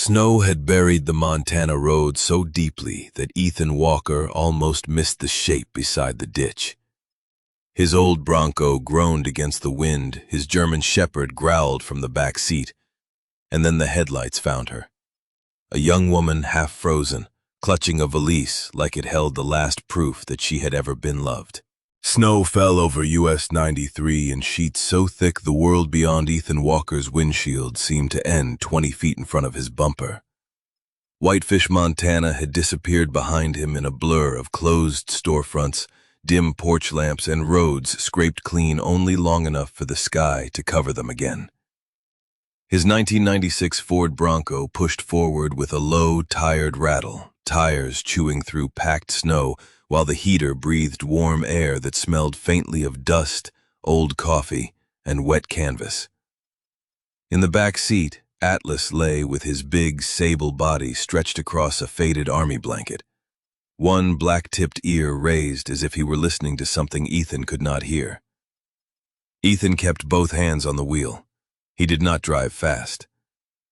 Snow had buried the Montana road so deeply that Ethan Walker almost missed the shape beside the ditch. His old Bronco groaned against the wind, his German Shepherd growled from the back seat, and then the headlights found her. A young woman, half frozen, clutching a valise like it held the last proof that she had ever been loved. Snow fell over US 93 in sheets so thick the world beyond Ethan Walker's windshield seemed to end 20 feet in front of his bumper. Whitefish, Montana had disappeared behind him in a blur of closed storefronts, dim porch lamps, and roads scraped clean only long enough for the sky to cover them again. His 1996 Ford Bronco pushed forward with a low, tired rattle, tires chewing through packed snow, while the heater breathed warm air that smelled faintly of dust, old coffee, and wet canvas. In the back seat, Atlas lay with his big, sable body stretched across a faded army blanket, one black-tipped ear raised as if he were listening to something Ethan could not hear. Ethan kept both hands on the wheel. He did not drive fast.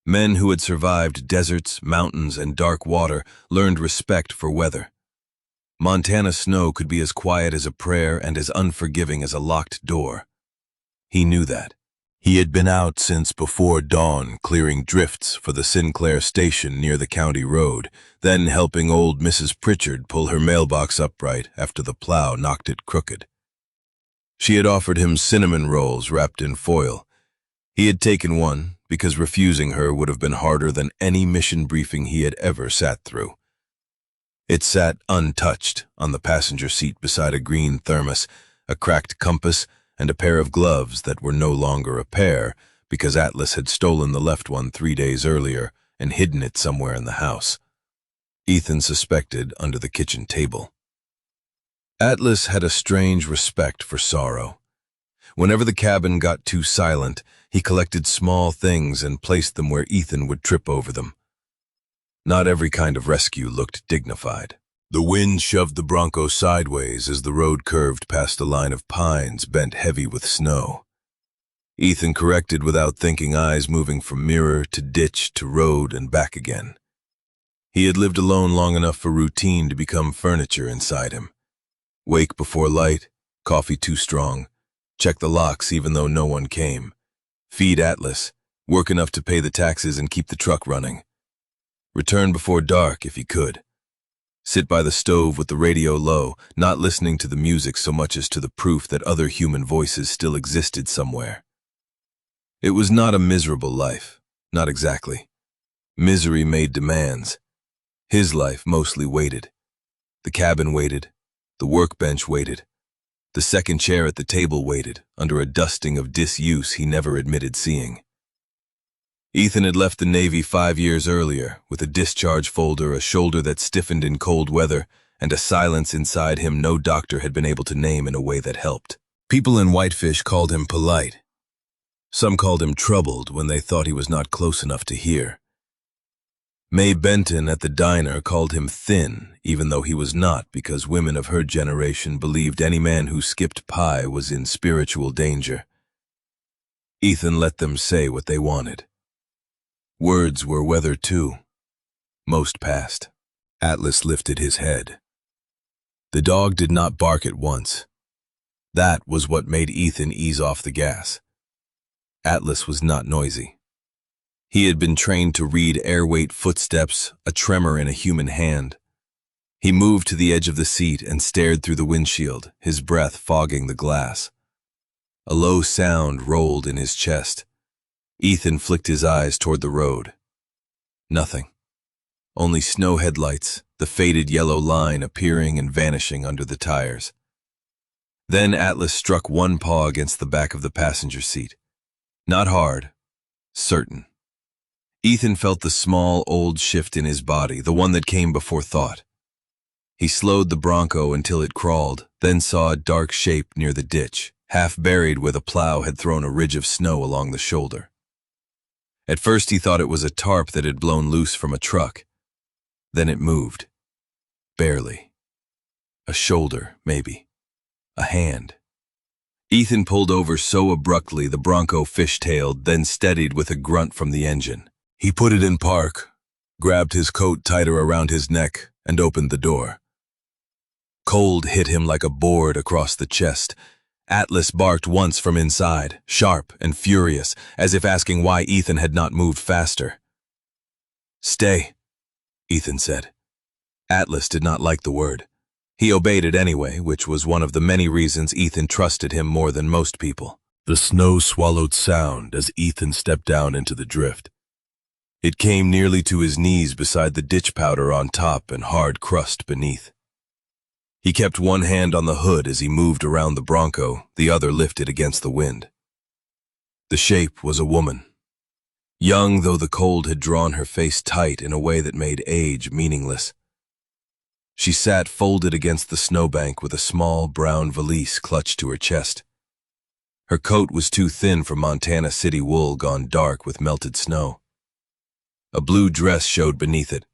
Men who had survived deserts, mountains, and dark water learned respect for weather. Montana snow could be as quiet as a prayer and as unforgiving as a locked door. He knew that. He had been out since before dawn clearing drifts for the Sinclair station near the county road, then helping old Mrs. Pritchard pull her mailbox upright after the plow knocked it crooked. She had offered him cinnamon rolls wrapped in foil. He had taken one because refusing her would have been harder than any mission briefing he had ever sat through. It sat untouched on the passenger seat beside a green thermos, a cracked compass, and a pair of gloves that were no longer a pair because Atlas had stolen the left one 3 days earlier and hidden it somewhere in the house. Ethan suspected under the kitchen table. Atlas had a strange respect for sorrow. Whenever the cabin got too silent, he collected small things and placed them where Ethan would trip over them. Not every kind of rescue looked dignified. The wind shoved the Bronco sideways as the road curved past a line of pines bent heavy with snow. Ethan corrected without thinking, eyes moving from mirror to ditch to road and back again. He had lived alone long enough for routine to become furniture inside him. Wake before light, coffee too strong, check the locks even though no one came, feed Atlas, work enough to pay the taxes and keep the truck running. Return before dark if he could. Sit by the stove with the radio low, not listening to the music so much as to the proof that other human voices still existed somewhere. It was not a miserable life, not exactly. Misery made demands. His life mostly waited. The cabin waited. The workbench waited. The second chair at the table waited, under a dusting of disuse he never admitted seeing. Ethan had left the Navy 5 years earlier, with a discharge folder, a shoulder that stiffened in cold weather, and a silence inside him no doctor had been able to name in a way that helped. People in Whitefish called him polite. Some called him troubled when they thought he was not close enough to hear. May Benton at the diner called him thin, even though he was not, because women of her generation believed any man who skipped pie was in spiritual danger. Ethan let them say what they wanted. Words were weather too. Most passed. Atlas lifted his head. The dog did not bark at once. That was what made Ethan ease off the gas. Atlas was not noisy. He had been trained to read air-weight footsteps, a tremor in a human hand. He moved to the edge of the seat and stared through the windshield, his breath fogging the glass. A low sound rolled in his chest. Ethan flicked his eyes toward the road. Nothing. Only snow headlights, the faded yellow line appearing and vanishing under the tires. Then Atlas struck one paw against the back of the passenger seat. Not hard, certain. Ethan felt the small, old shift in his body, the one that came before thought. He slowed the Bronco until it crawled, then saw a dark shape near the ditch, half buried where the plow had thrown a ridge of snow along the shoulder. At first he thought it was a tarp that had blown loose from a truck. Then it moved. Barely. A shoulder, maybe. A hand. Ethan pulled over so abruptly the Bronco fishtailed, then steadied with a grunt from the engine. He put it in park, grabbed his coat tighter around his neck, and opened the door. Cold hit him like a board across the chest. Atlas barked once from inside, sharp and furious, as if asking why Ethan had not moved faster. "Stay," Ethan said. Atlas did not like the word. He obeyed it anyway, which was one of the many reasons Ethan trusted him more than most people. The snow swallowed sound as Ethan stepped down into the drift. It came nearly to his knees beside the ditch powder on top and hard crust beneath. He kept one hand on the hood as he moved around the Bronco, the other lifted against the wind. The shape was a woman. Young, though the cold had drawn her face tight in a way that made age meaningless. She sat folded against the snowbank with a small brown valise clutched to her chest. Her coat was too thin for Montana City wool gone dark with melted snow. A blue dress showed beneath it,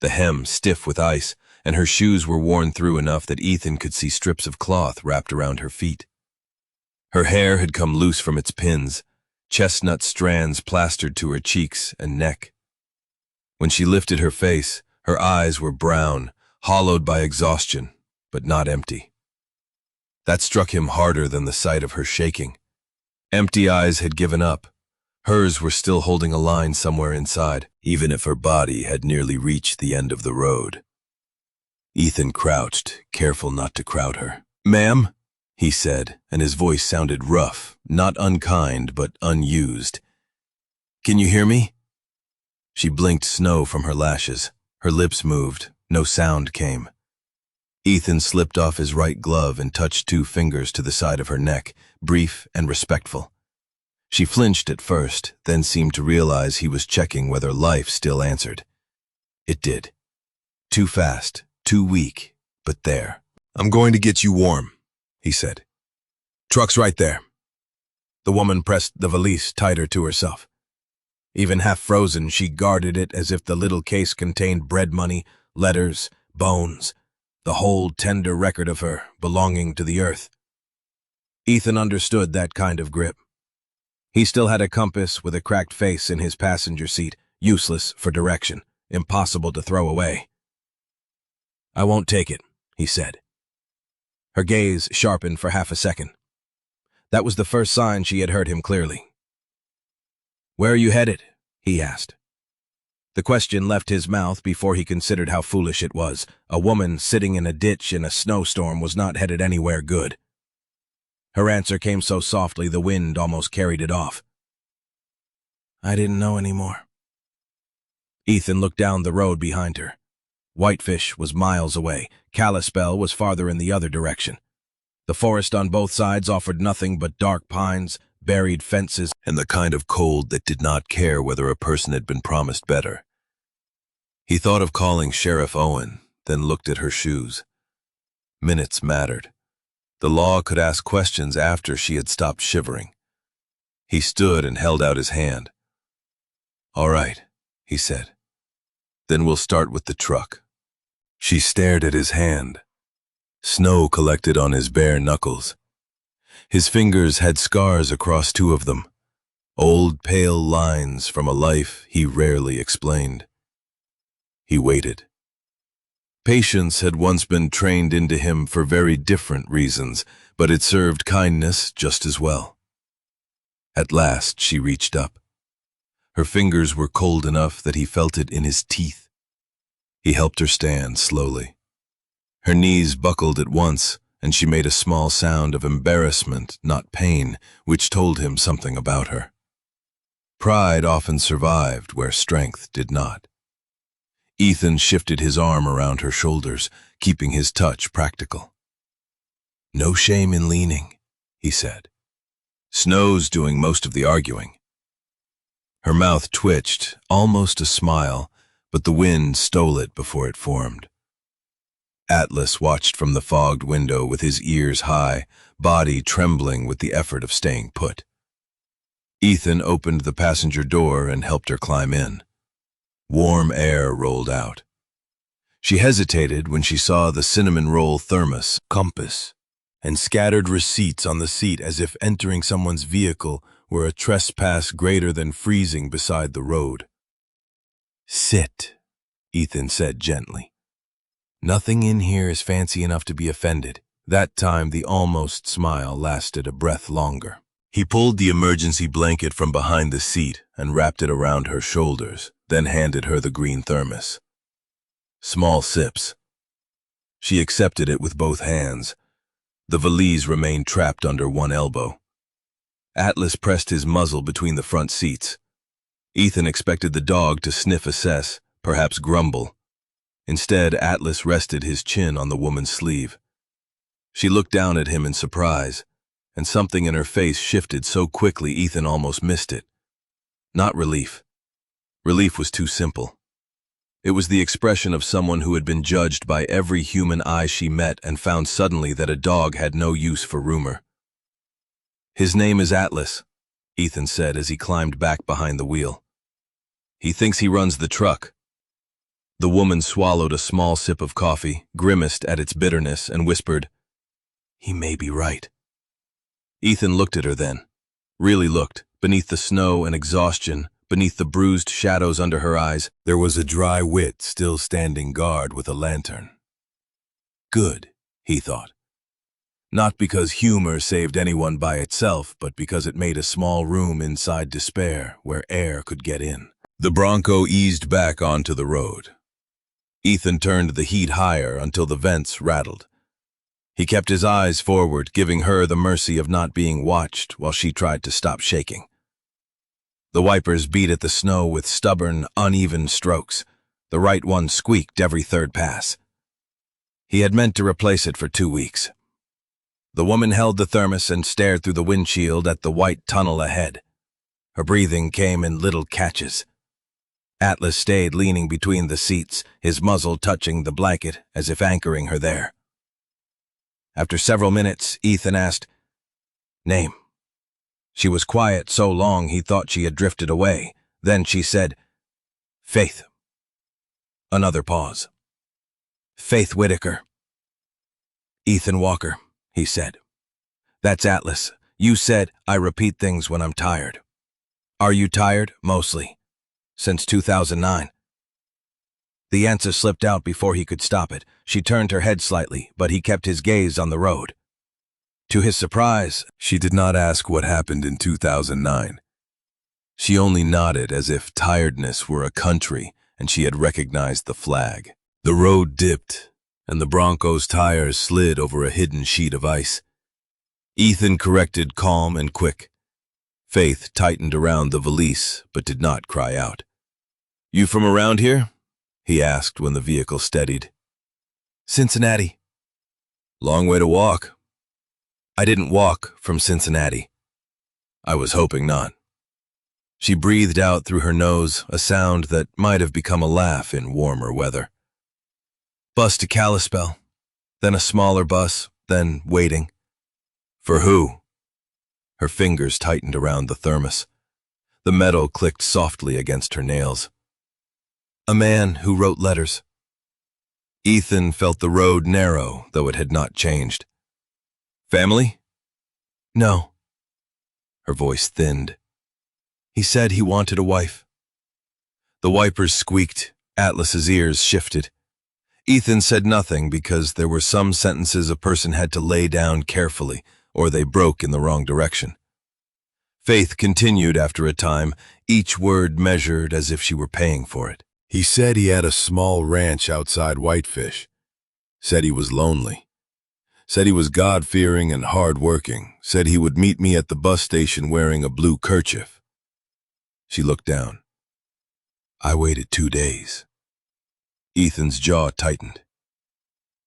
the hem stiff with ice, and her shoes were worn through enough that Ethan could see strips of cloth wrapped around her feet. Her hair had come loose from its pins, chestnut strands plastered to her cheeks and neck. When she lifted her face, her eyes were brown, hollowed by exhaustion, but not empty. That struck him harder than the sight of her shaking. Empty eyes had given up. Hers were still holding a line somewhere inside, even if her body had nearly reached the end of the road. Ethan crouched, careful not to crowd her. "Ma'am?" he said, and his voice sounded rough, not unkind, but unused. "Can you hear me?" She blinked snow from her lashes. Her lips moved. No sound came. Ethan slipped off his right glove and touched 2 fingers to the side of her neck, brief and respectful. She flinched at first, then seemed to realize he was checking whether life still answered. It did. Too fast, too weak, but there. "I'm going to get you warm," he said. "Truck's right there." The woman pressed the valise tighter to herself. Even half frozen, she guarded it as if the little case contained bread money, letters, bones, the whole tender record of her, belonging to the earth. Ethan understood that kind of grip. He still had a compass with a cracked face in his passenger seat, useless for direction, impossible to throw away. "I won't take it," he said. Her gaze sharpened for half a second. That was the first sign she had heard him clearly. "Where are you headed?" he asked. The question left his mouth before he considered how foolish it was. A woman sitting in a ditch in a snowstorm was not headed anywhere good. Her answer came so softly the wind almost carried it off. "I didn't know anymore." Ethan looked down the road behind her. Whitefish was miles away. Kalispell was farther in the other direction. The forest on both sides offered nothing but dark pines, buried fences, and the kind of cold that did not care whether a person had been promised better. He thought of calling Sheriff Owen, then looked at her shoes. Minutes mattered. The law could ask questions after she had stopped shivering. He stood and held out his hand. "All right," he said. "Then we'll start with the truck." She stared at his hand. Snow collected on his bare knuckles. His fingers had scars across 2 of them, old pale lines from a life he rarely explained. He waited. Patience had once been trained into him for very different reasons, but it served kindness just as well. At last she reached up. Her fingers were cold enough that he felt it in his teeth. He helped her stand slowly. Her knees buckled at once, and she made a small sound of embarrassment, not pain, which told him something about her. Pride often survived where strength did not. Ethan shifted his arm around her shoulders, keeping his touch practical. "No shame in leaning," he said. "Snow's doing most of the arguing." Her mouth twitched, almost a smile, but the wind stole it before it formed. Atlas watched from the fogged window with his ears high, body trembling with the effort of staying put. Ethan opened the passenger door and helped her climb in. Warm air rolled out. She hesitated when she saw the cinnamon roll thermos, compass, and scattered receipts on the seat as if entering someone's vehicle were a trespass greater than freezing beside the road. "Sit," Ethan said gently. Nothing in here is fancy enough to be offended. That time the almost smile lasted a breath longer. He pulled the emergency blanket from behind the seat and wrapped it around her shoulders, then handed her the green thermos. Small sips. She accepted it with both hands. The valise remained trapped under one elbow. Atlas pressed his muzzle between the front seats. Ethan expected the dog to sniff assess, perhaps grumble. Instead, Atlas rested his chin on the woman's sleeve. She looked down at him in surprise, and something in her face shifted so quickly Ethan almost missed it. Not relief. Relief was too simple. It was the expression of someone who had been judged by every human eye she met and found suddenly that a dog had no use for rumor. His name is Atlas, Ethan said as he climbed back behind the wheel. He thinks he runs the truck. The woman swallowed a small sip of coffee, grimaced at its bitterness, and whispered, "He may be right." Ethan looked at her then, really looked, beneath the snow and exhaustion, beneath the bruised shadows under her eyes. There was a dry wit still standing guard with a lantern. Good, he thought. Not because humor saved anyone by itself, but because it made a small room inside despair where air could get in. The Bronco eased back onto the road. Ethan turned the heat higher until the vents rattled. He kept his eyes forward, giving her the mercy of not being watched while she tried to stop shaking. The wipers beat at the snow with stubborn, uneven strokes. The right one squeaked every third pass. He had meant to replace it for 2 weeks. The woman held the thermos and stared through the windshield at the white tunnel ahead. Her breathing came in little catches. Atlas stayed leaning between the seats, his muzzle touching the blanket as if anchoring her there. After several minutes, Ethan asked, "Name." She was quiet so long he thought she had drifted away. Then she said, "Faith." Another pause. "Faith Whitaker." "Ethan Walker," he said. "That's Atlas. You said I repeat things when I'm tired. Are you tired, mostly? Since 2009? The answer slipped out before he could stop it. She turned her head slightly, but he kept his gaze on the road. To his surprise, she did not ask what happened in 2009. She only nodded as if tiredness were a country and she had recognized the flag. The road dipped, and the Bronco's tires slid over a hidden sheet of ice. Ethan corrected calm and quick. Faith tightened around the valise, but did not cry out. "You from around here?" he asked when the vehicle steadied. "Cincinnati." "Long way to walk." "I didn't walk from Cincinnati." "I was hoping not." She breathed out through her nose, a sound that might have become a laugh in warmer weather. "Bus to Kalispell, then a smaller bus, then waiting." "For who?" Her fingers tightened around the thermos. The metal clicked softly against her nails. "A man who wrote letters." Ethan felt the road narrow, though it had not changed. "Family?" "No." Her voice thinned. "He said he wanted a wife." The wipers squeaked. Atlas's ears shifted. Ethan said nothing because there were some sentences a person had to lay down carefully, or they broke in the wrong direction. Faith continued after a time, each word measured as if she were paying for it. "He said he had a small ranch outside Whitefish. Said he was lonely. Said he was God-fearing and hard-working. Said he would meet me at the bus station wearing a blue kerchief." She looked down. "I waited 2 days." Ethan's jaw tightened.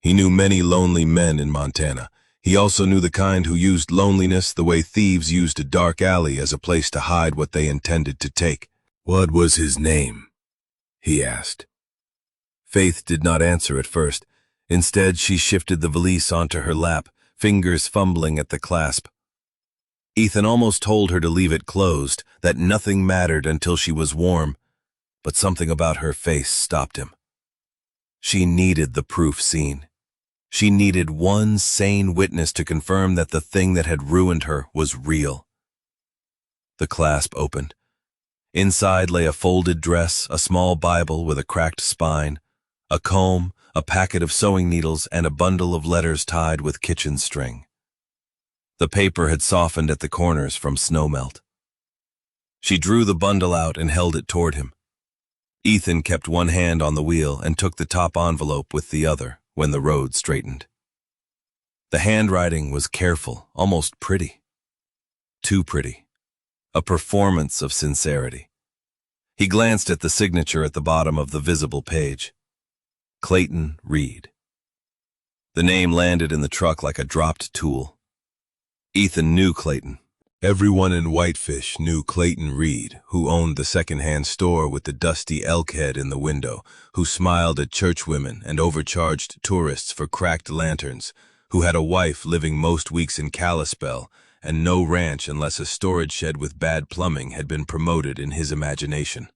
He knew many lonely men in Montana. He also knew the kind who used loneliness the way thieves used a dark alley as a place to hide what they intended to take. "What was his name?" he asked. Faith did not answer at first. Instead, she shifted the valise onto her lap, fingers fumbling at the clasp. Ethan almost told her to leave it closed, that nothing mattered until she was warm, but something about her face stopped him. She needed the proof scene. She needed one sane witness to confirm that the thing that had ruined her was real. The clasp opened. Inside lay a folded dress, a small Bible with a cracked spine, a comb, a packet of sewing needles, and a bundle of letters tied with kitchen string. The paper had softened at the corners from snowmelt. She drew the bundle out and held it toward him. Ethan kept one hand on the wheel and took the top envelope with the other when the road straightened. The handwriting was careful, almost pretty. Too pretty. A performance of sincerity. He glanced at the signature at the bottom of the visible page. Clayton Reed. The name landed in the truck like a dropped tool. Ethan knew Clayton. Everyone in Whitefish knew Clayton Reed, who owned the second-hand store with the dusty elk head in the window, who smiled at churchwomen and overcharged tourists for cracked lanterns, who had a wife living most weeks in Kalispell, and no ranch unless a storage shed with bad plumbing had been promoted in his imagination.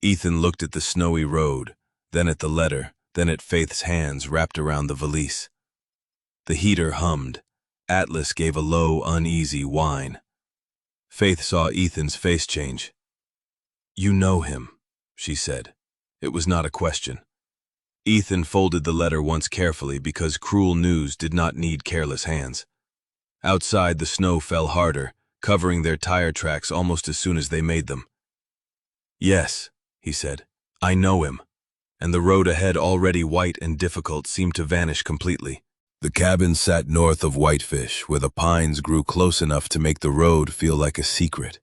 Ethan looked at the snowy road, then at the letter, then at Faith's hands wrapped around the valise. The heater hummed. Atlas gave a low, uneasy whine. Faith saw Ethan's face change. "You know him," she said. It was not a question. Ethan folded the letter once carefully because cruel news did not need careless hands. Outside, the snow fell harder, covering their tire tracks almost as soon as they made them. "Yes," he said, "I know him." And the road ahead, already white and difficult, seemed to vanish completely. The cabin sat north of Whitefish, where the pines grew close enough to make the road feel like a secret.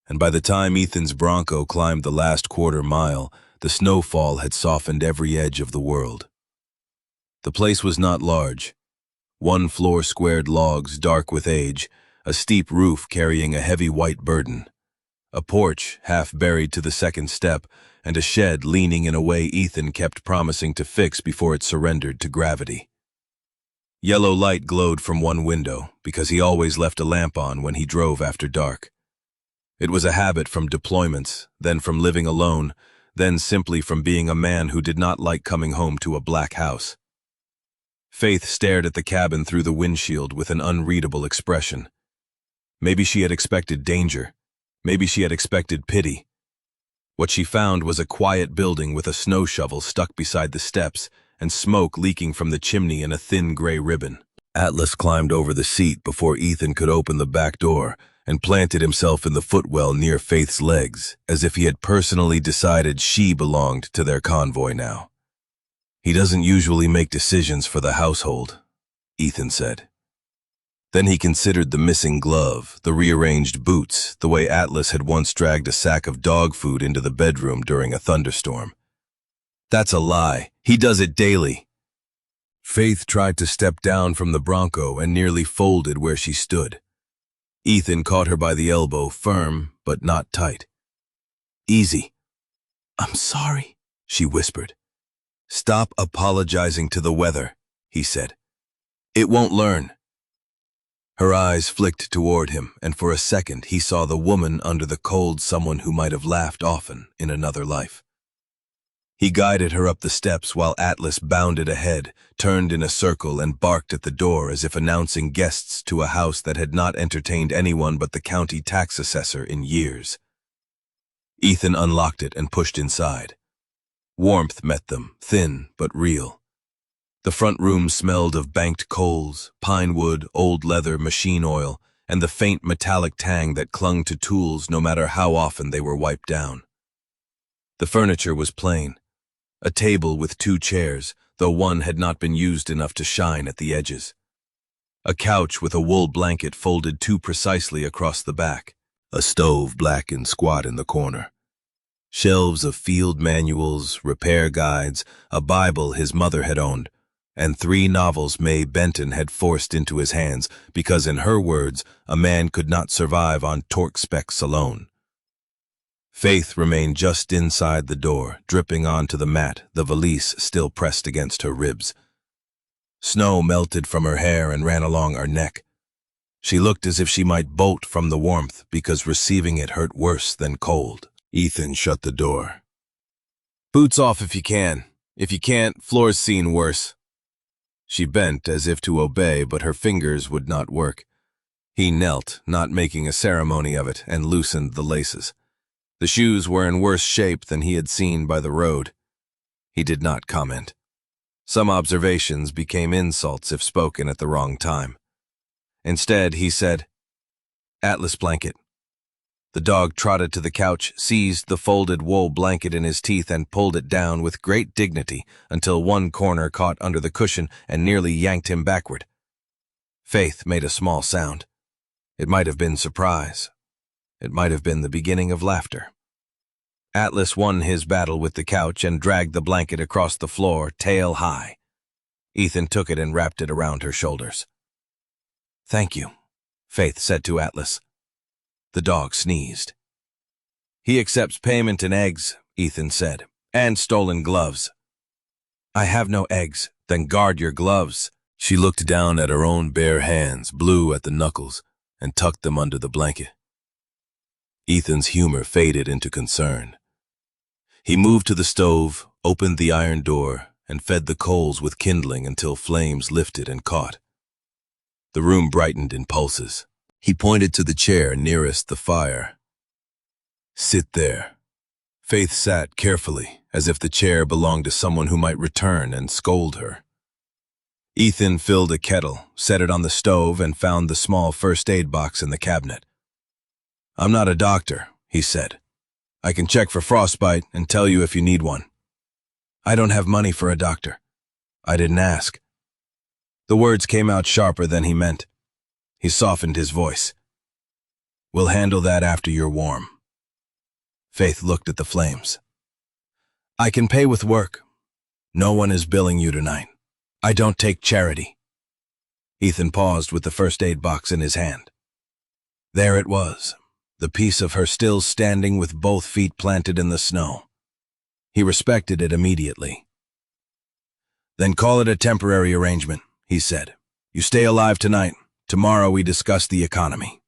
And by the time Ethan's Bronco climbed the last quarter mile, the snowfall had softened every edge of the world. The place was not large. One floor squared logs dark with age, a steep roof carrying a heavy white burden, a porch half buried to the second step, and a shed leaning in a way Ethan kept promising to fix before it surrendered to gravity. Yellow light glowed from one window, because he always left a lamp on when he drove after dark. It was a habit from deployments, then from living alone, then simply from being a man who did not like coming home to a black house. Faith stared at the cabin through the windshield with an unreadable expression. Maybe she had expected danger. Maybe she had expected pity. What she found was a quiet building with a snow shovel stuck beside the steps, and smoke leaking from the chimney in a thin gray ribbon. Atlas climbed over the seat before Ethan could open the back door and planted himself in the footwell near Faith's legs, as if he had personally decided she belonged to their convoy now. "He doesn't usually make decisions for the household," Ethan said. Then he considered the missing glove, the rearranged boots, the way Atlas had once dragged a sack of dog food into the bedroom during a thunderstorm. "That's a lie. He does it daily." Faith tried to step down from the Bronco and nearly folded where she stood. Ethan caught her by the elbow, firm but not tight. "Easy." "I'm sorry," she whispered. "Stop apologizing to the weather," he said. "It won't learn." Her eyes flicked toward him, and for a second he saw the woman under the cold someone who might have laughed often in another life. He guided her up the steps while Atlas bounded ahead, turned in a circle, and barked at the door as if announcing guests to a house that had not entertained anyone but the county tax assessor in years. Ethan unlocked it and pushed inside. Warmth met them, thin but real. The front room smelled of banked coals, pine wood, old leather, machine oil, and the faint metallic tang that clung to tools no matter how often they were wiped down. The furniture was plain. A table with 2 chairs, though one had not been used enough to shine at the edges. A couch with a wool blanket folded too precisely across the back. A stove black and squat in the corner. Shelves of field manuals, repair guides, a Bible his mother had owned, and 3 novels May Benton had forced into his hands because, in her words, a man could not survive on torque specs alone. Faith remained just inside the door, dripping onto the mat, the valise still pressed against her ribs. Snow melted from her hair and ran along her neck. She looked as if she might bolt from the warmth because receiving it hurt worse than cold. Ethan shut the door. "Boots off if you can. If you can't, floor's seen worse." She bent as if to obey, but her fingers would not work. He knelt, not making a ceremony of it, and loosened the laces. The shoes were in worse shape than he had seen by the road. He did not comment. Some observations became insults if spoken at the wrong time. Instead, he said, "Atlas blanket." The dog trotted to the couch, seized the folded wool blanket in his teeth, and pulled it down with great dignity until one corner caught under the cushion and nearly yanked him backward. Faith made a small sound. It might have been surprise. It might have been the beginning of laughter. Atlas won his battle with the couch and dragged the blanket across the floor, tail high. Ethan took it and wrapped it around her shoulders. "Thank you," Faith said to Atlas. The dog sneezed. "He accepts payment in eggs," Ethan said, "and stolen gloves." "I have no eggs." "Then guard your gloves." She looked down at her own bare hands, blue at the knuckles, and tucked them under the blanket. Ethan's humor faded into concern. He moved to the stove, opened the iron door, and fed the coals with kindling until flames lifted and caught. The room brightened in pulses. He pointed to the chair nearest the fire. "Sit there." Faith sat carefully, as if the chair belonged to someone who might return and scold her. Ethan filled a kettle, set it on the stove, and found the small first aid box in the cabinet. "I'm not a doctor," he said. "I can check for frostbite and tell you if you need one." "I don't have money for a doctor." "I didn't ask." The words came out sharper than he meant. He softened his voice. "We'll handle that after you're warm." Faith looked at the flames. "I can pay with work. No one is billing you tonight. I don't take charity." Ethan paused with the first aid box in his hand. There it was, the piece of her still standing with both feet planted in the snow. He respected it immediately. "Then call it a temporary arrangement," he said. "You stay alive tonight. Tomorrow we discuss the economy."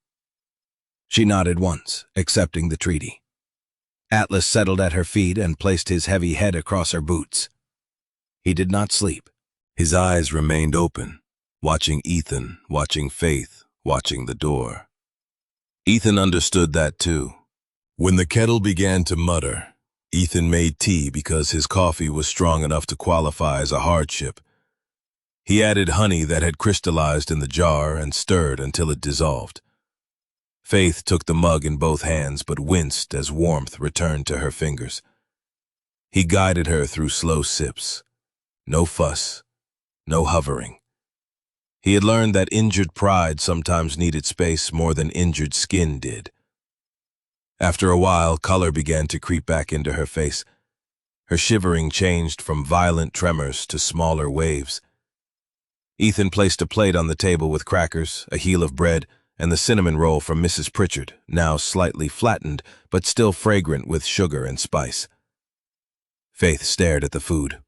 She nodded once, accepting the treaty. Atlas settled at her feet and placed his heavy head across her boots. He did not sleep. His eyes remained open, watching Ethan, watching Faith, watching the door. Ethan understood that too. When the kettle began to mutter, Ethan made tea because his coffee was strong enough to qualify as a hardship. He added honey that had crystallized in the jar and stirred until it dissolved. Faith took the mug in both hands but winced as warmth returned to her fingers. He guided her through slow sips. No fuss, no hovering. He had learned that injured pride sometimes needed space more than injured skin did. After a while, color began to creep back into her face. Her shivering changed from violent tremors to smaller waves. Ethan placed a plate on the table with crackers, a heel of bread, and the cinnamon roll from Mrs. Pritchard, now slightly flattened, but still fragrant with sugar and spice. Faith stared at the food.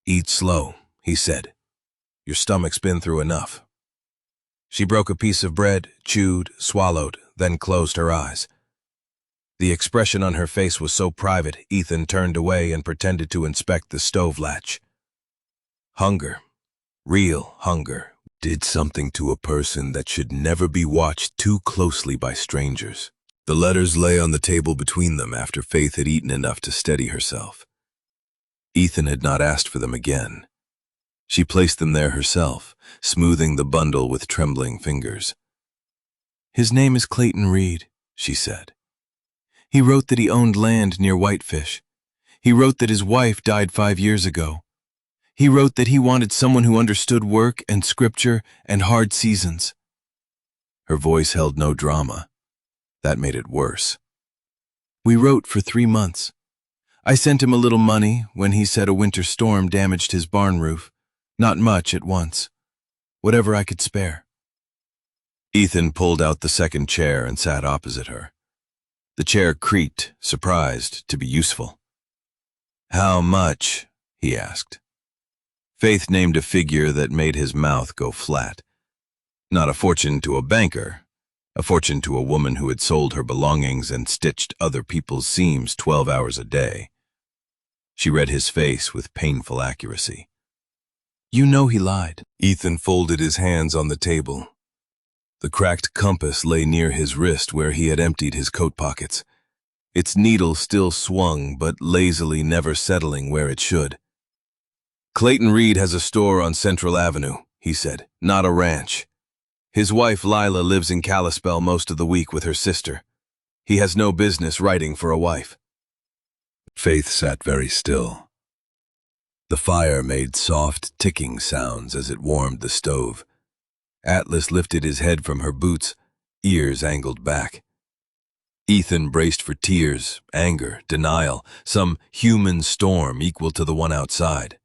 "Eat slow," he said. "Your stomach's been through enough." She broke a piece of bread, chewed, swallowed, then closed her eyes. The expression on her face was so private, Ethan turned away and pretended to inspect the stove latch. Hunger, real hunger, did something to a person that should never be watched too closely by strangers. The letters lay on the table between them after Faith had eaten enough to steady herself. Ethan had not asked for them again. She placed them there herself, smoothing the bundle with trembling fingers. "His name is Clayton Reed," she said. "He wrote that he owned land near Whitefish. He wrote that his wife died 5 years ago. He wrote that he wanted someone who understood work and scripture and hard seasons." Her voice held no drama. That made it worse. "We wrote for 3 months. I sent him a little money when he said a winter storm damaged his barn roof. Not much at once. Whatever I could spare." Ethan pulled out the second chair and sat opposite her. The chair creaked, surprised to be useful. "How much?" he asked. Faith named a figure that made his mouth go flat. Not a fortune to a banker, a fortune to a woman who had sold her belongings and stitched other people's seams 12 hours a day. She read his face with painful accuracy. "You know he lied." Ethan folded his hands on the table. The cracked compass lay near his wrist where he had emptied his coat pockets. Its needle still swung, but lazily never settling where it should. "Clayton Reed has a store on Central Avenue," he said, "not a ranch. His wife Lila lives in Kalispell most of the week with her sister. He has no business writing for a wife." Faith sat very still. The fire made soft, ticking sounds as it warmed the stove. Atlas lifted his head from her boots, ears angled back. Ethan braced for tears, anger, denial, some human storm equal to the one outside.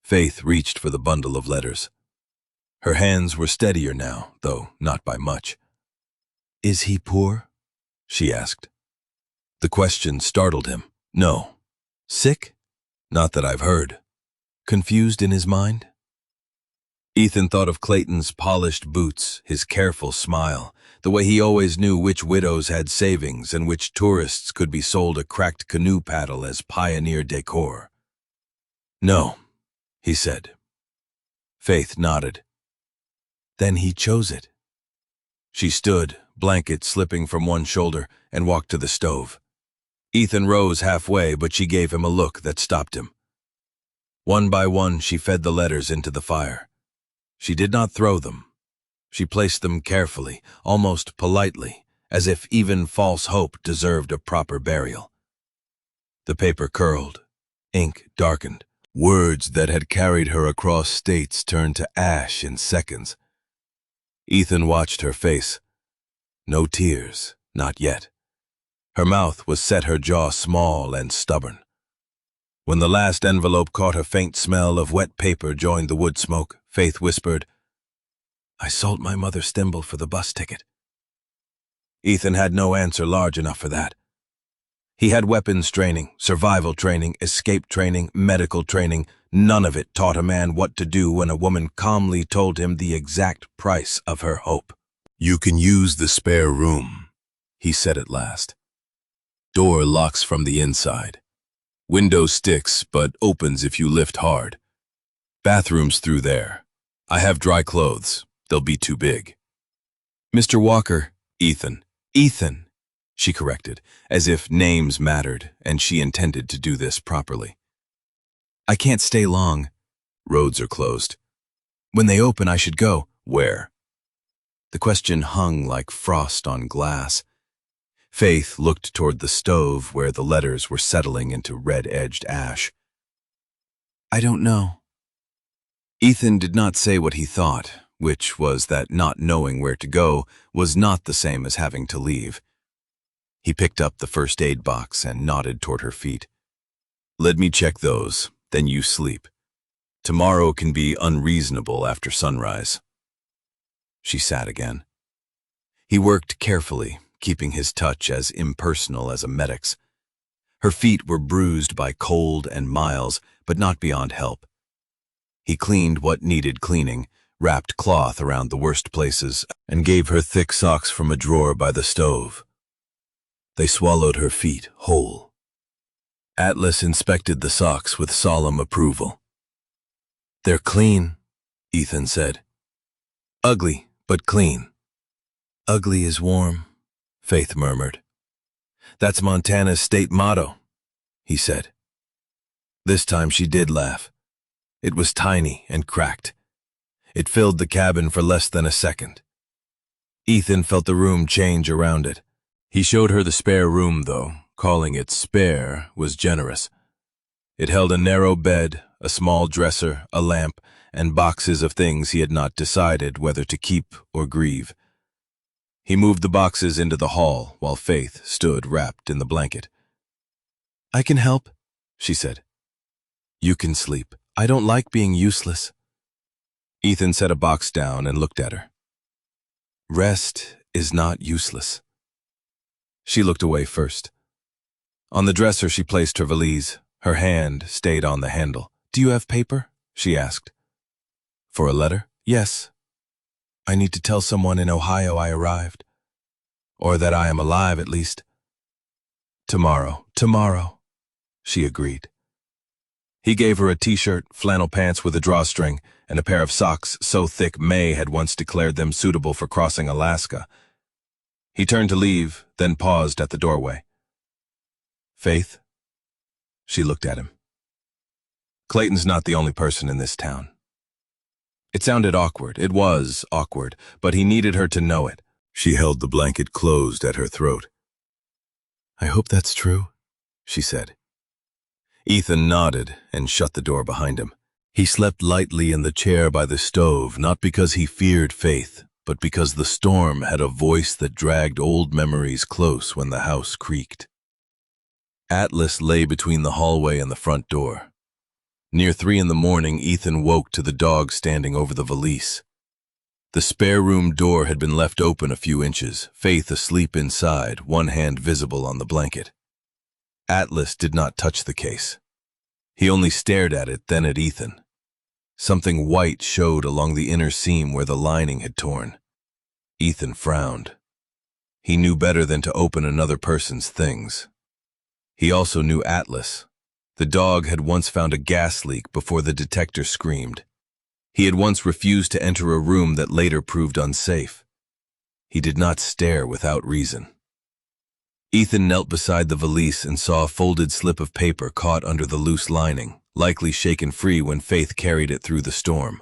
Faith reached for the bundle of letters. Her hands were steadier now, though not by much. "Is he poor?" she asked. The question startled him. "No." "Sick?" "Not that I've heard." "Confused in his mind?" Ethan thought of Clayton's polished boots, his careful smile, the way he always knew which widows had savings and which tourists could be sold a cracked canoe paddle as pioneer decor. "No," he said. Faith nodded. "Then he chose it." She stood, blanket slipping from one shoulder, and walked to the stove. Ethan rose halfway, but she gave him a look that stopped him. One by one, she fed the letters into the fire. She did not throw them. She placed them carefully, almost politely, as if even false hope deserved a proper burial. The paper curled. Ink darkened. Words that had carried her across states turned to ash in seconds. Ethan watched her face. No tears, not yet. Her mouth was set, her jaw small and stubborn. When the last envelope caught a faint smell of wet paper joined the wood smoke, Faith whispered, "I sold my mother Stimble for the bus ticket." Ethan had no answer large enough for that. He had weapons training, survival training, escape training, medical training. None of it taught a man what to do when a woman calmly told him the exact price of her hope. "You can use the spare room," he said at last. "Door locks from the inside. Window sticks, but opens if you lift hard. Bathroom's through there. I have dry clothes. They'll be too big." "Mr. Walker." "Ethan." "Ethan," she corrected, as if names mattered, and she intended to do this properly. "I can't stay long." "Roads are closed." "When they open, I should go." "Where?" The question hung like frost on glass. Faith looked toward the stove where the letters were settling into red-edged ash. "I don't know." Ethan did not say what he thought, which was that not knowing where to go was not the same as having to leave. He picked up the first aid box and nodded toward her feet. "Let me check those, then you sleep. Tomorrow can be unreasonable after sunrise." She sat again. He worked carefully, keeping his touch as impersonal as a medic's. Her feet were bruised by cold and miles, but not beyond help. He cleaned what needed cleaning, wrapped cloth around the worst places, and gave her thick socks from a drawer by the stove. They swallowed her feet whole. Atlas inspected the socks with solemn approval. "They're clean," Ethan said. "Ugly, but clean." "Ugly is warm," Faith murmured. "That's Montana's state motto," he said. This time she did laugh. It was tiny and cracked. It filled the cabin for less than a second. Ethan felt the room change around it. He showed her the spare room, though. Calling it spare was generous. It held a narrow bed, a small dresser, a lamp, and boxes of things he had not decided whether to keep or grieve. He moved the boxes into the hall while Faith stood wrapped in the blanket. "I can help," she said. "You can sleep. I don't like being useless." Ethan set a box down and looked at her. "Rest is not useless." She looked away first. On the dresser she placed her valise. Her hand stayed on the handle. "Do you have paper?" she asked. "For a letter?" "Yes. I need to tell someone in Ohio I arrived. Or that I am alive, at least." Tomorrow," she agreed. He gave her a t-shirt, flannel pants with a drawstring, and a pair of socks so thick May had once declared them suitable for crossing Alaska. He turned to leave, then paused at the doorway. Faith? She looked at him. Clayton's not the only person in this town. It sounded awkward. It was awkward, but he needed her to know it. She held the blanket closed at her throat. I hope that's true, she said. Ethan nodded and shut the door behind him. He slept lightly in the chair by the stove, not because he feared Faith, but because the storm had a voice that dragged old memories close when the house creaked. Atlas lay between the hallway and the front door. Near 3 in the morning, Ethan woke to the dog standing over the valise. The spare room door had been left open a few inches, Faith asleep inside, one hand visible on the blanket. Atlas did not touch the case. He only stared at it, then at Ethan. Something white showed along the inner seam where the lining had torn. Ethan frowned. He knew better than to open another person's things. He also knew Atlas. The dog had once found a gas leak before the detector screamed. He had once refused to enter a room that later proved unsafe. He did not stare without reason. Ethan knelt beside the valise and saw a folded slip of paper caught under the loose lining, likely shaken free when Faith carried it through the storm.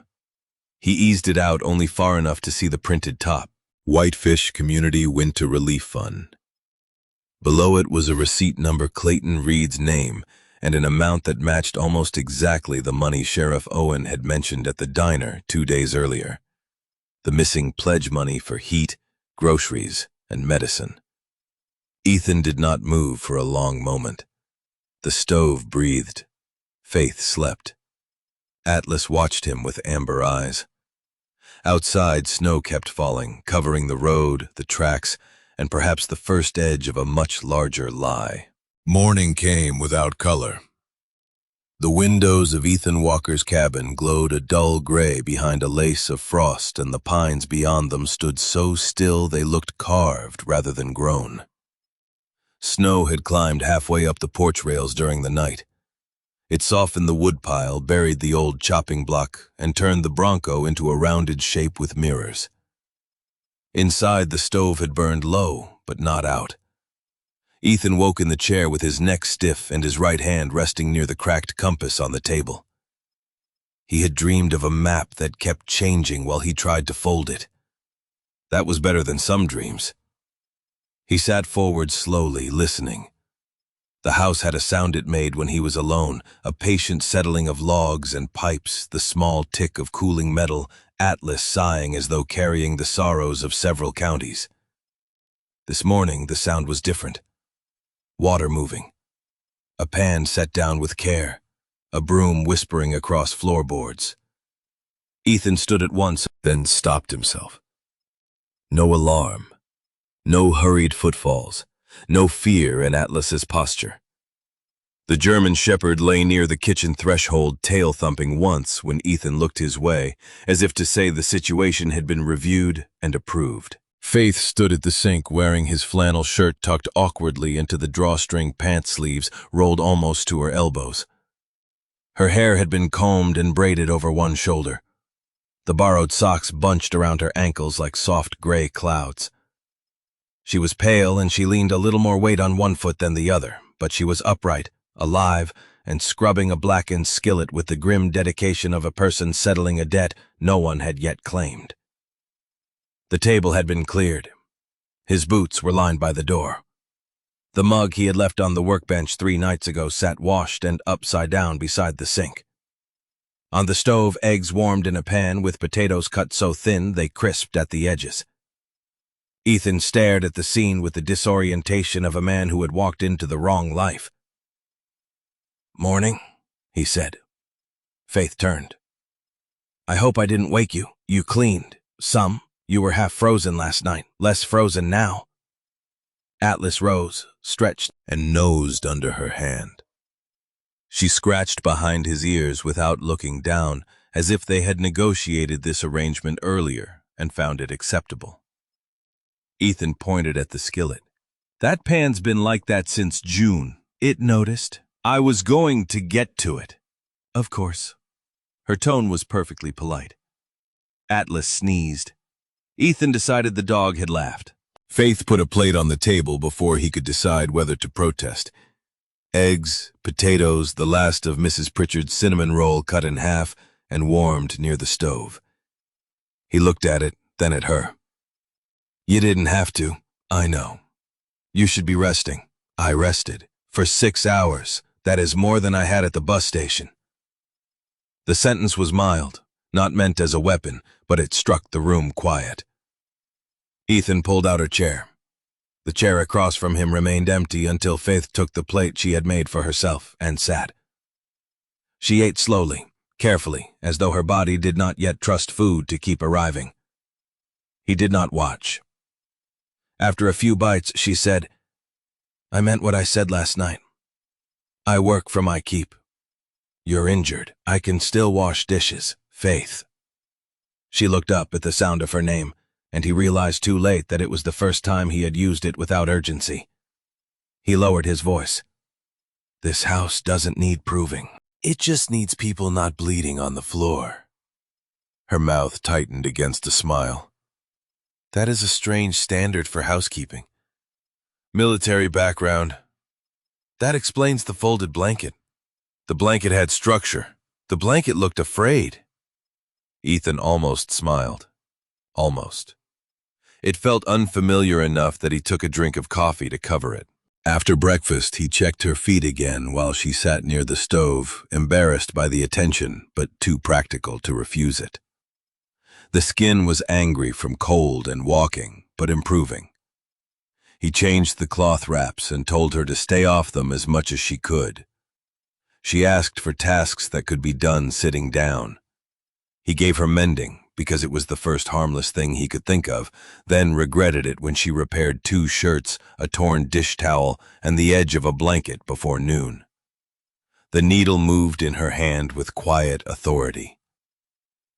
He eased it out only far enough to see the printed top, Whitefish Community Winter Relief Fund. Below it was a receipt number, Clayton Reed's name, and an amount that matched almost exactly the money Sheriff Owen had mentioned at the diner 2 days earlier. The missing pledge money for heat, groceries, and medicine. Ethan did not move for a long moment. The stove breathed. Faith slept. Atlas watched him with amber eyes. Outside, snow kept falling, covering the road, the tracks, and perhaps the first edge of a much larger lie. Morning came without color. The windows of Ethan Walker's cabin glowed a dull gray behind a lace of frost, and the pines beyond them stood so still they looked carved rather than grown. Snow had climbed halfway up the porch rails during the night. It softened the woodpile, buried the old chopping block, and turned the Bronco into a rounded shape with mirrors. Inside, the stove had burned low, but not out. Ethan woke in the chair with his neck stiff and his right hand resting near the cracked compass on the table. He had dreamed of a map that kept changing while he tried to fold it. That was better than some dreams. He sat forward slowly, listening. The house had a sound it made when he was alone, a patient settling of logs and pipes, the small tick of cooling metal, Atlas sighing as though carrying the sorrows of several counties. This morning, the sound was different. Water moving. A pan set down with care. A broom whispering across floorboards. Ethan stood at once, then stopped himself. No alarm. No hurried footfalls. No fear in Atlas's posture. The German shepherd lay near the kitchen threshold, tail-thumping once when Ethan looked his way, as if to say the situation had been reviewed and approved. Faith stood at the sink wearing his flannel shirt tucked awkwardly into the drawstring pant sleeves rolled almost to her elbows. Her hair had been combed and braided over one shoulder. The borrowed socks bunched around her ankles like soft gray clouds. She was pale and she leaned a little more weight on one foot than the other, but she was upright, alive, and scrubbing a blackened skillet with the grim dedication of a person settling a debt no one had yet claimed. The table had been cleared. His boots were lined by the door. The mug he had left on the workbench 3 nights ago sat washed and upside down beside the sink. On the stove, eggs warmed in a pan with potatoes cut so thin they crisped at the edges. Ethan stared at the scene with the disorientation of a man who had walked into the wrong life. "Morning," he said. Faith turned. "I hope I didn't wake you. You cleaned. Some. You were half frozen last night. Less frozen now." Atlas rose, stretched, and nosed under her hand. She scratched behind his ears without looking down, as if they had negotiated this arrangement earlier and found it acceptable. Ethan pointed at the skillet. "That pan's been like that since June," it noticed. "I was going to get to it." "Of course." Her tone was perfectly polite. Atlas sneezed. Ethan decided the dog had laughed. Faith put a plate on the table before he could decide whether to protest. Eggs, potatoes, the last of Mrs. Pritchard's cinnamon roll cut in half and warmed near the stove. He looked at it, then at her. You didn't have to, I know. You should be resting. I rested. For 6 hours. That is more than I had at the bus station. The sentence was mild, not meant as a weapon, but it struck the room quiet. Ethan pulled out her chair. The chair across from him remained empty until Faith took the plate she had made for herself and sat. She ate slowly, carefully, as though her body did not yet trust food to keep arriving. He did not watch. After a few bites, she said, I meant what I said last night. I work for my keep. You're injured. I can still wash dishes. Faith. She looked up at the sound of her name, and he realized too late that it was the first time he had used it without urgency. He lowered his voice. This house doesn't need proving. It just needs people not bleeding on the floor. Her mouth tightened against a smile. That is a strange standard for housekeeping. Military background. That explains the folded blanket. The blanket had structure. The blanket looked afraid. Ethan almost smiled. Almost. It felt unfamiliar enough that he took a drink of coffee to cover it. After breakfast, he checked her feet again while she sat near the stove, embarrassed by the attention, but too practical to refuse it. The skin was angry from cold and walking, but improving. He changed the cloth wraps and told her to stay off them as much as she could. She asked for tasks that could be done sitting down. He gave her mending, because it was the first harmless thing he could think of, then regretted it when she repaired 2 shirts, a torn dish towel, and the edge of a blanket before noon. The needle moved in her hand with quiet authority.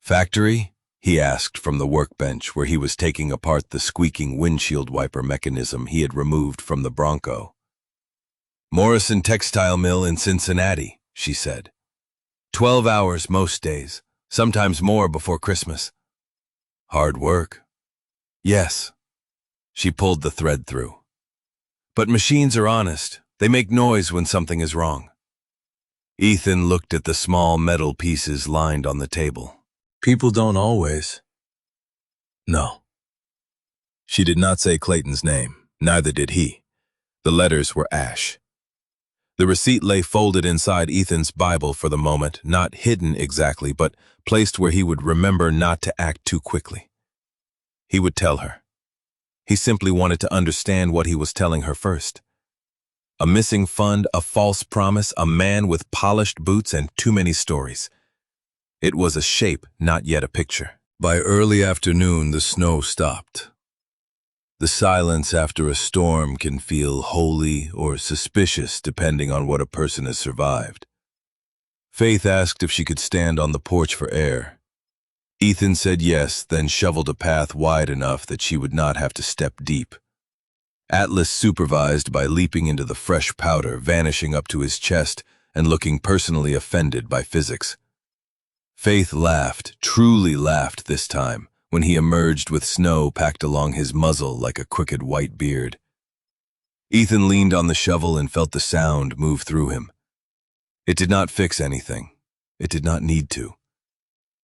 Factory? He asked from the workbench where he was taking apart the squeaking windshield wiper mechanism he had removed from the Bronco. Morrison Textile Mill in Cincinnati, she said. 12 hours most days, sometimes more before Christmas. Hard work. Yes. She pulled the thread through. But machines are honest. They make noise when something is wrong. Ethan looked at the small metal pieces lined on the table. People don't always. No. She did not say Clayton's name, neither did he. The letters were ash. The receipt lay folded inside Ethan's Bible for the moment, not hidden exactly, but placed where he would remember not to act too quickly. He would tell her. He simply wanted to understand what he was telling her first. A missing fund, a false promise, a man with polished boots, and too many stories. It was a shape, not yet a picture. By early afternoon, the snow stopped. The silence after a storm can feel holy or suspicious depending on what a person has survived. Faith asked if she could stand on the porch for air. Ethan said yes, then shoveled a path wide enough that she would not have to step deep. Atlas supervised by leaping into the fresh powder, vanishing up to his chest, and looking personally offended by physics. Faith laughed, truly laughed this time, when he emerged with snow packed along his muzzle like a crooked white beard. Ethan leaned on the shovel and felt the sound move through him. It did not fix anything. It did not need to.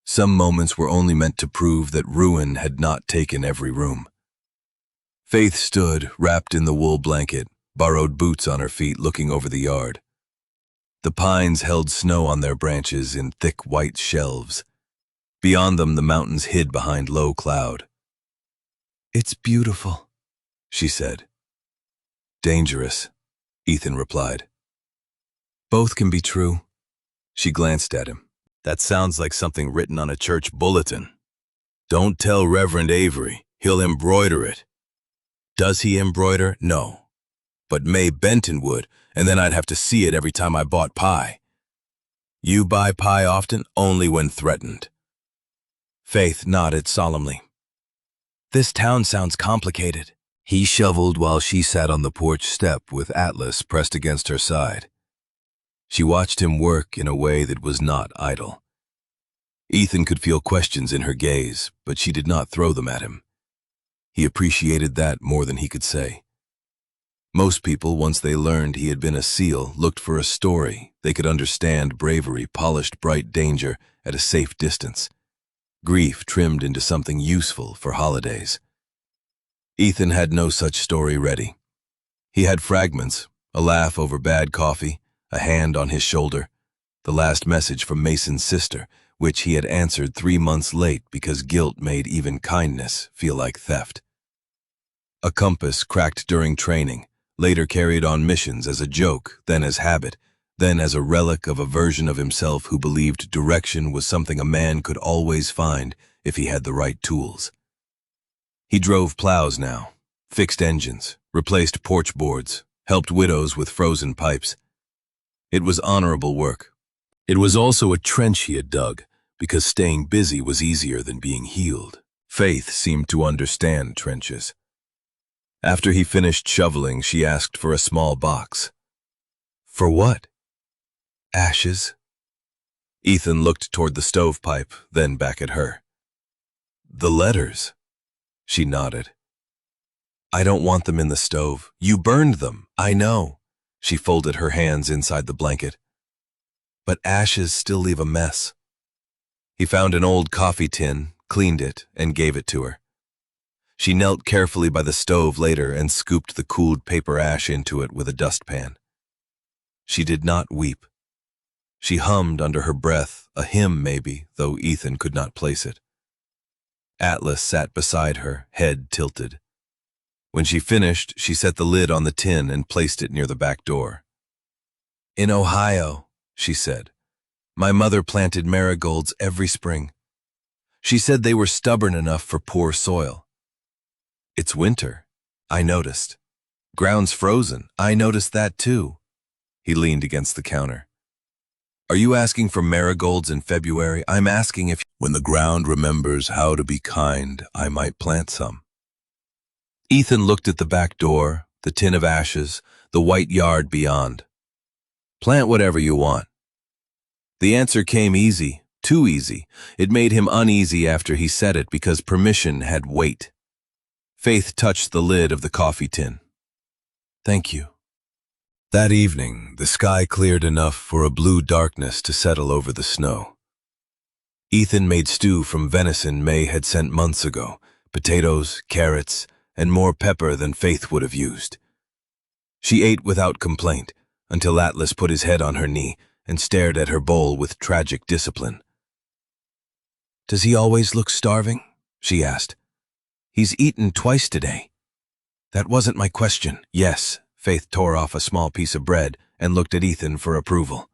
Some moments were only meant to prove that ruin had not taken every room. Faith stood, wrapped in the wool blanket, borrowed boots on her feet, looking over the yard. The pines held snow on their branches in thick white shelves. Beyond them, the mountains hid behind low cloud. It's beautiful, she said. Dangerous, Ethan replied. Both can be true. She glanced at him. That sounds like something written on a church bulletin. Don't tell Reverend Avery. He'll embroider it. Does he embroider? No. But May Benton would, and then I'd have to see it every time I bought pie. You buy pie often? Only when threatened. Faith nodded solemnly. This town sounds complicated. He shoveled while she sat on the porch step with Atlas pressed against her side. She watched him work in a way that was not idle. Ethan could feel questions in her gaze, but she did not throw them at him. He appreciated that more than he could say. Most people, once they learned he had been a SEAL, looked for a story they could understand: bravery, polished bright danger at a safe distance, grief trimmed into something useful for holidays. Ethan had no such story ready. He had fragments: a laugh over bad coffee, a hand on his shoulder, the last message from Mason's sister, which he had answered 3 months late because guilt made even kindness feel like theft. A compass cracked during training, later carried on missions as a joke, then as habit, then as a relic of a version of himself who believed direction was something a man could always find if he had the right tools. He drove plows now, fixed engines, replaced porch boards, helped widows with frozen pipes. It was honorable work. It was also a trench he had dug, because staying busy was easier than being healed. Faith seemed to understand trenches. After he finished shoveling, she asked for a small box. For what? Ashes? Ethan looked toward the stovepipe, then back at her. The letters. She nodded. I don't want them in the stove. You burned them, I know. She folded her hands inside the blanket. But ashes still leave a mess. He found an old coffee tin, cleaned it, and gave it to her. She knelt carefully by the stove later and scooped the cooled paper ash into it with a dustpan. She did not weep. She hummed under her breath, a hymn maybe, though Ethan could not place it. Atlas sat beside her, head tilted. When she finished, she set the lid on the tin and placed it near the back door. In Ohio, she said, my mother planted marigolds every spring. She said they were stubborn enough for poor soil. It's winter, I noticed. Ground's frozen, I noticed that too. He leaned against the counter. Are you asking for marigolds in February? I'm asking if when the ground remembers how to be kind, I might plant some. Ethan looked at the back door, the tin of ashes, the white yard beyond. Plant whatever you want. The answer came easy, too easy. It made him uneasy after he said it because permission had weight. Faith touched the lid of the coffee tin. Thank you. That evening, the sky cleared enough for a blue darkness to settle over the snow. Ethan made stew from venison May had sent months ago, potatoes, carrots, and more pepper than Faith would have used. She ate without complaint, until Atlas put his head on her knee and stared at her bowl with tragic discipline. Does he always look starving? She asked. He's eaten twice today. That wasn't my question. Yes. Faith tore off a small piece of bread and looked at Ethan for approval.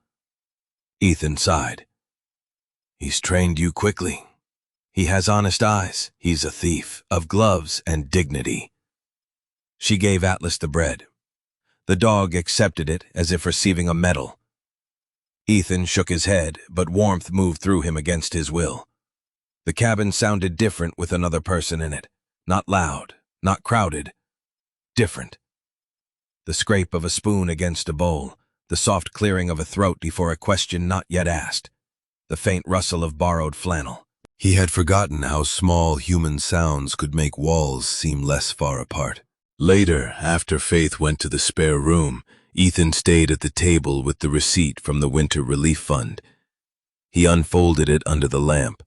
Ethan sighed. He's trained you quickly. He has honest eyes. He's a thief of gloves and dignity. She gave Atlas the bread. The dog accepted it as if receiving a medal. Ethan shook his head, but warmth moved through him against his will. The cabin sounded different with another person in it. Not loud, not crowded. Different. The scrape of a spoon against a bowl, the soft clearing of a throat before a question not yet asked, the faint rustle of borrowed flannel. He had forgotten how small human sounds could make walls seem less far apart. Later, after Faith went to the spare room, Ethan stayed at the table with the receipt from the Winter Relief Fund. He unfolded it under the lamp.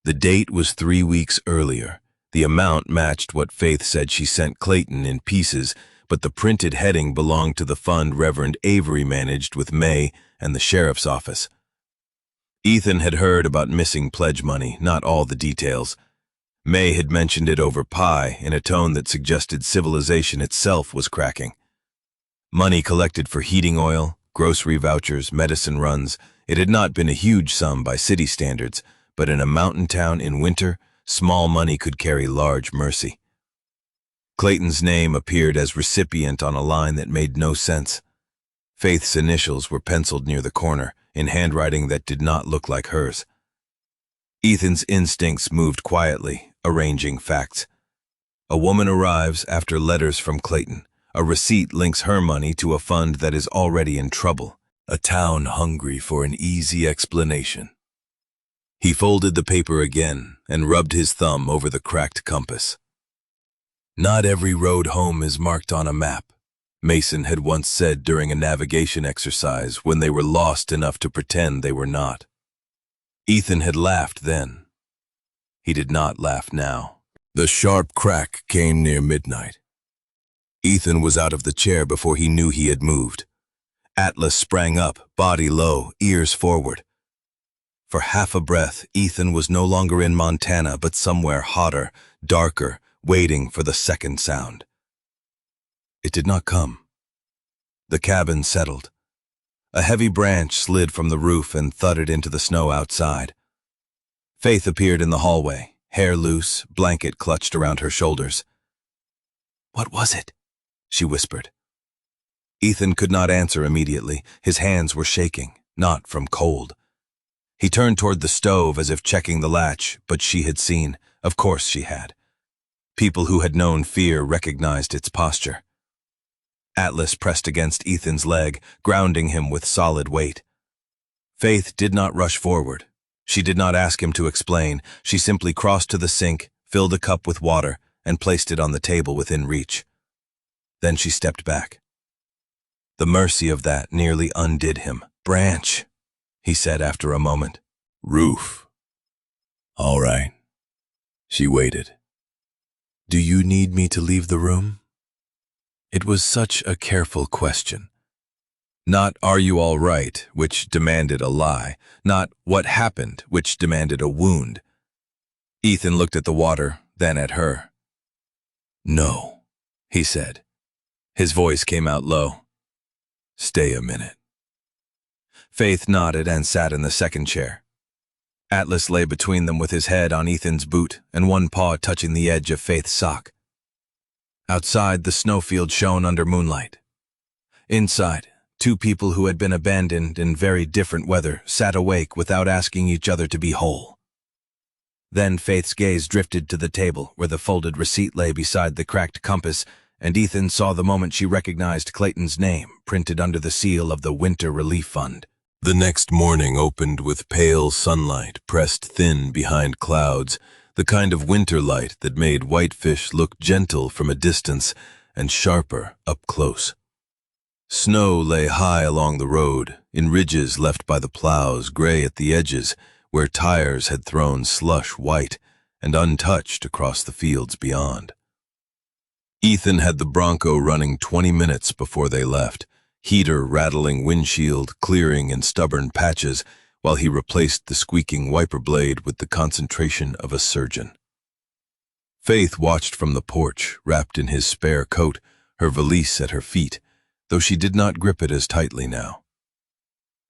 The date was 3 weeks earlier. The amount matched what Faith said she sent Clayton in pieces, but the printed heading belonged to the fund Reverend Avery managed with May and the sheriff's office. Ethan had heard about missing pledge money, not all the details. May had mentioned it over pie in a tone that suggested civilization itself was cracking. Money collected for heating oil, grocery vouchers, medicine runs. It had not been a huge sum by city standards, but in a mountain town in winter, small money could carry large mercy. Clayton's name appeared as recipient on a line that made no sense. Faith's initials were penciled near the corner, in handwriting that did not look like hers. Ethan's instincts moved quietly, arranging facts. A woman arrives after letters from Clayton. A receipt links her money to a fund that is already in trouble. A town hungry for an easy explanation. He folded the paper again and rubbed his thumb over the cracked compass. Not every road home is marked on a map. Mason had once said during a navigation exercise when they were lost enough to pretend they were not. Ethan had laughed then. He did not laugh now. The sharp crack came near midnight. Ethan was out of the chair before he knew he had moved. Atlas sprang up, body low, ears forward. For half a breath, Ethan was no longer in Montana, but somewhere hotter, darker, waiting for the second sound. It did not come. The cabin settled. A heavy branch slid from the roof and thudded into the snow outside. Faith appeared in the hallway, hair loose, blanket clutched around her shoulders. "What was it?" she whispered. Ethan could not answer immediately. His hands were shaking, not from cold. He turned toward the stove as if checking the latch, but she had seen. Of course she had. People who had known fear recognized its posture. Atlas pressed against Ethan's leg, grounding him with solid weight. Faith did not rush forward. She did not ask him to explain. She simply crossed to the sink, filled a cup with water, and placed it on the table within reach. Then she stepped back. The mercy of that nearly undid him. "Branch," he said after a moment. "Roof." "All right." She waited. "Do you need me to leave the room?" It was such a careful question. Not "are you all right," which demanded a lie. Not "what happened," which demanded a wound. Ethan looked at the water, then at her. "No," he said. His voice came out low. "Stay a minute." Faith nodded and sat in the second chair. Atlas lay between them with his head on Ethan's boot and one paw touching the edge of Faith's sock. Outside, the snowfield shone under moonlight. Inside, two people who had been abandoned in very different weather sat awake without asking each other to be whole. Then Faith's gaze drifted to the table where the folded receipt lay beside the cracked compass, and Ethan saw the moment she recognized Clayton's name printed under the seal of the Winter Relief Fund. The next morning opened with pale sunlight pressed thin behind clouds, the kind of winter light that made whitefish look gentle from a distance and sharper up close. Snow lay high along the road, in ridges left by the plows, gray at the edges, where tires had thrown slush white, and untouched across the fields beyond. Ethan had the Bronco running 20 minutes before they left, heater rattling windshield, clearing in stubborn patches, while he replaced the squeaking wiper blade with the concentration of a surgeon. Faith watched from the porch, wrapped in his spare coat, her valise at her feet, though she did not grip it as tightly now.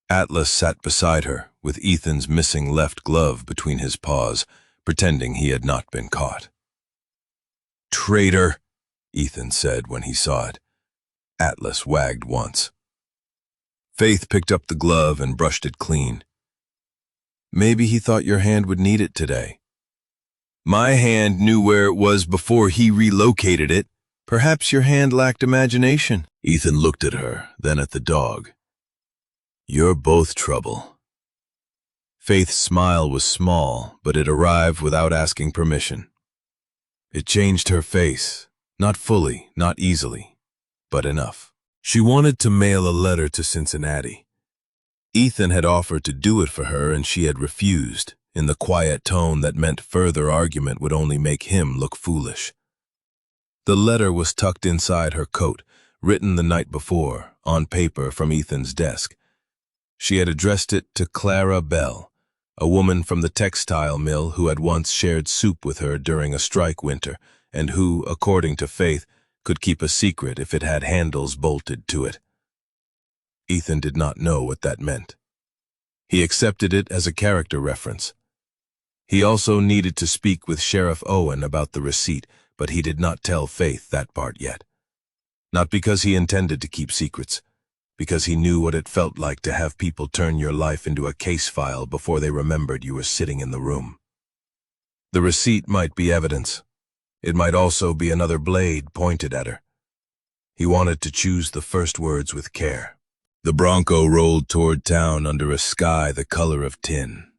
Atlas sat beside her, with Ethan's missing left glove between his paws, pretending he had not been caught. "Traitor," Ethan said when he saw it. Atlas wagged once. Faith picked up the glove and brushed it clean. "Maybe he thought your hand would need it today." "My hand knew where it was before he relocated it. Perhaps your hand lacked imagination." Ethan looked at her, then at the dog. "You're both trouble." Faith's smile was small, but it arrived without asking permission. It changed her face, not fully, not easily, but enough. She wanted to mail a letter to Cincinnati. Ethan had offered to do it for her, and she had refused, in the quiet tone that meant further argument would only make him look foolish. The letter was tucked inside her coat, written the night before, on paper from Ethan's desk. She had addressed it to Clara Bell, a woman from the textile mill who had once shared soup with her during a strike winter, and who, according to Faith, could keep a secret if it had handles bolted to it. Ethan did not know what that meant. He accepted it as a character reference. He also needed to speak with Sheriff Owen about the receipt, but he did not tell Faith that part yet. Not because he intended to keep secrets, because he knew what it felt like to have people turn your life into a case file before they remembered you were sitting in the room. The receipt might be evidence. It might also be another blade pointed at her. He wanted to choose the first words with care. The Bronco rolled toward town under a sky the color of tin.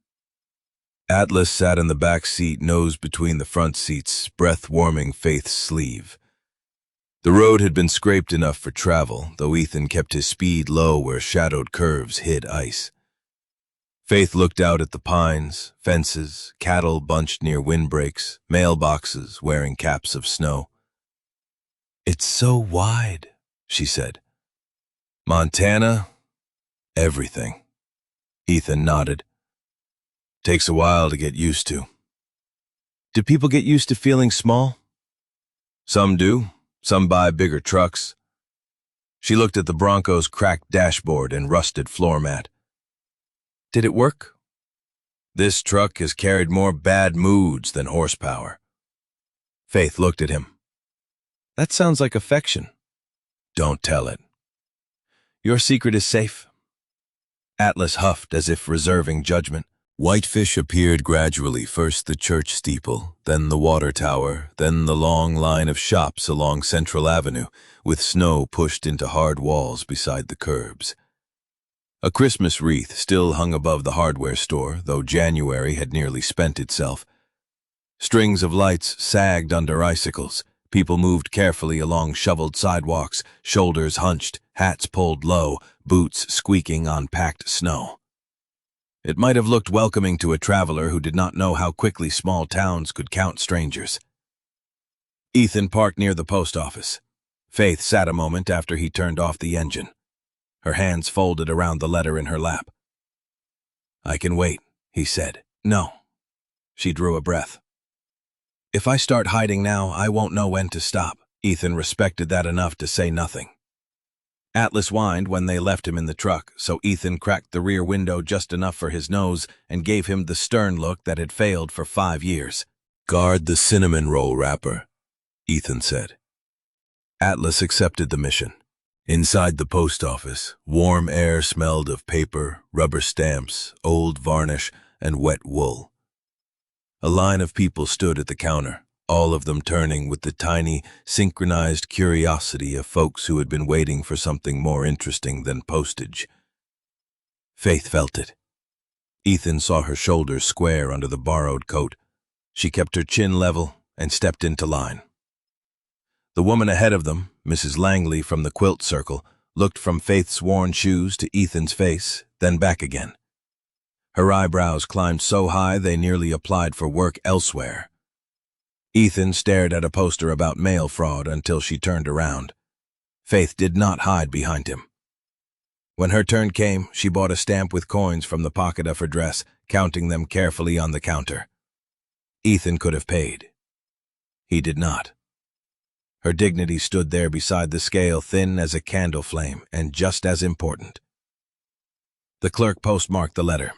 Atlas sat in the back seat, nose between the front seats, breath warming Faith's sleeve. The road had been scraped enough for travel, though Ethan kept his speed low where shadowed curves hid ice. Faith looked out at the pines, fences, cattle bunched near windbreaks, mailboxes wearing caps of snow. "It's so wide," she said. "Montana, everything." Ethan nodded. "Takes a while to get used to." "Do people get used to feeling small?" "Some do. Some buy bigger trucks." She looked at the Bronco's cracked dashboard and rusted floor mat. "Did it work?" "This truck has carried more bad moods than horsepower." Faith looked at him. "That sounds like affection." "Don't tell it." "Your secret is safe." Atlas huffed as if reserving judgment. Whitefish appeared gradually, first the church steeple, then the water tower, then the long line of shops along Central Avenue, with snow pushed into hard walls beside the curbs. A Christmas wreath still hung above the hardware store, though January had nearly spent itself. Strings of lights sagged under icicles. People moved carefully along shoveled sidewalks, shoulders hunched, hats pulled low, boots squeaking on packed snow. It might have looked welcoming to a traveler who did not know how quickly small towns could count strangers. Ethan parked near the post office. Faith sat a moment after he turned off the engine. Her hands folded around the letter in her lap. "I can wait," he said. "No." She drew a breath. "If I start hiding now, I won't know when to stop." Ethan respected that enough to say nothing. Atlas whined when they left him in the truck, so Ethan cracked the rear window just enough for his nose and gave him the stern look that had failed for 5 years. "Guard the cinnamon roll wrapper," Ethan said. Atlas accepted the mission. Inside the post office, warm air smelled of paper, rubber stamps, old varnish, and wet wool. A line of people stood at the counter, all of them turning with the tiny, synchronized curiosity of folks who had been waiting for something more interesting than postage. Faith felt it. Ethan saw her shoulders square under the borrowed coat. She kept her chin level and stepped into line. The woman ahead of them, Mrs. Langley from the quilt circle, looked from Faith's worn shoes to Ethan's face, then back again. Her eyebrows climbed so high they nearly applied for work elsewhere. Ethan stared at a poster about mail fraud until she turned around. Faith did not hide behind him. When her turn came, she bought a stamp with coins from the pocket of her dress, counting them carefully on the counter. Ethan could have paid. He did not. Her dignity stood there beside the scale, thin as a candle flame, and just as important. The clerk postmarked the letter.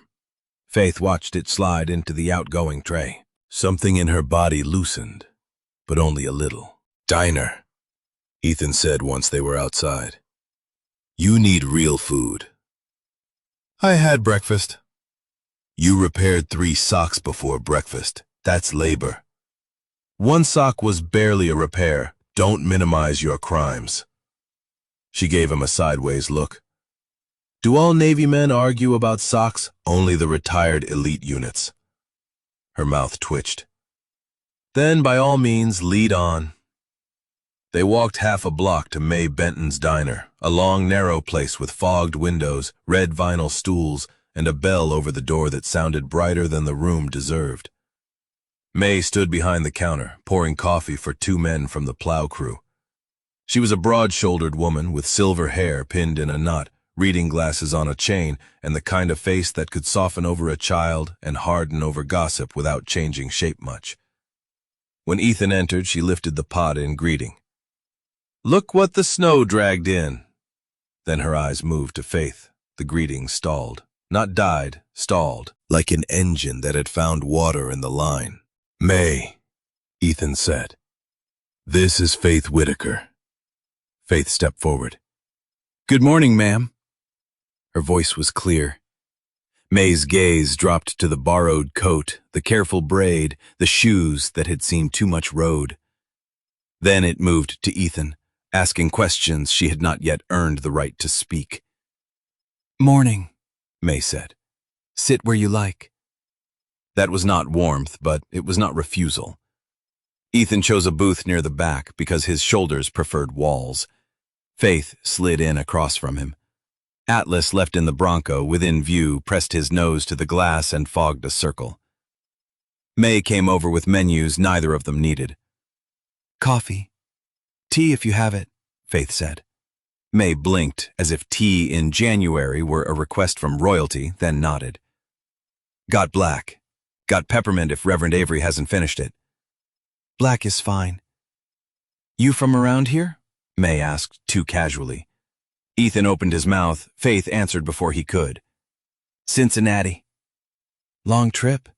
Faith watched it slide into the outgoing tray. Something in her body loosened, but only a little. "Diner," Ethan said once they were outside. "You need real food." "I had breakfast." "You repaired 3 socks before breakfast. That's labor." "1 sock was barely a repair. Don't minimize your crimes." She gave him a sideways look. "Do all Navy men argue about socks?" "Only the retired elite units." Her mouth twitched. "Then by all means, lead on." They walked half a block to May Benton's diner, a long, narrow place with fogged windows, red vinyl stools, and a bell over the door that sounded brighter than the room deserved. May stood behind the counter, pouring coffee for 2 men from the plow crew. She was a broad-shouldered woman with silver hair pinned in a knot, reading glasses on a chain, and the kind of face that could soften over a child and harden over gossip without changing shape much. When Ethan entered, she lifted the pot in greeting. "Look what the snow dragged in." Then her eyes moved to Faith. The greeting stalled. Not died, stalled, like an engine that had found water in the line. "May," Ethan said. "This is Faith Whitaker." Faith stepped forward. "Good morning, ma'am." Her voice was clear. May's gaze dropped to the borrowed coat, the careful braid, the shoes that had seen too much road. Then it moved to Ethan, asking questions she had not yet earned the right to speak. "Morning," May said. "Sit where you like." That was not warmth, but it was not refusal. Ethan chose a booth near the back because his shoulders preferred walls. Faith slid in across from him. Atlas, left in the Bronco within view, pressed his nose to the glass and fogged a circle. May came over with menus neither of them needed. "Coffee. Tea if you have it," Faith said. May blinked as if tea in January were a request from royalty, then nodded. "Got black. Got peppermint if Reverend Avery hasn't finished it." "Black is fine." "You from around here?" May asked, too casually. Ethan opened his mouth. Faith answered before he could. "Cincinnati." "Long trip?"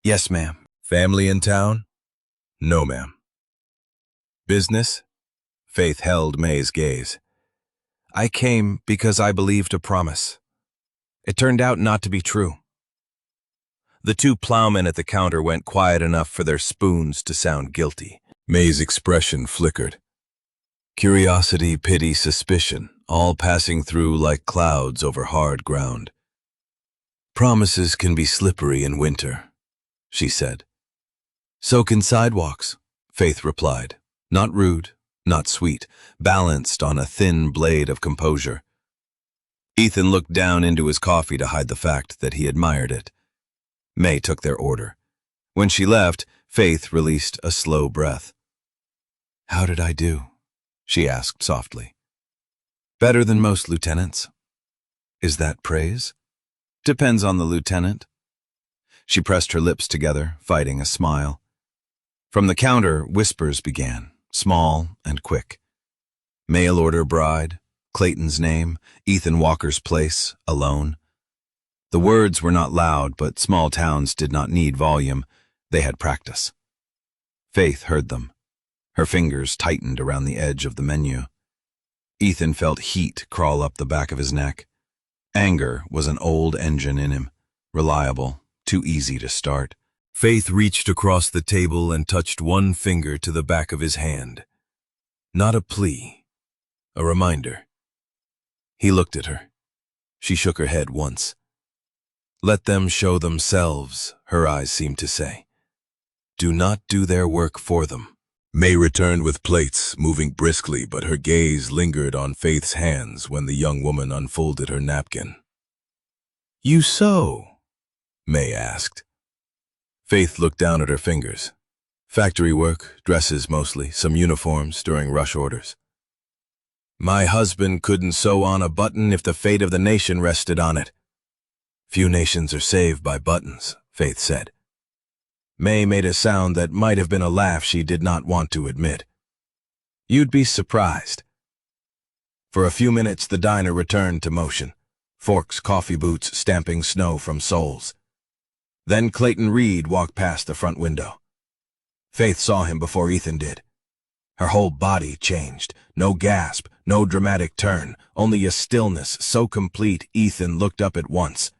"Yes, ma'am." "Family in town?" "No, ma'am." "Business?" Faith held May's gaze. "I came because I believed a promise. It turned out not to be true." The two plowmen at the counter went quiet enough for their spoons to sound guilty. May's expression flickered. Curiosity, pity, suspicion, all passing through like clouds over hard ground. "Promises can be slippery in winter," she said. "So can sidewalks," Faith replied. Not rude, not sweet, balanced on a thin blade of composure. Ethan looked down into his coffee to hide the fact that he admired it. May took their order. When she left, Faith released a slow breath. "How did I do?" she asked softly. "Better than most lieutenants." "Is that praise?" "Depends on the lieutenant." She pressed her lips together, fighting a smile. From the counter, whispers began, small and quick. Mail order bride, Clayton's name, Ethan Walker's place, alone. The words were not loud, but small towns did not need volume. They had practice. Faith heard them. Her fingers tightened around the edge of the menu. Ethan felt heat crawl up the back of his neck. Anger was an old engine in him, reliable, too easy to start. Faith reached across the table and touched one finger to the back of his hand. Not a plea, a reminder. He looked at her. She shook her head once. "Let them show themselves," her eyes seemed to say. "Do not do their work for them." May returned with plates, moving briskly, but her gaze lingered on Faith's hands when the young woman unfolded her napkin. "You sew?" May asked. Faith looked down at her fingers. "Factory work, dresses mostly, some uniforms during rush orders." "My husband couldn't sew on a button if the fate of the nation rested on it." "Few nations are saved by buttons," Faith said. May made a sound that might have been a laugh she did not want to admit. "You'd be surprised." For a few minutes the diner returned to motion, forks, coffee boots stamping snow from soles. Then Clayton Reed walked past the front window. Faith saw him before Ethan did. Her whole body changed. No gasp, no dramatic turn, only a stillness so complete Ethan looked up at once.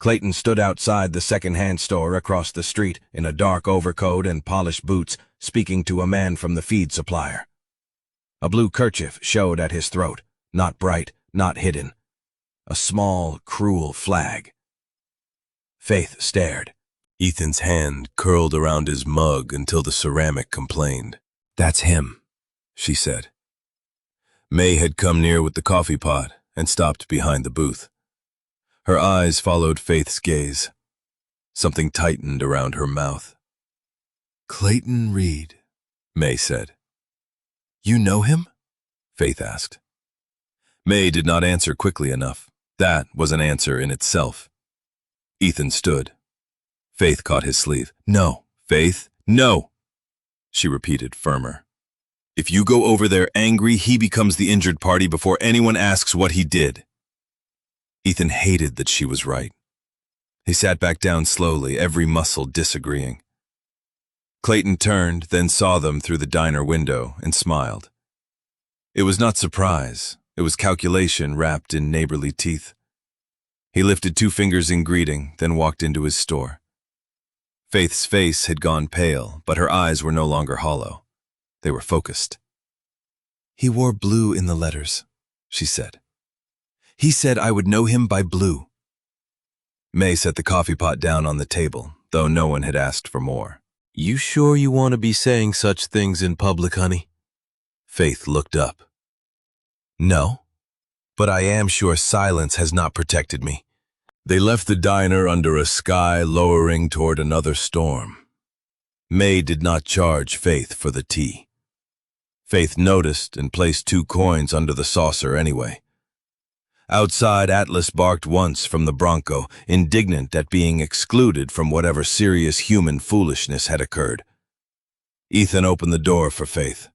Clayton stood outside the second-hand store across the street in a dark overcoat and polished boots, speaking to a man from the feed supplier. A blue kerchief showed at his throat, not bright, not hidden. A small, cruel flag. Faith stared. Ethan's hand curled around his mug until the ceramic complained. "That's him," she said. May had come near with the coffee pot and stopped behind the booth. Her eyes followed Faith's gaze. Something tightened around her mouth. "Clayton Reed," May said. "You know him?" Faith asked. May did not answer quickly enough. That was an answer in itself. Ethan stood. Faith caught his sleeve. "No, Faith, no!" She repeated, firmer. "If you go over there angry, he becomes the injured party before anyone asks what he did." Ethan hated that she was right. He sat back down slowly, every muscle disagreeing. Clayton turned, then saw them through the diner window and smiled. It was not surprise, it was calculation wrapped in neighborly teeth. He lifted 2 fingers in greeting, then walked into his store. Faith's face had gone pale, but her eyes were no longer hollow. They were focused. "He wore blue in the letters," she said. "He said I would know him by blue." May set the coffee pot down on the table, though no one had asked for more. You sure you want to be saying such things in public, honey? Faith looked up. No, but I am sure silence has not protected me. They left the diner under a sky lowering toward another storm. May did not charge Faith for the tea. Faith noticed and placed 2 coins under the saucer anyway. Outside, Atlas barked once from the Bronco, indignant at being excluded from whatever serious human foolishness had occurred. Ethan opened the door for Faith.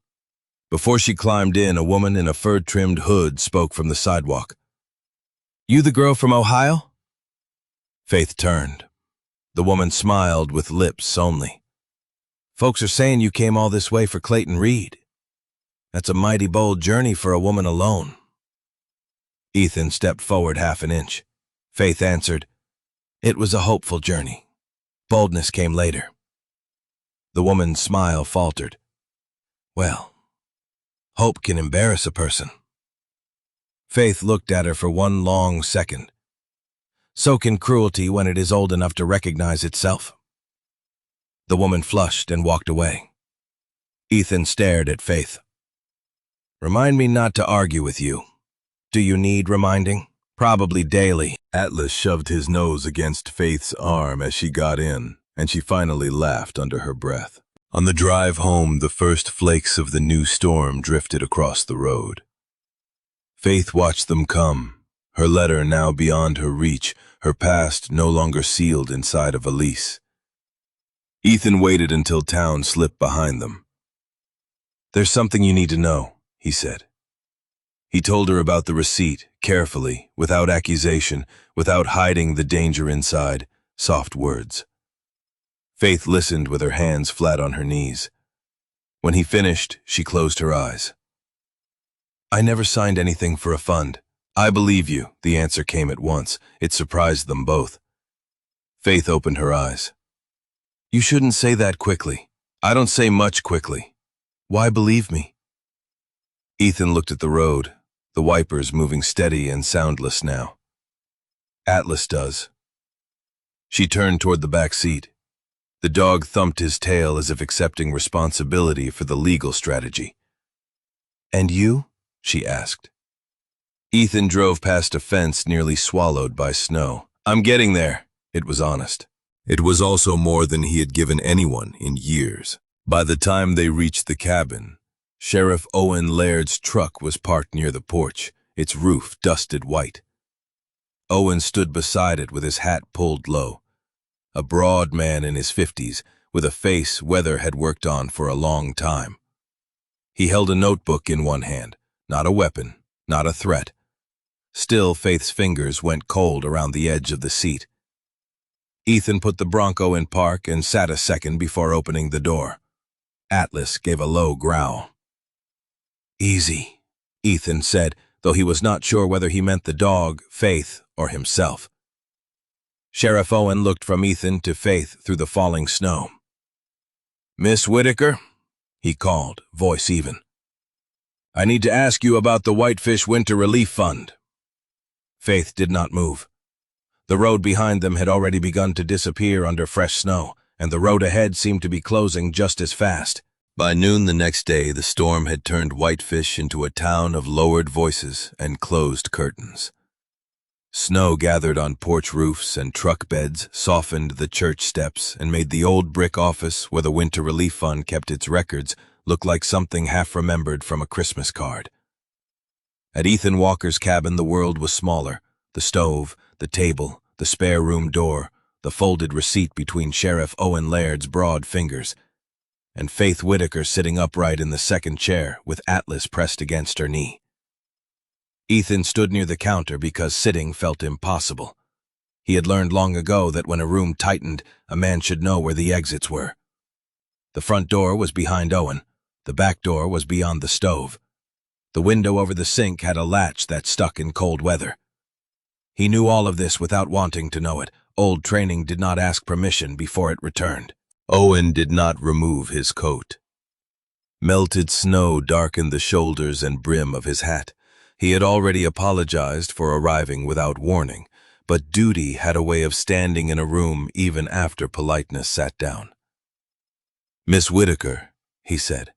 Before she climbed in, a woman in a fur-trimmed hood spoke from the sidewalk. "You the girl from Ohio?" Faith turned. The woman smiled with lips only. "Folks are saying you came all this way for Clayton Reed. That's a mighty bold journey for a woman alone." Ethan stepped forward half an inch. Faith answered, "It was a hopeful journey. Boldness came later." The woman's smile faltered. "Well, hope can embarrass a person." Faith looked at her for one long second. So can cruelty when it is old enough to recognize itself. The woman flushed and walked away. Ethan stared at Faith. "Remind me not to argue with you. Do you need reminding?" "Probably daily." Atlas shoved his nose against Faith's arm as she got in, and she finally laughed under her breath. On the drive home, the first flakes of the new storm drifted across the road. Faith watched them come, her letter now beyond her reach, her past no longer sealed inside a valise. Ethan waited until town slipped behind them. "There's something you need to know," he said. He told her about the receipt, carefully, without accusation, without hiding the danger inside, soft words. Faith listened with her hands flat on her knees. When he finished, she closed her eyes. "I never signed anything for a fund." "I believe you," the answer came at once. It surprised them both. Faith opened her eyes. "You shouldn't say that quickly." "I don't say much quickly." "Why believe me?" Ethan looked at the road, the wipers moving steady and soundless now. "Atlas does." She turned toward the back seat. The dog thumped his tail as if accepting responsibility for the legal strategy. "And you?" she asked. Ethan drove past a fence nearly swallowed by snow. "I'm getting there." It was honest. It was also more than he had given anyone in years. By the time they reached the cabin, Sheriff Owen Laird's truck was parked near the porch, its roof dusted white. Owen stood beside it with his hat pulled low, a broad man in his 50s, with a face weather had worked on for a long time. He held a notebook in one hand, not a weapon, not a threat. Still, Faith's fingers went cold around the edge of the seat. Ethan put the Bronco in park and sat a second before opening the door. Atlas gave a low growl. "Easy," Ethan said, though he was not sure whether he meant the dog, Faith, or himself. Sheriff Owen looked from Ethan to Faith through the falling snow. "Miss Whitaker," he called, voice even. "I need to ask you about the Whitefish Winter Relief Fund." Faith did not move. The road behind them had already begun to disappear under fresh snow, and the road ahead seemed to be closing just as fast. By noon the next day, the storm had turned Whitefish into a town of lowered voices and closed curtains. Snow gathered on porch roofs and truck beds, softened the church steps, and made the old brick office where the Winter Relief Fund kept its records look like something half-remembered from a Christmas card. At Ethan Walker's cabin, the world was smaller. The stove, the table, the spare room door, the folded receipt between Sheriff Owen Laird's broad fingers, and Faith Whitaker sitting upright in the second chair with Atlas pressed against her knee. Ethan stood near the counter because sitting felt impossible. He had learned long ago that when a room tightened, a man should know where the exits were. The front door was behind Owen. The back door was beyond the stove. The window over the sink had a latch that stuck in cold weather. He knew all of this without wanting to know it. Old training did not ask permission before it returned. Owen did not remove his coat. Melted snow darkened the shoulders and brim of his hat. He had already apologized for arriving without warning, but duty had a way of standing in a room even after politeness sat down. Miss Whitaker, he said,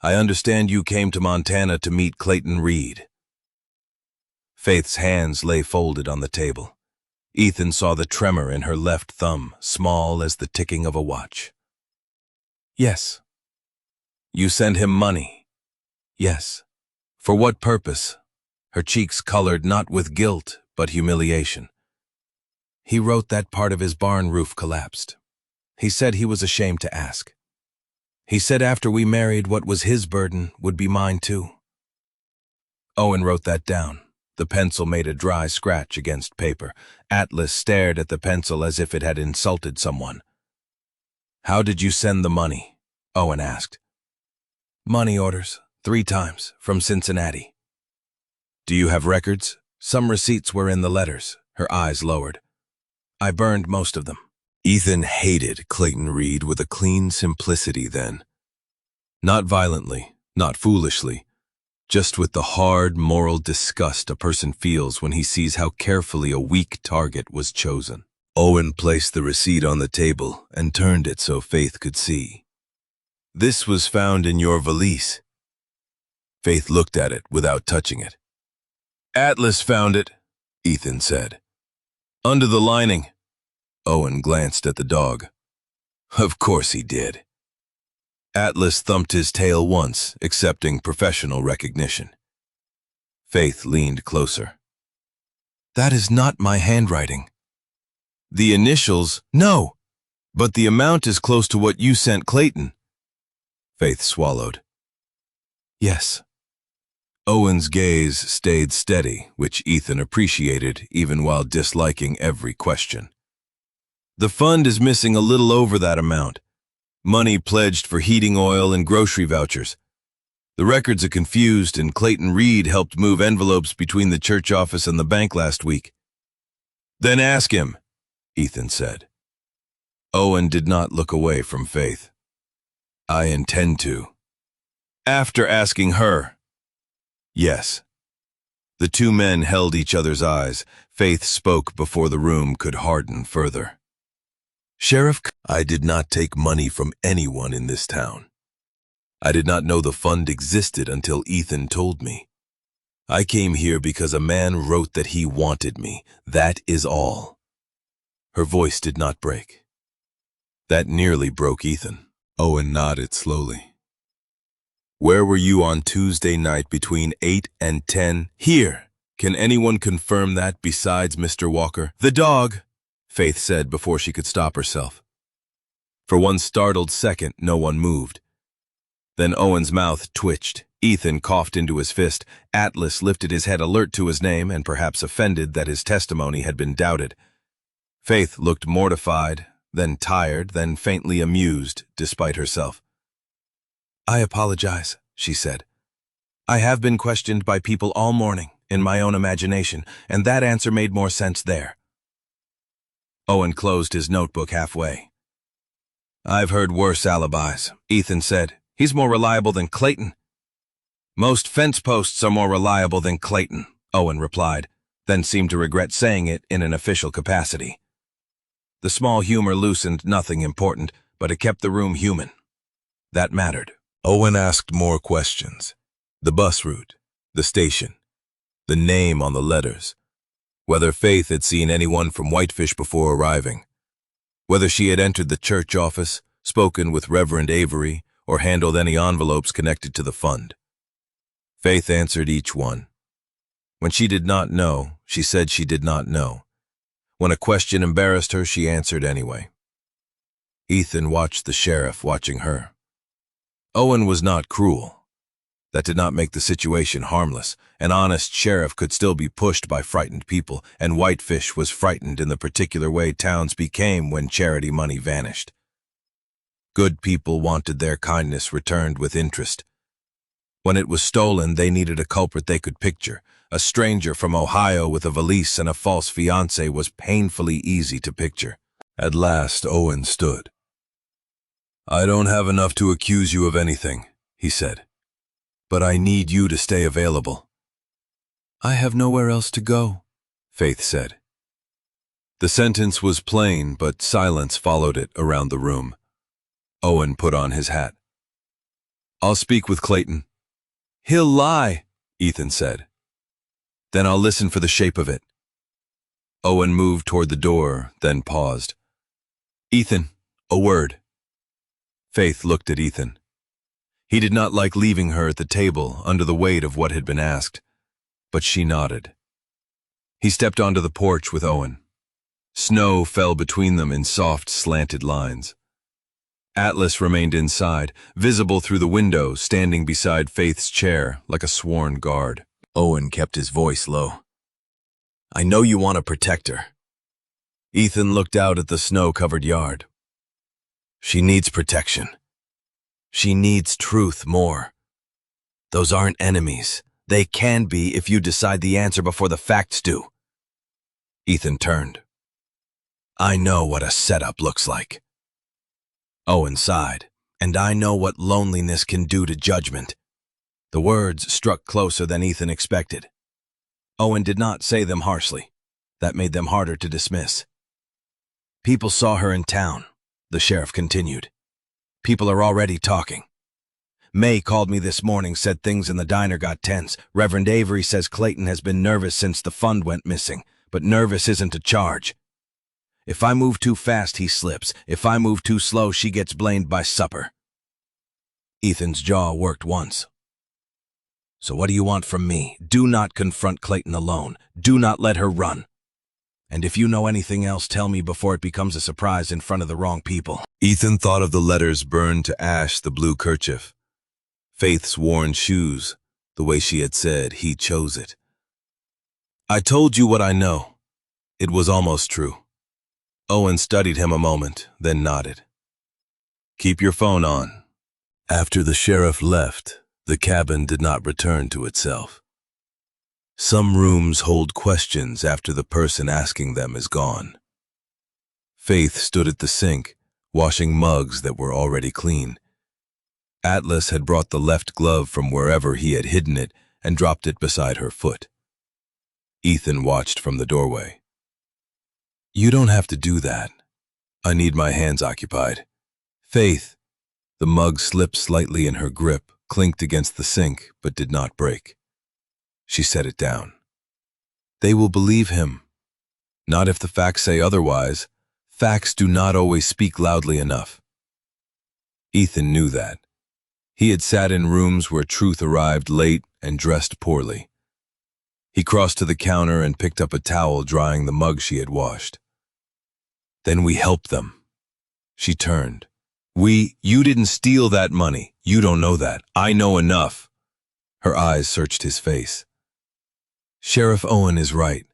I understand you came to Montana to meet Clayton Reed. Faith's hands lay folded on the table. Ethan saw the tremor in her left thumb, small as the ticking of a watch. Yes. You sent him money? Yes. For what purpose? Her cheeks colored not with guilt, but humiliation. He wrote that part of his barn roof collapsed. He said he was ashamed to ask. He said after we married, what was his burden would be mine too. Owen wrote that down. The pencil made a dry scratch against paper. Atlas stared at the pencil as if it had insulted someone. How did you send the money? Owen asked. Money orders, 3 times, from Cincinnati. Do you have records? Some receipts were in the letters. Her eyes lowered. I burned most of them. Ethan hated Clayton Reed with a clean simplicity then. Not violently, not foolishly, just with the hard moral disgust a person feels when he sees how carefully a weak target was chosen. Owen placed the receipt on the table and turned it so Faith could see. This was found in your valise. Faith looked at it without touching it. Atlas found it, Ethan said. Under the lining. Owen glanced at the dog. Of course he did. Atlas thumped his tail once, accepting professional recognition. Faith leaned closer. That is not my handwriting. The initials, no, but the amount is close to what you sent Clayton. Faith swallowed. Yes. Owen's gaze stayed steady, which Ethan appreciated even while disliking every question. The fund is missing a little over that amount. Money pledged for heating oil and grocery vouchers. The records are confused, and Clayton Reed helped move envelopes between the church office and the bank last week. Then ask him, Ethan said. Owen did not look away from Faith. I intend to. After asking her. Yes. The 2 men held each other's eyes. Faith spoke before the room could harden further. Sheriff, I did not take money from anyone in this town. I did not know the fund existed until Ethan told me. I came here because a man wrote that he wanted me. That is all. Her voice did not break. That nearly broke Ethan. Owen nodded slowly. Where were you on Tuesday night between 8 and 10? Here. Can anyone confirm that besides Mr. Walker? The dog, Faith said before she could stop herself. For one startled second, no one moved. Then Owen's mouth twitched. Ethan coughed into his fist. Atlas lifted his head, alert to his name and perhaps offended that his testimony had been doubted. Faith looked mortified, then tired, then faintly amused, despite herself. I apologize, she said. I have been questioned by people all morning, in my own imagination, and that answer made more sense there. Owen closed his notebook halfway. I've heard worse alibis, Ethan said. He's more reliable than Clayton. Most fence posts are more reliable than Clayton, Owen replied, then seemed to regret saying it in an official capacity. The small humor loosened nothing important, but it kept the room human. That mattered. Owen asked more questions. The bus route, the station, the name on the letters, whether Faith had seen anyone from Whitefish before arriving, whether she had entered the church office, spoken with Reverend Avery, or handled any envelopes connected to the fund. Faith answered each one. When she did not know, she said she did not know. When a question embarrassed her, she answered anyway. Ethan watched the sheriff watching her. Owen was not cruel. That did not make the situation harmless. An honest sheriff could still be pushed by frightened people, and Whitefish was frightened in the particular way towns became when charity money vanished. Good people wanted their kindness returned with interest. When it was stolen, they needed a culprit they could picture. A stranger from Ohio with a valise and a false fiancé was painfully easy to picture. At last, Owen stood. I don't have enough to accuse you of anything, he said. But I need you to stay available. I have nowhere else to go, Faith said. The sentence was plain, but silence followed it around the room. Owen put on his hat. I'll speak with Clayton. He'll lie, Ethan said. Then I'll listen for the shape of it. Owen moved toward the door, then paused. Ethan, a word. Faith looked at Ethan. He did not like leaving her at the table under the weight of what had been asked, but she nodded. He stepped onto the porch with Owen. Snow fell between them in soft, slanted lines. Atlas remained inside, visible through the window, standing beside Faith's chair like a sworn guard. Owen kept his voice low. I know you want to protect her. Ethan looked out at the snow-covered yard. She needs protection. She needs truth more. Those aren't enemies. They can be if you decide the answer before the facts do. Ethan turned. I know what a setup looks like. Owen sighed, and I know what loneliness can do to judgment. The words struck closer than Ethan expected. Owen did not say them harshly. That made them harder to dismiss. People saw her in town, the sheriff continued. People are already talking. May called me this morning, said things in the diner got tense. Reverend Avery says Clayton has been nervous since the fund went missing, but nervous isn't a charge. If I move too fast, he slips. If I move too slow, she gets blamed by supper. Ethan's jaw worked once. So what do you want from me? Do not confront Clayton alone. Do not let her run. And if you know anything else, tell me before it becomes a surprise in front of the wrong people. Ethan thought of the letters burned to ash, the blue kerchief. Faith's worn shoes, the way she had said he chose it. I told you what I know. It was almost true. Owen studied him a moment, then nodded. Keep your phone on. After the sheriff left, the cabin did not return to itself. Some rooms hold questions after the person asking them is gone. Faith stood at the sink, washing mugs that were already clean. Atlas had brought the left glove from wherever he had hidden it and dropped it beside her foot. Ethan watched from the doorway. You don't have to do that. I need my hands occupied. Faith. The mug slipped slightly in her grip, clinked against the sink, but did not break. She set it down. They will believe him. Not if the facts say otherwise. Facts do not always speak loudly enough. Ethan knew that. He had sat in rooms where truth arrived late and dressed poorly. He crossed to the counter and picked up a towel drying the mug she had washed. Then we helped them. She turned. You didn't steal that money. You don't know that. I know enough. Her eyes searched his face. Sheriff Owen is right.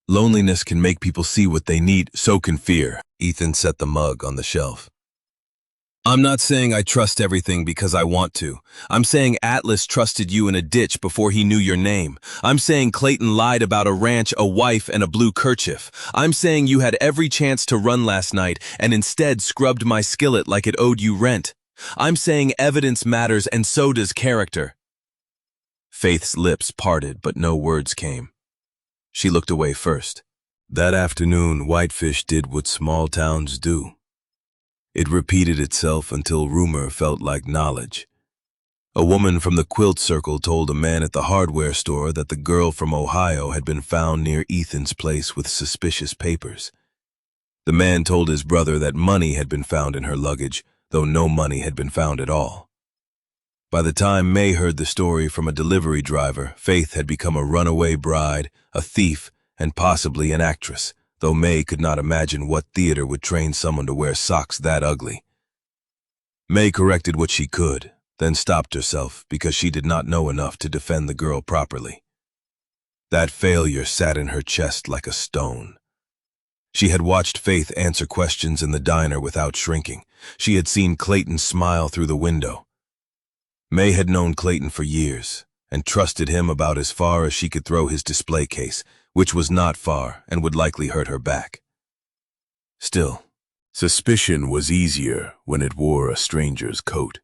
Loneliness can make people see what they need, so can fear. Ethan set the mug on the shelf. I'm not saying I trust everything because I want to. I'm saying Atlas trusted you in a ditch before he knew your name. I'm saying Clayton lied about a ranch, a wife, and a blue kerchief. I'm saying you had every chance to run last night and instead scrubbed my skillet like it owed you rent. I'm saying evidence matters and so does character. Faith's lips parted, but no words came. She looked away first. That afternoon, Whitefish did what small towns do. It repeated itself until rumor felt like knowledge. A woman from the quilt circle told a man at the hardware store that the girl from Ohio had been found near Ethan's place with suspicious papers. The man told his brother that money had been found in her luggage, though no money had been found at all. By the time May heard the story from a delivery driver, Faith had become a runaway bride, a thief, and possibly an actress, though May could not imagine what theater would train someone to wear socks that ugly. May corrected what she could, then stopped herself because she did not know enough to defend the girl properly. That failure sat in her chest like a stone. She had watched Faith answer questions in the diner without shrinking. She had seen Clayton smile through the window. May had known Clayton for years and trusted him about as far as she could throw his display case, which was not far and would likely hurt her back. Still, suspicion was easier when it wore a stranger's coat.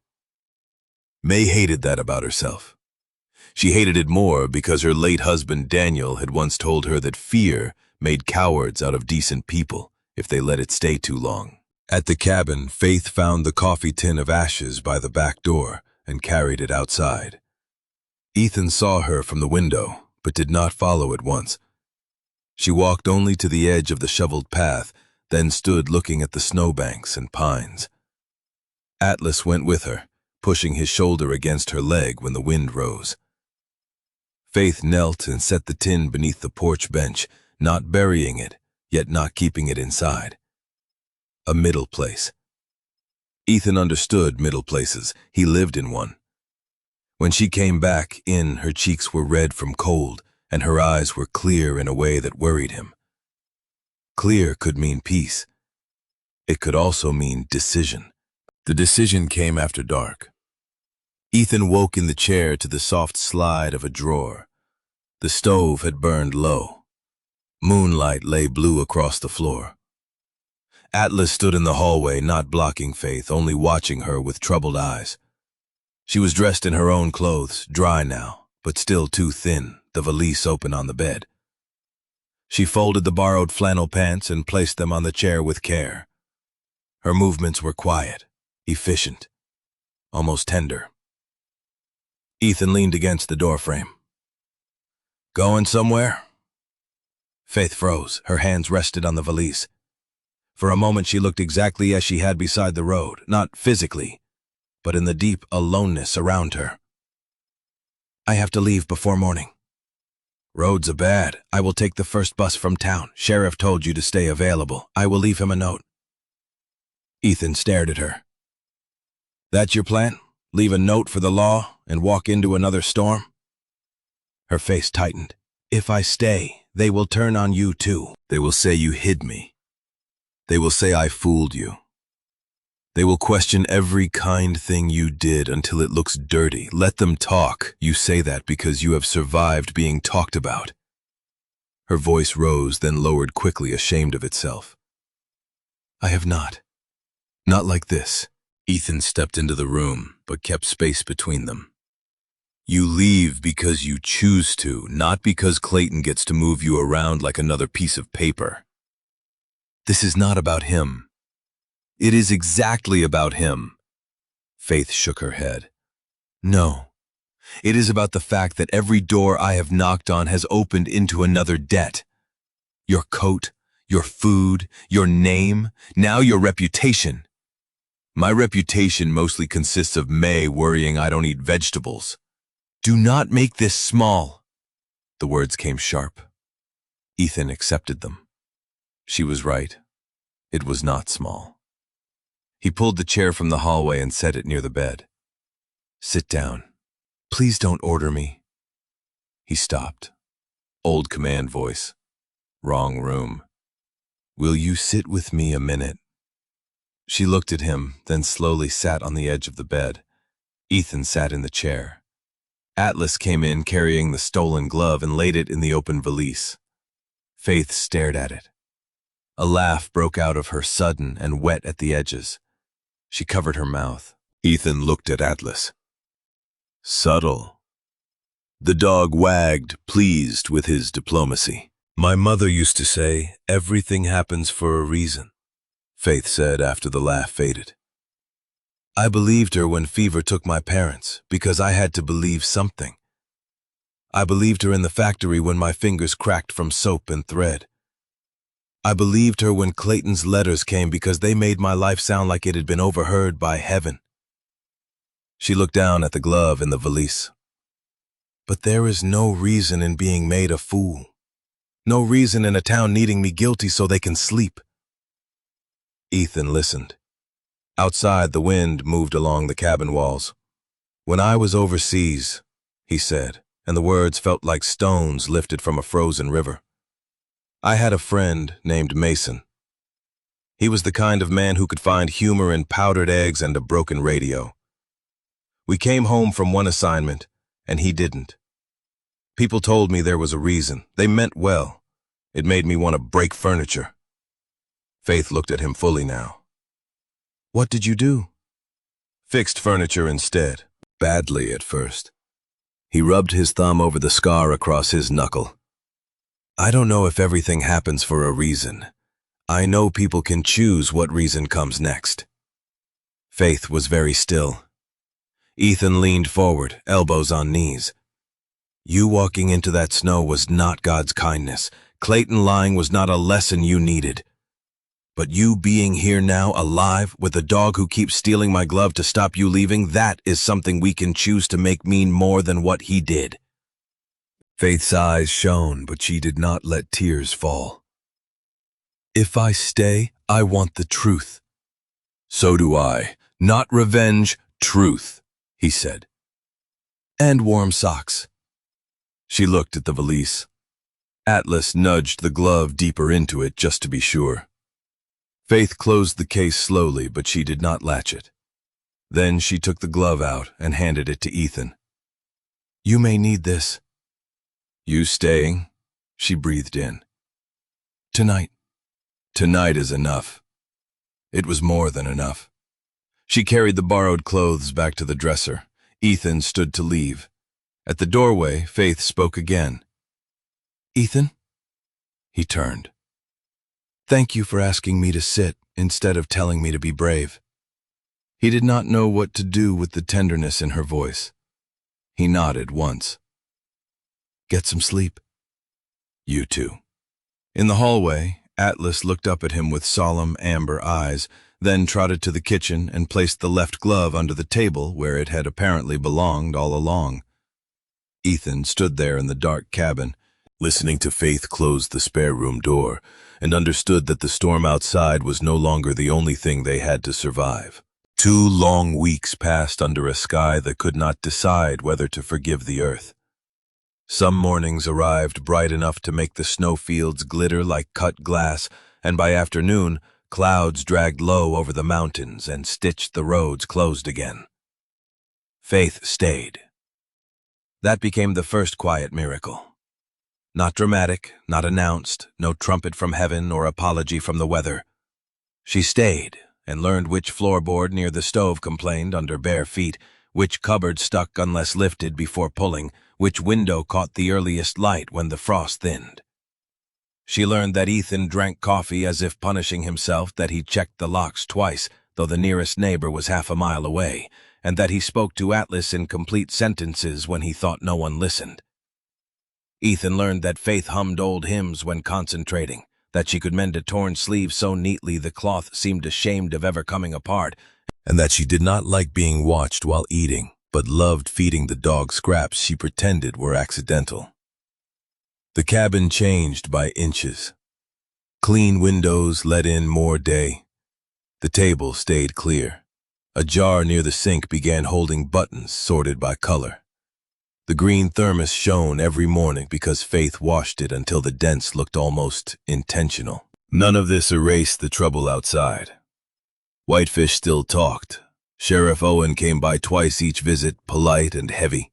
May hated that about herself. She hated it more because her late husband Daniel had once told her that fear made cowards out of decent people if they let it stay too long. At the cabin, Faith found the coffee tin of ashes by the back door and carried it outside. Ethan saw her from the window, but did not follow at once. She walked only to the edge of the shoveled path, then stood looking at the snowbanks and pines. Atlas went with her, pushing his shoulder against her leg when the wind rose. Faith knelt and set the tin beneath the porch bench, not burying it, yet not keeping it inside. A middle place. Ethan understood middle places. He lived in one. When she came back in, her cheeks were red from cold, and her eyes were clear in a way that worried him. Clear could mean peace. It could also mean decision. The decision came after dark. Ethan woke in the chair to the soft slide of a drawer. The stove had burned low. Moonlight lay blue across the floor. Atlas stood in the hallway, not blocking Faith, only watching her with troubled eyes. She was dressed in her own clothes, dry now, but still too thin, the valise open on the bed. She folded the borrowed flannel pants and placed them on the chair with care. Her movements were quiet, efficient, almost tender. Ethan leaned against the doorframe. "Going somewhere?" Faith froze. Her hands rested on the valise. For a moment she looked exactly as she had beside the road, not physically, but in the deep aloneness around her. "I have to leave before morning." "Roads are bad. I will take the first bus from town. Sheriff told you to stay available. I will leave him a note." Ethan stared at her. "That's your plan? Leave a note for the law and walk into another storm?" Her face tightened. "If I stay, they will turn on you too. They will say you hid me. They will say I fooled you. They will question every kind thing you did until it looks dirty. Let them talk. You say that because you have survived being talked about." Her voice rose, then lowered quickly, ashamed of itself. "I have not. Not like this." Ethan stepped into the room, but kept space between them. "You leave because you choose to, not because Clayton gets to move you around like another piece of paper. This is not about him. It is exactly about him." Faith shook her head. "No. It is about the fact that every door I have knocked on has opened into another debt. Your coat, your food, your name, now your reputation. My reputation mostly consists of May worrying I don't eat vegetables. Do not make this small." The words came sharp. Ethan accepted them. She was right. It was not small. He pulled the chair from the hallway and set it near the bed. "Sit down. Please don't order me." He stopped. Old command voice. Wrong room. "Will you sit with me a minute?" She looked at him, then slowly sat on the edge of the bed. Ethan sat in the chair. Atlas came in carrying the stolen glove and laid it in the open valise. Faith stared at it. A laugh broke out of her, sudden and wet at the edges. She covered her mouth. Ethan looked at Atlas. "Subtle." The dog wagged, pleased with his diplomacy. "My mother used to say, everything happens for a reason," Faith said after the laugh faded. "I believed her when fever took my parents, because I had to believe something. I believed her in the factory when my fingers cracked from soap and thread. I believed her when Clayton's letters came because they made my life sound like it had been overheard by heaven." She looked down at the glove in the valise. "But there is no reason in being made a fool. No reason in a town needing me guilty so they can sleep." Ethan listened. Outside, the wind moved along the cabin walls. "When I was overseas," he said, and the words felt like stones lifted from a frozen river, "I had a friend named Mason. He was the kind of man who could find humor in powdered eggs and a broken radio. We came home from one assignment, and he didn't. People told me there was a reason. They meant well. It made me want to break furniture." Faith looked at him fully now. "What did you do?" "Fixed furniture instead. Badly at first." He rubbed his thumb over the scar across his knuckle. "I don't know if everything happens for a reason. I know people can choose what reason comes next. Faith was very still. Ethan leaned forward, elbows on knees. You walking into that snow was not God's kindness. Clayton lying was not a lesson you needed. But you being here now, alive, with a dog who keeps stealing my glove to stop you leaving, that is something we can choose to make mean more than what he did. Faith's eyes shone, but she did not let tears fall. If I stay, I want the truth. So do I. Not revenge, truth, he said. And warm socks. She looked at the valise. Atlas nudged the glove deeper into it just to be sure. Faith closed the case slowly, but she did not latch it. Then she took the glove out and handed it to Ethan. You may need this. You staying? She breathed in. Tonight. Tonight is enough. It was more than enough. She carried the borrowed clothes back to the dresser. Ethan stood to leave. At the doorway, Faith spoke again. Ethan? He turned. Thank you for asking me to sit instead of telling me to be brave. He did not know what to do with the tenderness in her voice. He nodded once. Get some sleep. You too. In the hallway, Atlas looked up at him with solemn amber eyes, then trotted to the kitchen and placed the left glove under the table where it had apparently belonged all along. Ethan stood there in the dark cabin, listening to Faith close the spare room door, and understood that the storm outside was no longer the only thing they had to survive. 2 long weeks passed under a sky that could not decide whether to forgive the earth. Some mornings arrived bright enough to make the snowfields glitter like cut glass, and by afternoon, clouds dragged low over the mountains and stitched the roads closed again. Faith stayed. That became the first quiet miracle. Not dramatic, not announced, no trumpet from heaven or apology from the weather. She stayed and learned which floorboard near the stove complained under bare feet, which cupboard stuck unless lifted before pulling, which window caught the earliest light when the frost thinned. She learned that Ethan drank coffee as if punishing himself, that he checked the locks twice, though the nearest neighbor was half a mile away, and that he spoke to Atlas in complete sentences when he thought no one listened. Ethan learned that Faith hummed old hymns when concentrating, that she could mend a torn sleeve so neatly the cloth seemed ashamed of ever coming apart, and that she did not like being watched while eating, but loved feeding the dog scraps she pretended were accidental. The cabin changed by inches. Clean windows let in more day. The table stayed clear. A jar near the sink began holding buttons sorted by color. The green thermos shone every morning because Faith washed it until the dents looked almost intentional. None of this erased the trouble outside. Whitefish still talked. Sheriff Owen came by twice each visit, polite and heavy.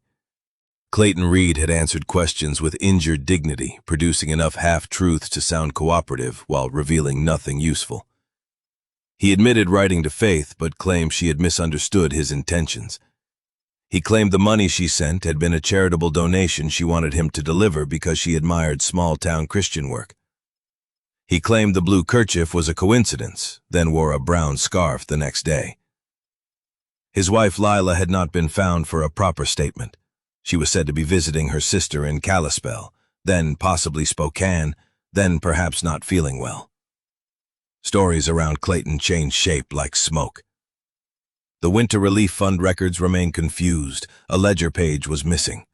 Clayton Reed had answered questions with injured dignity, producing enough half-truths to sound cooperative while revealing nothing useful. He admitted writing to Faith, but claimed she had misunderstood his intentions. He claimed the money she sent had been a charitable donation she wanted him to deliver because she admired small-town Christian work. He claimed the blue kerchief was a coincidence, then wore a brown scarf the next day. His wife Lila had not been found for a proper statement. She was said to be visiting her sister in Kalispell, then possibly Spokane, then perhaps not feeling well. Stories around Clayton changed shape like smoke. The Winter Relief Fund records remained confused. A ledger page was missing.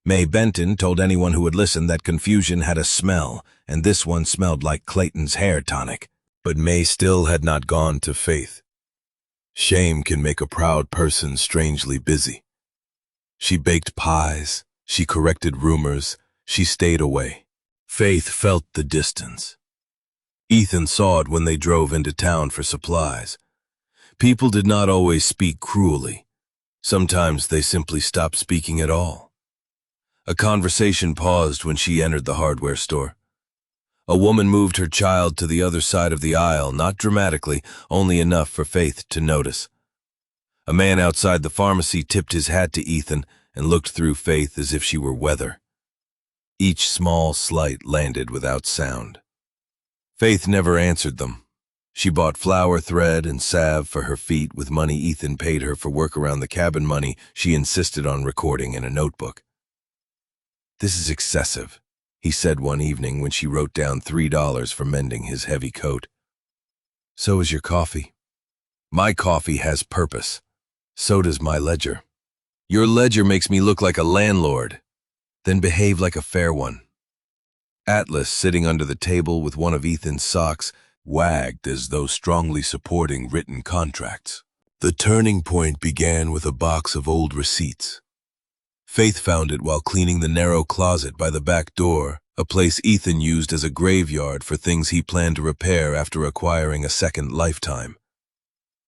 May Benton told anyone who would listen that confusion had a smell, and this one smelled like Clayton's hair tonic. But May still had not gone to Faith. Shame can make a proud person strangely busy. She baked pies, she corrected rumors, she stayed away. Faith felt the distance. Ethan saw it when they drove into town for supplies. People did not always speak cruelly. Sometimes they simply stopped speaking at all. A conversation paused when she entered the hardware store. A woman moved her child to the other side of the aisle, not dramatically, only enough for Faith to notice. A man outside the pharmacy tipped his hat to Ethan and looked through Faith as if she were weather. Each small slight landed without sound. Faith never answered them. She bought flour, thread, and salve for her feet with money Ethan paid her for work around the cabin, money she insisted on recording in a notebook. "This is excessive," he said one evening when she wrote down $3 for mending his heavy coat. "So is your coffee." "My coffee has purpose. So does my ledger." "Your ledger makes me look like a landlord." "Then behave like a fair one." Atlas, sitting under the table with one of Ethan's socks, wagged as though strongly supporting written contracts. The turning point began with a box of old receipts. Faith found it while cleaning the narrow closet by the back door, a place Ethan used as a graveyard for things he planned to repair after acquiring a second lifetime.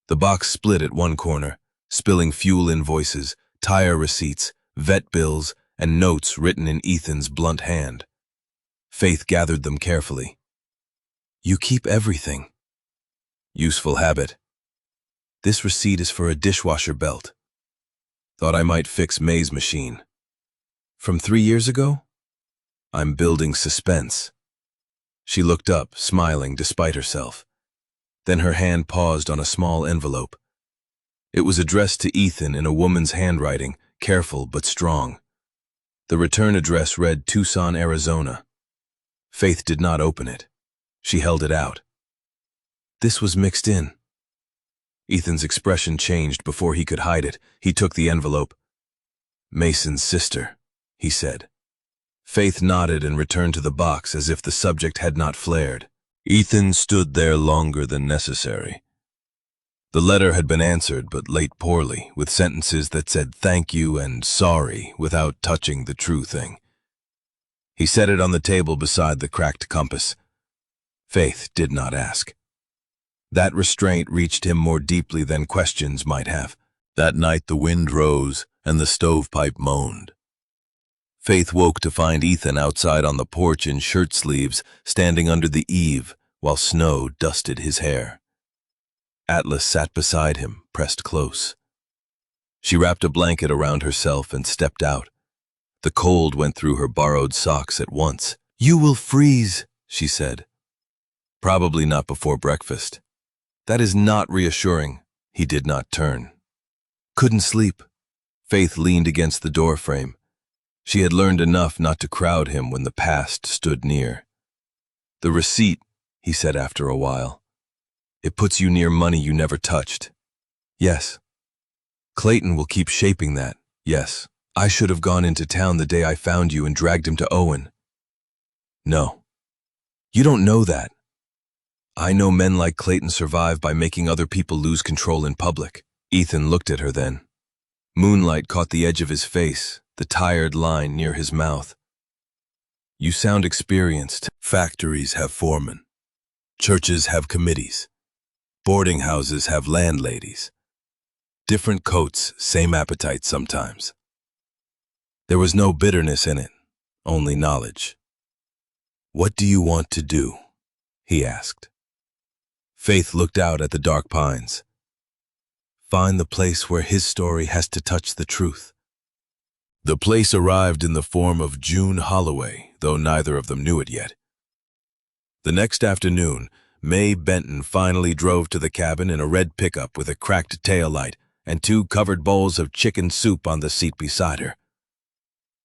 The box split at one corner, spilling fuel invoices, tire receipts, vet bills, and notes written in Ethan's blunt hand. Faith gathered them carefully. "You keep everything." "Useful habit." "This receipt is for a dishwasher belt." "Thought I might fix May's machine." "From 3 years ago?" "I'm building suspense." She looked up, smiling despite herself. Then her hand paused on a small envelope. It was addressed to Ethan in a woman's handwriting, careful but strong. The return address read Tucson, Arizona. Faith did not open it. She held it out. "This was mixed in." Ethan's expression changed before he could hide it. He took the envelope. "Mason's sister," he said. Faith nodded and returned to the box as if the subject had not flared. Ethan stood there longer than necessary. The letter had been answered, but late poorly, with sentences that said thank you and sorry without touching the true thing. He set it on the table beside the cracked compass. Faith did not ask. That restraint reached him more deeply than questions might have. That night the wind rose and the stovepipe moaned. Faith woke to find Ethan outside on the porch in shirt sleeves, standing under the eave while snow dusted his hair. Atlas sat beside him, pressed close. She wrapped a blanket around herself and stepped out. The cold went through her borrowed socks at once. "You will freeze," she said. "Probably not before breakfast." "That is not reassuring." He did not turn. "Couldn't sleep." Faith leaned against the doorframe. She had learned enough not to crowd him when the past stood near. "The receipt," he said after a while. "It puts you near money you never touched." "Yes." "Clayton will keep shaping that." "Yes." "I should have gone into town the day I found you and dragged him to Owen." "No." "You don't know that." "I know men like Clayton survive by making other people lose control in public." Ethan looked at her then. Moonlight caught the edge of his face, the tired line near his mouth. "You sound experienced." "Factories have foremen. Churches have committees. Boarding houses have landladies. Different coats, same appetite sometimes." There was no bitterness in it, only knowledge. "What do you want to do?" he asked. Faith looked out at the dark pines. "Find the place where his story has to touch the truth." The place arrived in the form of June Holloway, though neither of them knew it yet. The next afternoon, May Benton finally drove to the cabin in a red pickup with a cracked taillight and 2 covered bowls of chicken soup on the seat beside her.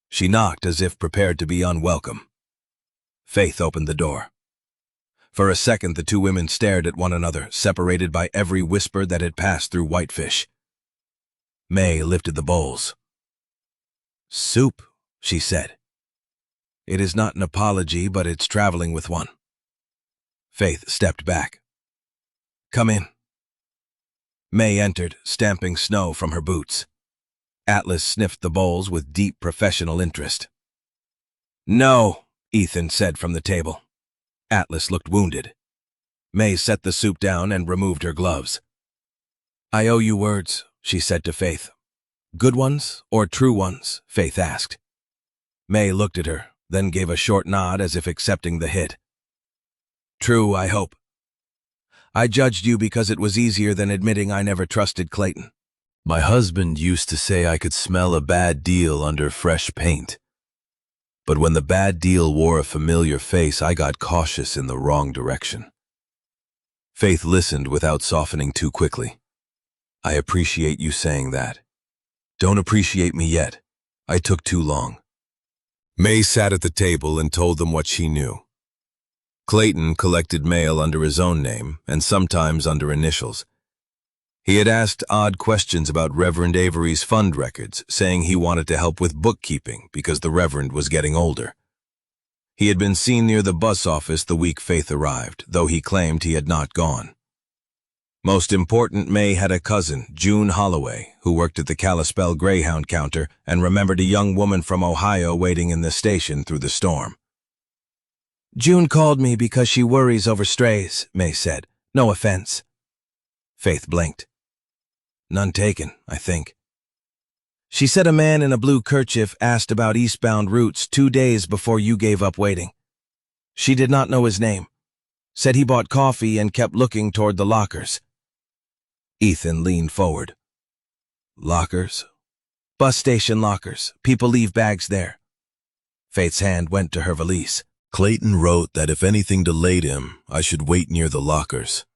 She knocked as if prepared to be unwelcome. Faith opened the door. For a second, the 2 women stared at one another, separated by every whisper that had passed through Whitefish. May lifted the bowls. "Soup," she said. "It is not an apology, but it's traveling with one." Faith stepped back. "Come in." May entered, stamping snow from her boots. Atlas sniffed the bowls with deep professional interest. "No," Ethan said from the table. Atlas looked wounded. May set the soup down and removed her gloves. "I owe you words," she said to Faith. "Good ones or true ones?" Faith asked. May looked at her, then gave a short nod as if accepting the hit. "True, I hope. I judged you because it was easier than admitting I never trusted Clayton. My husband used to say I could smell a bad deal under fresh paint." But when the bad deal wore a familiar face, I got cautious in the wrong direction. Faith listened without softening too quickly. I appreciate you saying that. Don't appreciate me yet. I took too long. May sat at the table and told them what she knew. Clayton collected mail under his own name and sometimes under initials. He had asked odd questions about Reverend Avery's fund records, saying he wanted to help with bookkeeping because the Reverend was getting older. He had been seen near the bus office the week Faith arrived, though he claimed he had not gone. Most important, May had a cousin, June Holloway, who worked at the Kalispell Greyhound counter and remembered a young woman from Ohio waiting in the station through the storm. "June called me because she worries over strays," May said. "No offense." Faith blinked. "None taken, I think." "She said a man in a blue kerchief asked about eastbound routes 2 days before you gave up waiting. She did not know his name. Said he bought coffee and kept looking toward the lockers." Ethan leaned forward. "Lockers?" "Bus station lockers. People leave bags there." Faith's hand went to her valise. "Clayton wrote that if anything delayed him, I should wait near the lockers."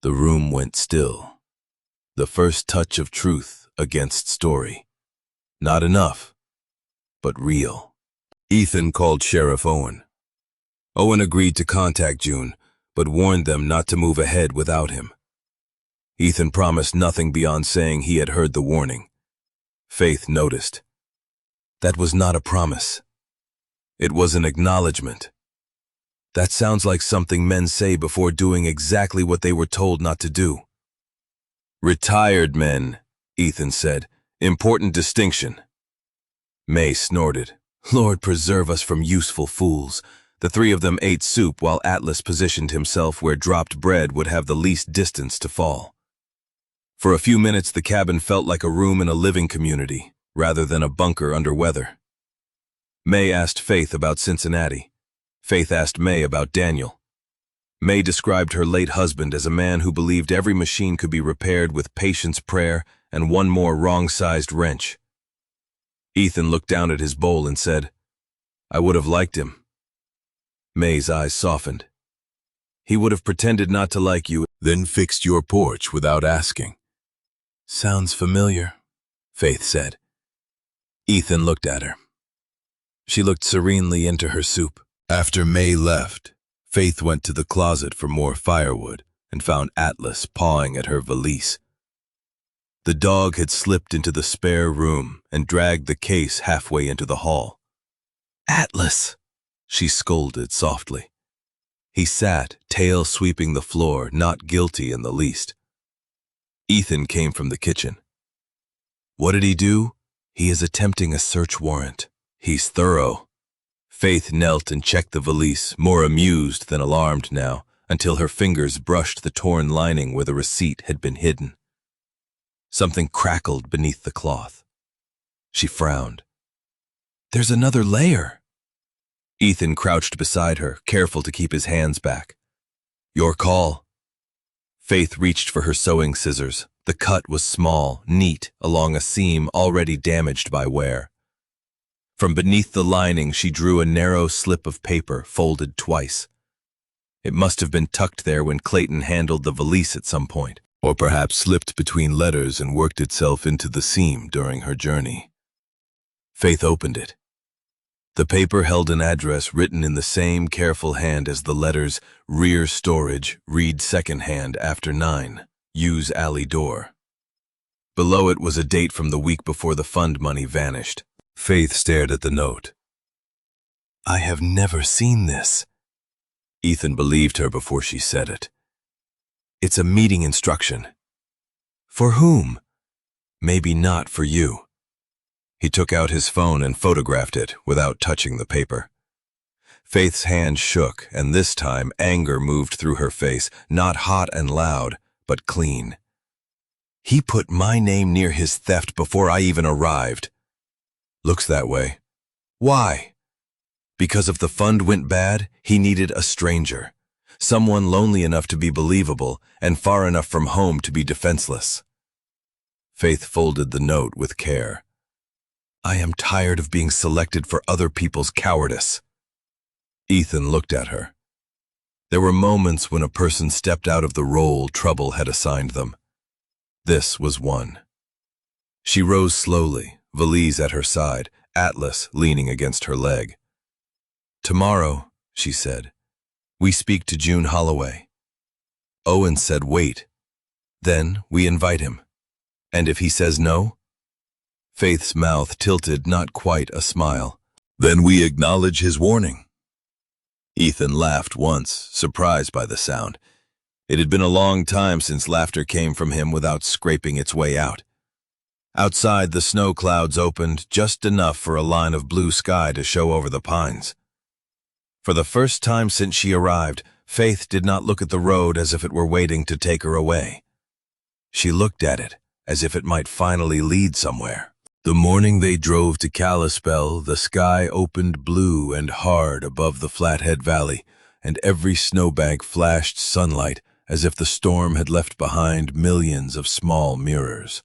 The room went still. The first touch of truth against story. Not enough, but real. Ethan called Sheriff Owen. Owen agreed to contact June, but warned them not to move ahead without him. Ethan promised nothing beyond saying he had heard the warning. Faith noticed. That was not a promise. It was an acknowledgement. That sounds like something men say before doing exactly what they were told not to do. "Retired men," Ethan said. "Important distinction." May snorted. "Lord preserve us from useful fools." The three of them ate soup while Atlas positioned himself where dropped bread would have the least distance to fall. For a few minutes the cabin felt like a room in a living community, rather than a bunker under weather. May asked Faith about Cincinnati. Faith asked May about Daniel. May described her late husband as a man who believed every machine could be repaired with patience, prayer, and one more wrong-sized wrench. Ethan looked down at his bowl and said, "I would have liked him." May's eyes softened. "He would have pretended not to like you, then fixed your porch without asking." "Sounds familiar," Faith said. Ethan looked at her. She looked serenely into her soup. After May left, Faith went to the closet for more firewood and found Atlas pawing at her valise. The dog had slipped into the spare room and dragged the case halfway into the hall. "Atlas!" she scolded softly. He sat, tail sweeping the floor, not guilty in the least. Ethan came from the kitchen. "What did he do?" "He is attempting a search warrant. He's thorough." Faith knelt and checked the valise, more amused than alarmed now, until her fingers brushed the torn lining where the receipt had been hidden. Something crackled beneath the cloth. She frowned. "There's another layer." Ethan crouched beside her, careful to keep his hands back. "Your call." Faith reached for her sewing scissors. The cut was small, neat, along a seam already damaged by wear. From beneath the lining, she drew a narrow slip of paper, folded twice. It must have been tucked there when Clayton handled the valise at some point, or perhaps slipped between letters and worked itself into the seam during her journey. Faith opened it. The paper held an address written in the same careful hand as the letters "Rear Storage, Read Secondhand after 9, Use Alley Door." Below it was a date from the week before the fund money vanished. Faith stared at the note. "I have never seen this." Ethan believed her before she said it. "It's a meeting instruction." "For whom?" "Maybe not for you." He took out his phone and photographed it without touching the paper. Faith's hand shook, and this time anger moved through her face, not hot and loud, but clean. "He put my name near his theft before I even arrived." "Looks that way." "Why?" "Because if the fund went bad, he needed a stranger. Someone lonely enough to be believable and far enough from home to be defenseless." Faith folded the note with care. I am tired of being selected for other people's cowardice. Ethan looked at her. There were moments when a person stepped out of the role trouble had assigned them. This was one. She rose slowly, valise at her side, Atlas leaning against her leg. "Tomorrow," she said, "we speak to June Holloway." Owen said wait. "Then we invite him. And if he says no?" Faith's mouth tilted, not quite a smile. "Then we acknowledge his warning." Ethan laughed once, surprised by the sound. It had been a long time since laughter came from him without scraping its way out. Outside, the snow clouds opened just enough for a line of blue sky to show over the pines. For the first time since she arrived, Faith did not look at the road as if it were waiting to take her away. She looked at it as if it might finally lead somewhere. The morning they drove to Kalispell, the sky opened blue and hard above the Flathead Valley, and every snowbank flashed sunlight as if the storm had left behind millions of small mirrors.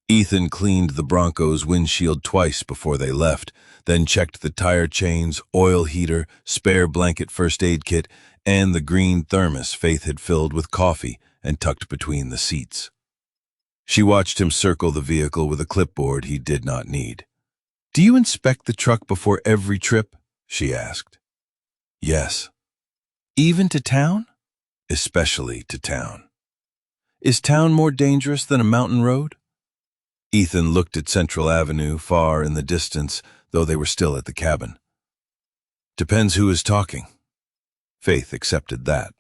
Ethan cleaned the Bronco's windshield twice before they left, then checked the tire chains, oil heater, spare blanket first aid kit, and the green thermos Faith had filled with coffee and tucked between the seats. She watched him circle the vehicle with a clipboard he did not need. "Do you inspect the truck before every trip?" she asked. "Yes." "Even to town?" "Especially to town." "Is town more dangerous than a mountain road?" Ethan looked at Central Avenue, far in the distance, though they were still at the cabin. "Depends who is talking." Faith accepted that.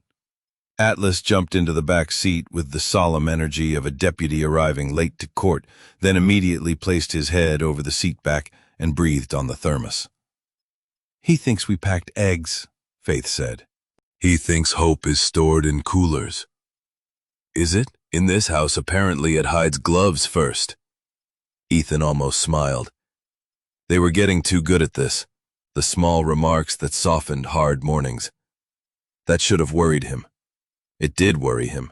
Atlas jumped into the back seat with the solemn energy of a deputy arriving late to court, then immediately placed his head over the seat back and breathed on the thermos. "He thinks we packed eggs," Faith said. "He thinks hope is stored in coolers." "Is it? In this house, apparently it hides gloves first." Ethan almost smiled. They were getting too good at this, the small remarks that softened hard mornings. That should have worried him. It did worry him.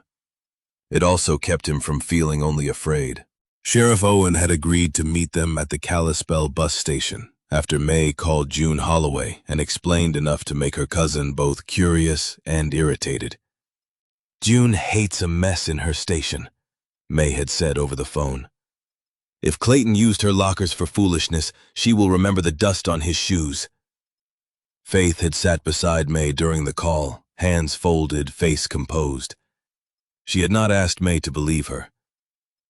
It also kept him from feeling only afraid. Sheriff Owen had agreed to meet them at the Kalispell bus station after May called June Holloway and explained enough to make her cousin both curious and irritated. "June hates a mess in her station," May had said over the phone. "If Clayton used her lockers for foolishness, she will remember the dust on his shoes." Faith had sat beside May during the call, hands folded, face composed. She had not asked May to believe her.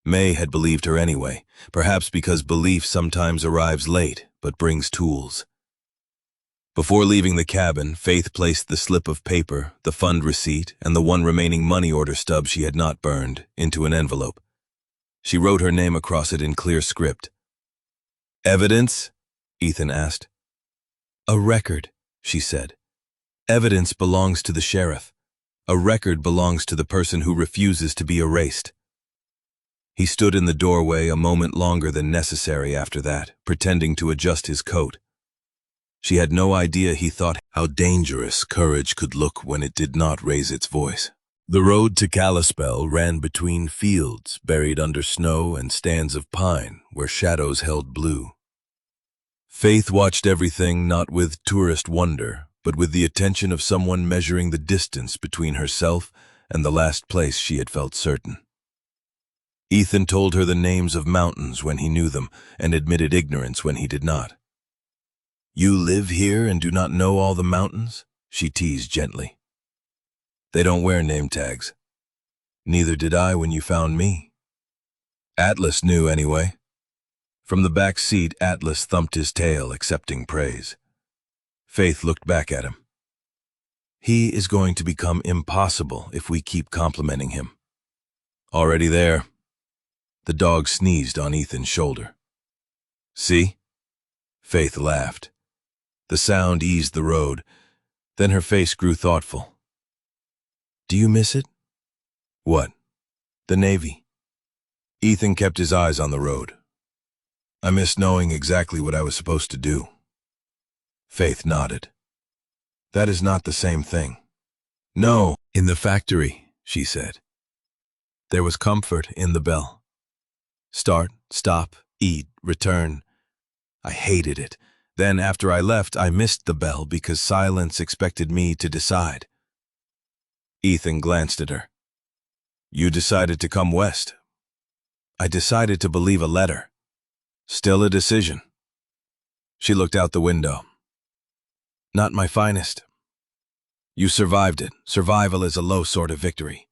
May had believed her anyway, perhaps because belief sometimes arrives late, but brings tools. Before leaving the cabin, Faith placed the slip of paper, the fund receipt, and the one remaining money order stub she had not burned, into an envelope. She wrote her name across it in clear script. "Evidence?" Ethan asked. "A record," she said. "Evidence belongs to the sheriff. A record belongs to the person who refuses to be erased." He stood in the doorway a moment longer than necessary after that, pretending to adjust his coat. She had no idea he thought how dangerous courage could look when it did not raise its voice. The road to Kalispell ran between fields buried under snow and stands of pine where shadows held blue. Faith watched everything not with tourist wonder, but with the attention of someone measuring the distance between herself and the last place she had felt certain. Ethan told her the names of mountains when he knew them, and admitted ignorance when he did not. "You live here and do not know all the mountains?" she teased gently. "They don't wear name tags. Neither did I when you found me." Atlas knew anyway. From the back seat, Atlas thumped his tail, accepting praise. Faith looked back at him. "He is going to become impossible if we keep complimenting him." "Already there." The dog sneezed on Ethan's shoulder. "See?" Faith laughed. The sound eased the road. Then her face grew thoughtful. "Do you miss it?" "What?" "The Navy." Ethan kept his eyes on the road. "I miss knowing exactly what I was supposed to do." Faith nodded. "That is not the same thing." "No, in the factory," she said. There was comfort in the bell. Start, stop, eat, return. I hated it. Then, after I left, I missed the bell because silence expected me to decide. Ethan glanced at her. You decided to come west. I decided to believe a letter. Still a decision. She looked out the window. Not my finest. You survived it. Survival is a low sort of victory.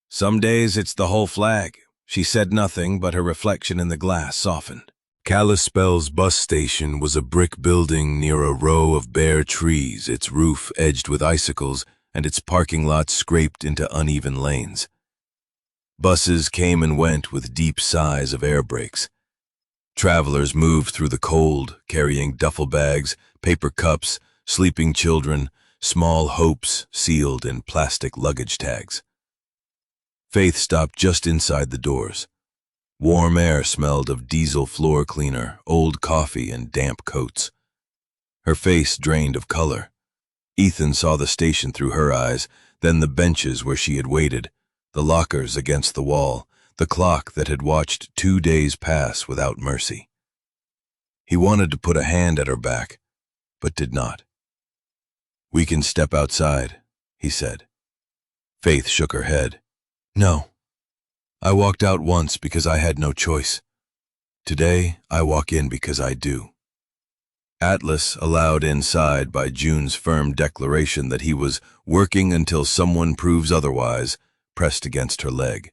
Some days it's the whole flag. She said nothing, but her reflection in the glass softened. Kalispell's bus station was a brick building near a row of bare trees, its roof edged with icicles and its parking lot scraped into uneven lanes. Buses came and went with deep sighs of air brakes. Travelers moved through the cold, carrying duffel bags, paper cups, sleeping children, small hopes sealed in plastic luggage tags. Faith stopped just inside the doors. Warm air smelled of diesel floor cleaner, old coffee, and damp coats. Her face drained of color. Ethan saw the station through her eyes, then the benches where she had waited, the lockers against the wall, the clock that had watched 2 days pass without mercy. He wanted to put a hand at her back, but did not. We can step outside, he said. Faith shook her head. No. I walked out once because I had no choice. Today, I walk in because I do. Atlas, allowed inside by June's firm declaration that he was working until someone proves otherwise, pressed against her leg.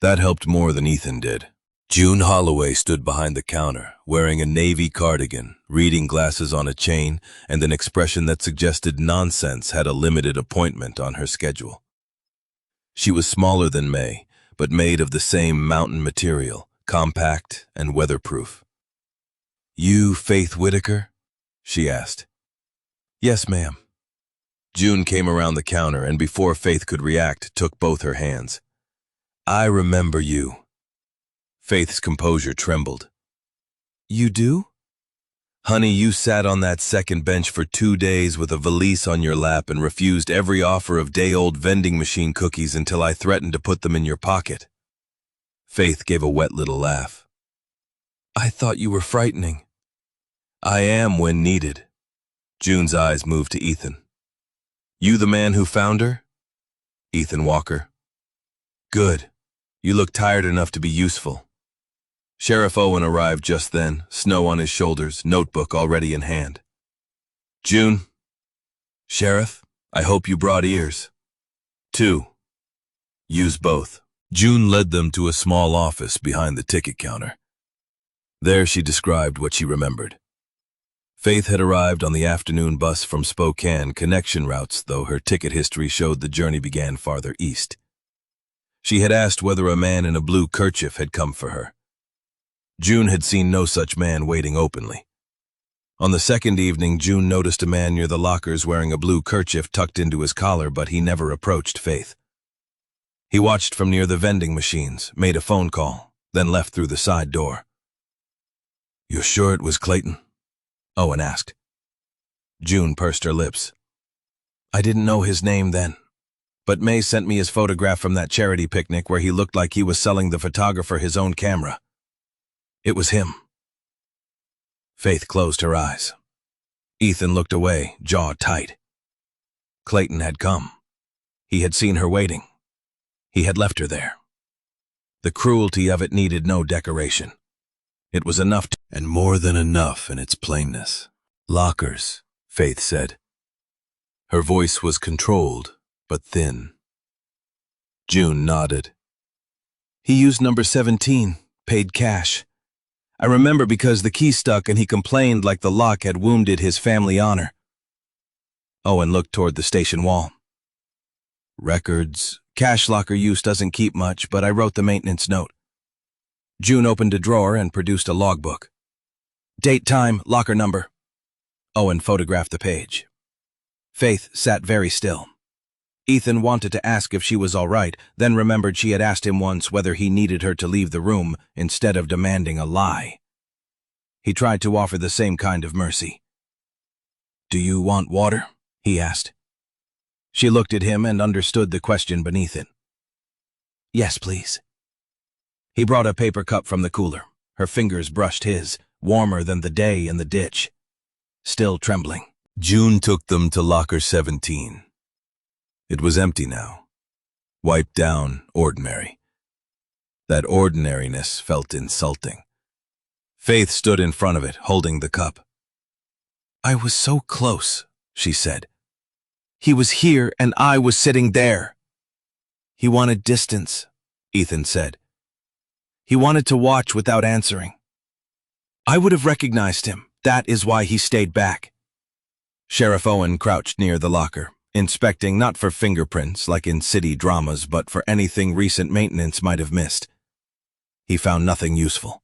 That helped more than Ethan did. June Holloway stood behind the counter, wearing a navy cardigan, reading glasses on a chain, and an expression that suggested nonsense had a limited appointment on her schedule. She was smaller than May, but made of the same mountain material, compact and weatherproof. You Faith Whitaker? She asked. Yes, ma'am. June came around the counter and before Faith could react, took both her hands. I remember you. Faith's composure trembled. You do? Honey, you sat on that second bench for 2 days with a valise on your lap and refused every offer of day-old vending machine cookies until I threatened to put them in your pocket. Faith gave a wet little laugh. I thought you were frightening. I am when needed. June's eyes moved to Ethan. You the man who found her? Ethan Walker. Good. You look tired enough to be useful. Sheriff Owen arrived just then, snow on his shoulders, notebook already in hand. June. Sheriff, I hope you brought ears. 2. Use both. June led them to a small office behind the ticket counter. There she described what she remembered. Faith had arrived on the afternoon bus from Spokane, connection routes, though her ticket history showed the journey began farther east. She had asked whether a man in a blue kerchief had come for her. June had seen no such man waiting openly. On the second evening, June noticed a man near the lockers wearing a blue kerchief tucked into his collar, but he never approached Faith. He watched from near the vending machines, made a phone call, then left through the side door. You're sure it was Clayton? Owen asked. June pursed her lips. I didn't know his name then, but May sent me his photograph from that charity picnic where he looked like he was selling the photographer his own camera. It was him. Faith closed her eyes. Ethan looked away, jaw tight. Clayton had come. He had seen her waiting. He had left her there. The cruelty of it needed no decoration. It was enough and more than enough in its plainness. Lockers, Faith said. Her voice was controlled, but thin. June nodded. He used number 17, paid cash. I remember because the key stuck and he complained like the lock had wounded his family honor. Owen looked toward the station wall. Records. Cash locker use doesn't keep much, but I wrote the maintenance note. June opened a drawer and produced a logbook. Date, time, locker number. Owen photographed the page. Faith sat very still. Ethan wanted to ask if she was all right, then remembered she had asked him once whether he needed her to leave the room instead of demanding a lie. He tried to offer the same kind of mercy. Do you want water? He asked. She looked at him and understood the question beneath it. Yes, please. He brought a paper cup from the cooler. Her fingers brushed his, warmer than the day in the ditch. Still trembling. June took them to locker 17. It was empty now. Wiped down, ordinary. That ordinariness felt insulting. Faith stood in front of it, holding the cup. I was so close, she said. He was here and I was sitting there. He wanted distance, Ethan said. He wanted to watch without answering. I would have recognized him. That is why he stayed back. Sheriff Owen crouched near the locker, inspecting not for fingerprints like in city dramas, but for anything recent maintenance might have missed. He found nothing useful.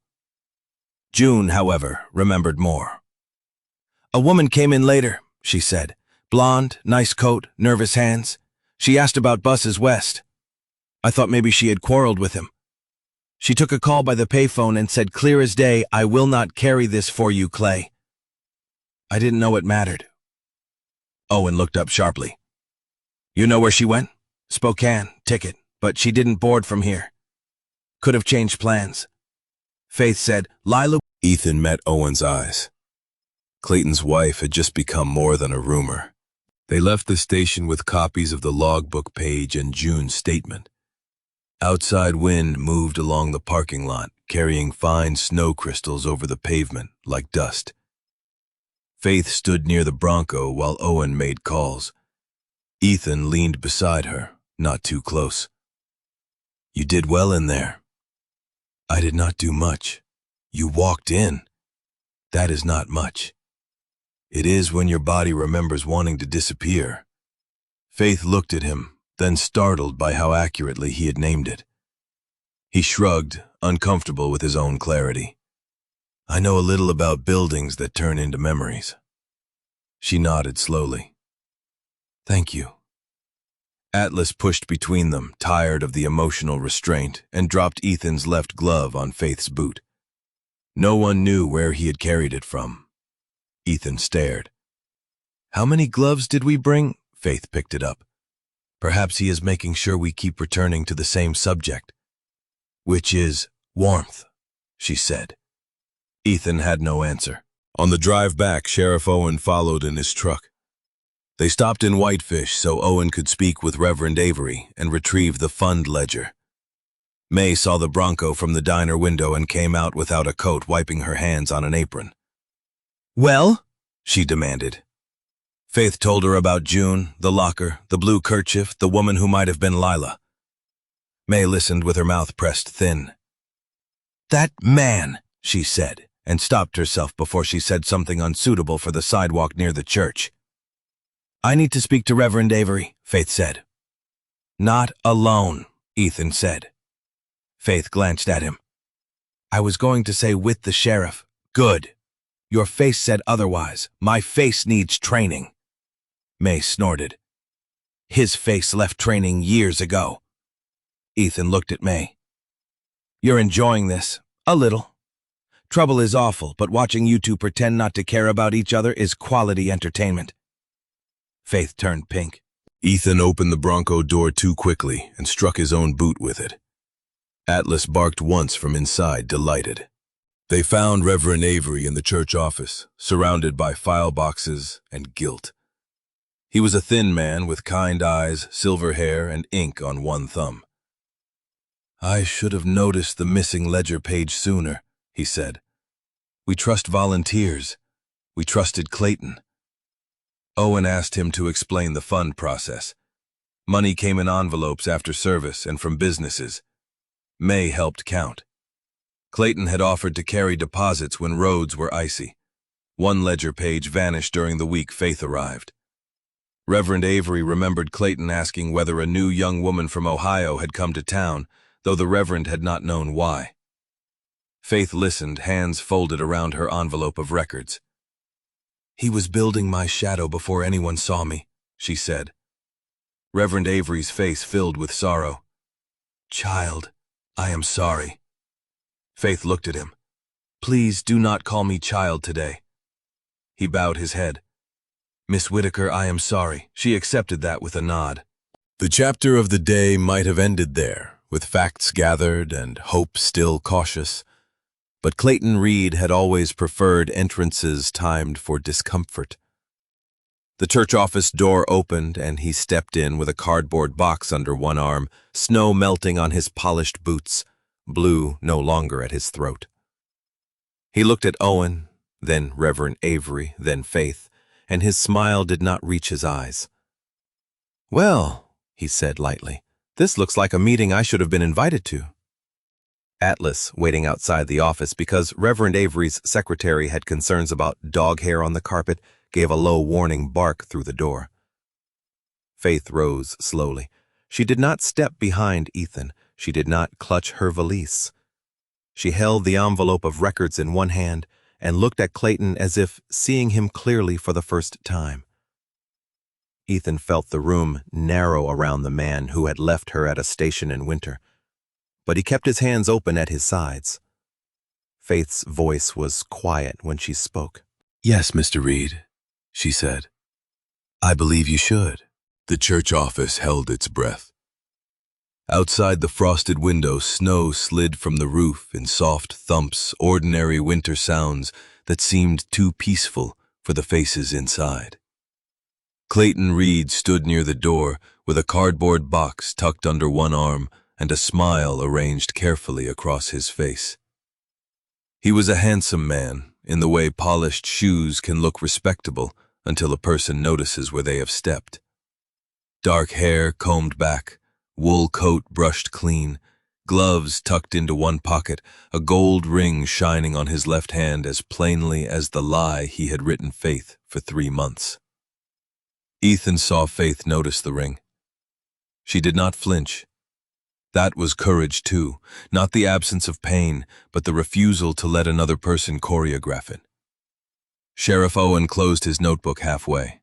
June, however, remembered more. A woman came in later, she said. Blonde, nice coat, nervous hands. She asked about buses west. I thought maybe she had quarreled with him. She took a call by the payphone and said clear as day, I will not carry this for you, Clay. I didn't know it mattered. Owen looked up sharply. You know where she went? Spokane, ticket, but she didn't board from here. Could have changed plans. Faith said, Lila. Ethan met Owen's eyes. Clayton's wife had just become more than a rumor. They left the station with copies of the logbook page and June's statement. Outside wind moved along the parking lot, carrying fine snow crystals over the pavement like dust. Faith stood near the Bronco while Owen made calls. Ethan leaned beside her, not too close. You did well in there. I did not do much. You walked in. That is not much. It is when your body remembers wanting to disappear. Faith looked at him, then startled by how accurately he had named it. He shrugged, uncomfortable with his own clarity. I know a little about buildings that turn into memories. She nodded slowly. Thank you. Atlas pushed between them, tired of the emotional restraint, and dropped Ethan's left glove on Faith's boot. No one knew where he had carried it from. Ethan stared. How many gloves did we bring? Faith picked it up. Perhaps he is making sure we keep returning to the same subject. Which is warmth, she said. Ethan had no answer. On the drive back, Sheriff Owen followed in his truck. They stopped in Whitefish so Owen could speak with Reverend Avery and retrieve the fund ledger. May saw the Bronco from the diner window and came out without a coat, wiping her hands on an apron. Well? She demanded. Faith told her about June, the locker, the blue kerchief, the woman who might have been Lila. May listened with her mouth pressed thin. That man, she said, and stopped herself before she said something unsuitable for the sidewalk near the church. I need to speak to Reverend Avery, Faith said. Not alone, Ethan said. Faith glanced at him. I was going to say with the sheriff. Good. Your face said otherwise. My face needs training. May snorted. His face left training years ago. Ethan looked at May. You're enjoying this. A little. Trouble is awful, but watching you two pretend not to care about each other is quality entertainment. Faith turned pink. Ethan opened the Bronco door too quickly and struck his own boot with it. Atlas barked once from inside, delighted. They found Reverend Avery in the church office, surrounded by file boxes and guilt. He was a thin man with kind eyes, silver hair, and ink on one thumb. I should have noticed the missing ledger page sooner, he said. We trust volunteers. We trusted Clayton. Owen asked him to explain the fund process. Money came in envelopes after service and from businesses. May helped count. Clayton had offered to carry deposits when roads were icy. One ledger page vanished during the week Faith arrived. Reverend Avery remembered Clayton asking whether a new young woman from Ohio had come to town, though the Reverend had not known why. Faith listened, hands folded around her envelope of records. He was building my shadow before anyone saw me, she said. Reverend Avery's face filled with sorrow. Child, I am sorry. Faith looked at him. Please do not call me child today. He bowed his head. Miss Whitaker, I am sorry. She accepted that with a nod. The chapter of the day might have ended there, with facts gathered and hope still cautious. But Clayton Reed had always preferred entrances timed for discomfort. The church office door opened and he stepped in with a cardboard box under one arm, snow melting on his polished boots, blue no longer at his throat. He looked at Owen, then Reverend Avery, then Faith, and his smile did not reach his eyes. "Well," he said lightly, "this looks like a meeting I should have been invited to." Atlas, waiting outside the office because Reverend Avery's secretary had concerns about dog hair on the carpet, gave a low warning bark through the door. Faith rose slowly. She did not step behind Ethan. She did not clutch her valise. She held the envelope of records in one hand and looked at Clayton as if seeing him clearly for the first time. Ethan felt the room narrow around the man who had left her at a station in winter, but he kept his hands open at his sides. Faith's voice was quiet when she spoke. "Yes, Mr. Reed," she said. "I believe you should." The church office held its breath. Outside the frosted window, snow slid from the roof in soft thumps, ordinary winter sounds that seemed too peaceful for the faces inside. Clayton Reed stood near the door with a cardboard box tucked under one arm and a smile arranged carefully across his face. He was a handsome man, in the way polished shoes can look respectable until a person notices where they have stepped. Dark hair combed back, wool coat brushed clean, gloves tucked into one pocket, a gold ring shining on his left hand as plainly as the lie he had written Faith for 3 months. Ethan saw Faith notice the ring. She did not flinch. That was courage too, not the absence of pain, but the refusal to let another person choreograph it. Sheriff Owen closed his notebook halfway.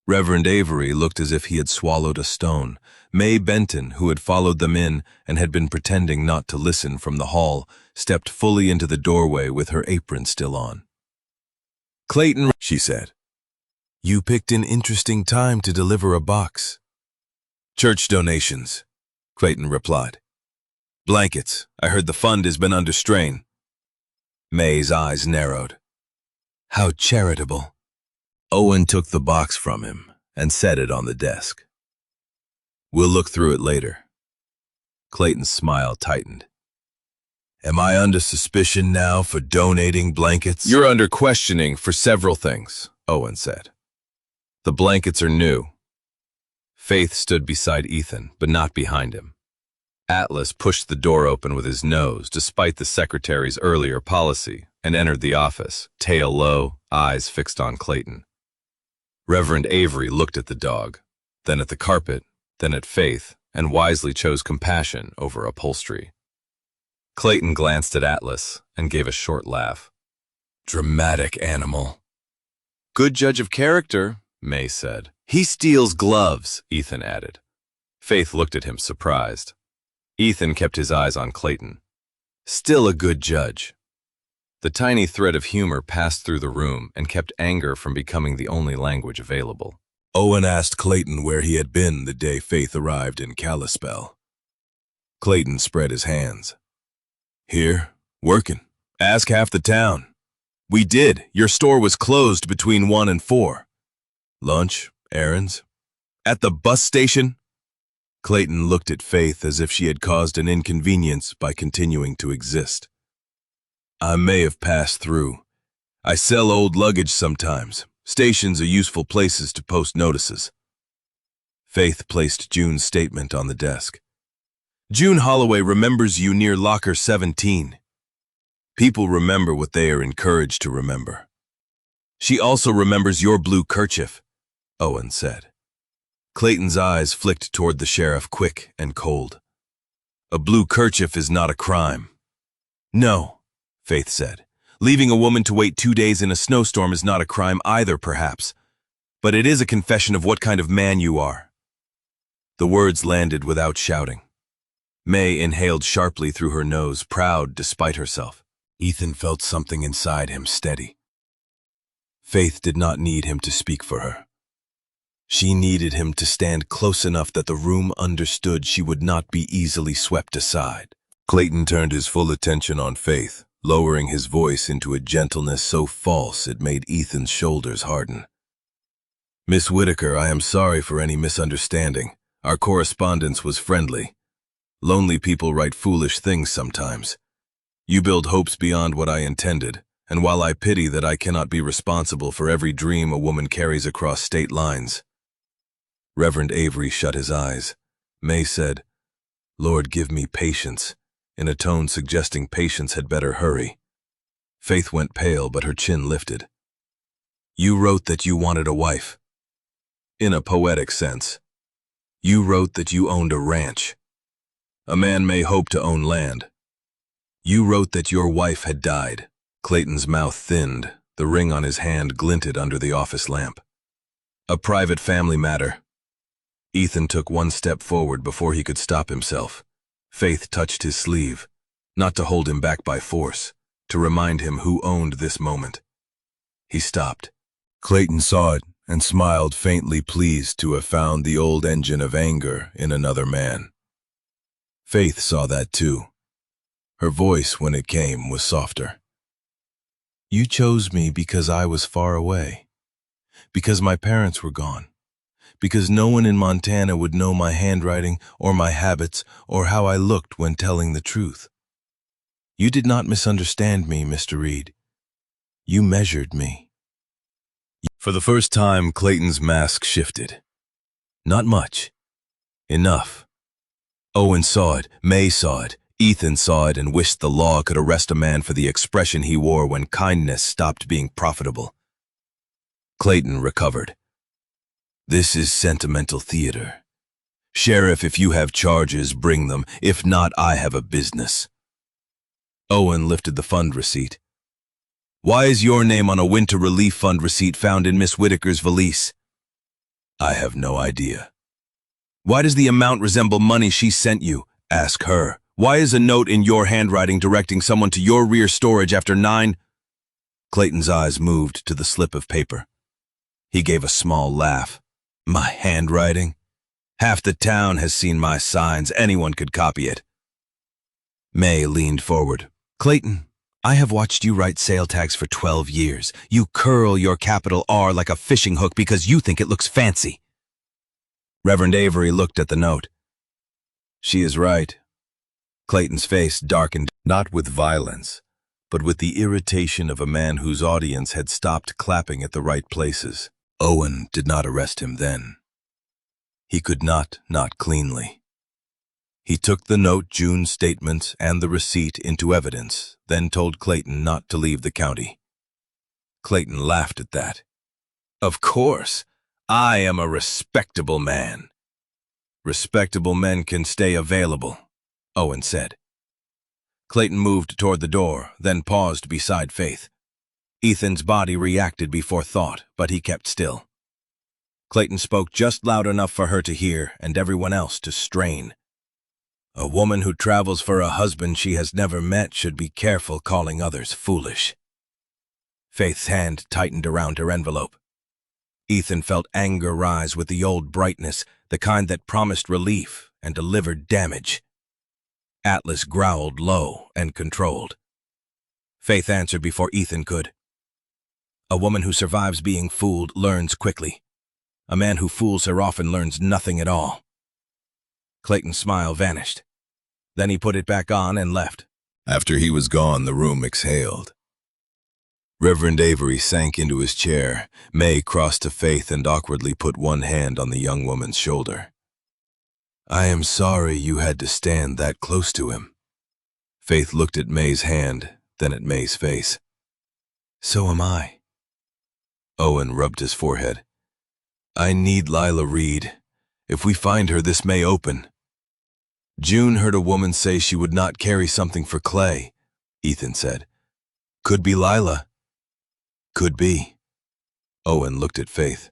Reverend Avery looked as if he had swallowed a stone. May Benton, who had followed them in and had been pretending not to listen from the hall, stepped fully into the doorway with her apron still on. "Clayton," she said, "you picked an interesting time to deliver a box." "Church donations," Clayton replied. "Blankets. I heard the fund has been under strain." May's eyes narrowed. "How charitable." Owen took the box from him and set it on the desk. "We'll look through it later." Clayton's smile tightened. "Am I under suspicion now for donating blankets?" "You're under questioning for several things," Owen said. "The blankets are new." Faith stood beside Ethan, but not behind him. Atlas pushed the door open with his nose, despite the secretary's earlier policy, and entered the office, tail low, eyes fixed on Clayton. Reverend Avery looked at the dog, then at the carpet, then at Faith, and wisely chose compassion over upholstery. Clayton glanced at Atlas and gave a short laugh. "Dramatic animal." "Good judge of character," May said. "He steals gloves," Ethan added. Faith looked at him surprised. Ethan kept his eyes on Clayton. "Still a good judge." The tiny thread of humor passed through the room and kept anger from becoming the only language available. Owen asked Clayton where he had been the day Faith arrived in Kalispell. Clayton spread his hands. "Here, working. Ask half the town." "We did. Your store was closed between 1 and 4. "Lunch, errands." "At the bus station?" Clayton looked at Faith as if she had caused an inconvenience by continuing to exist. "I may have passed through. I sell old luggage sometimes. Stations are useful places to post notices." Faith placed June's statement on the desk. "June Holloway remembers you near locker 17. People remember what they are encouraged to remember." "She also remembers your blue kerchief," Owen said. Clayton's eyes flicked toward the sheriff, quick and cold. "A blue kerchief is not a crime." "No," Faith said. "Leaving a woman to wait 2 days in a snowstorm is not a crime either, perhaps. But it is a confession of what kind of man you are." The words landed without shouting. May inhaled sharply through her nose, proud despite herself. Ethan felt something inside him steady. Faith did not need him to speak for her. She needed him to stand close enough that the room understood she would not be easily swept aside. Clayton turned his full attention on Faith, lowering his voice into a gentleness so false it made Ethan's shoulders harden. "Miss Whitaker, I am sorry for any misunderstanding. Our correspondence was friendly. Lonely people write foolish things sometimes. You build hopes beyond what I intended, and while I pity that I cannot be responsible for every dream a woman carries across state lines." Reverend Avery shut his eyes. May said, "Lord, give me patience," in a tone suggesting patience had better hurry. Faith went pale, but her chin lifted. "You wrote that you wanted a wife." "In a poetic sense. You wrote that you owned a ranch. A man may hope to own land. You wrote that your wife had died." Clayton's mouth thinned. The ring on his hand glinted under the office lamp. "A private family matter." Ethan took one step forward before he could stop himself. Faith touched his sleeve, not to hold him back by force, to remind him who owned this moment. He stopped. Clayton saw it and smiled, faintly pleased to have found the old engine of anger in another man. Faith saw that too. Her voice, when it came, was softer. "You chose me because I was far away, because my parents were gone, because no one in Montana would know my handwriting or my habits or how I looked when telling the truth. You did not misunderstand me, Mr. Reed. You measured me." For the first time, Clayton's mask shifted. Not much. Enough. Owen saw it, May saw it, Ethan saw it, and wished the law could arrest a man for the expression he wore when kindness stopped being profitable. Clayton recovered. "This is sentimental theater. Sheriff, if you have charges, bring them. If not, I have a business." Owen lifted the fund receipt. "Why is your name on a winter relief fund receipt found in Miss Whitaker's valise?" "I have no idea." "Why does the amount resemble money she sent you?" "Ask her." "Why is a note in your handwriting directing someone to your rear storage after 9? Clayton's eyes moved to the slip of paper. He gave a small laugh. "My handwriting? Half the town has seen my signs. Anyone could copy it." May leaned forward. "Clayton, I have watched you write sale tags for 12 years. You curl your capital R like a fishing hook because you think it looks fancy." Reverend Avery looked at the note. "She is right." Clayton's face darkened, not with violence, but with the irritation of a man whose audience had stopped clapping at the right places. Owen did not arrest him then. He could not cleanly. He took the note, June's statements, and the receipt into evidence, then told Clayton not to leave the county. Clayton laughed at that. "Of course, I am a respectable man." "Respectable men can stay available," Owen said. Clayton moved toward the door, then paused beside Faith. Ethan's body reacted before thought, but he kept still. Clayton spoke just loud enough for her to hear and everyone else to strain. "A woman who travels for a husband she has never met should be careful calling others foolish." Faith's hand tightened around her envelope. Ethan felt anger rise with the old brightness, the kind that promised relief and delivered damage. Atlas growled low and controlled. Faith answered before Ethan could. "A woman who survives being fooled learns quickly. A man who fools her often learns nothing at all." Clayton's smile vanished. Then he put it back on and left. After he was gone, the room exhaled. Reverend Avery sank into his chair. May crossed to Faith and awkwardly put one hand on the young woman's shoulder. "I am sorry you had to stand that close to him." Faith looked at May's hand, then at May's face. "So am I." Owen rubbed his forehead. "I need Lila Reed. If we find her, this may open." "June heard a woman say she would not carry something for Clay," Ethan said. "Could be Lila." "Could be." Owen looked at Faith.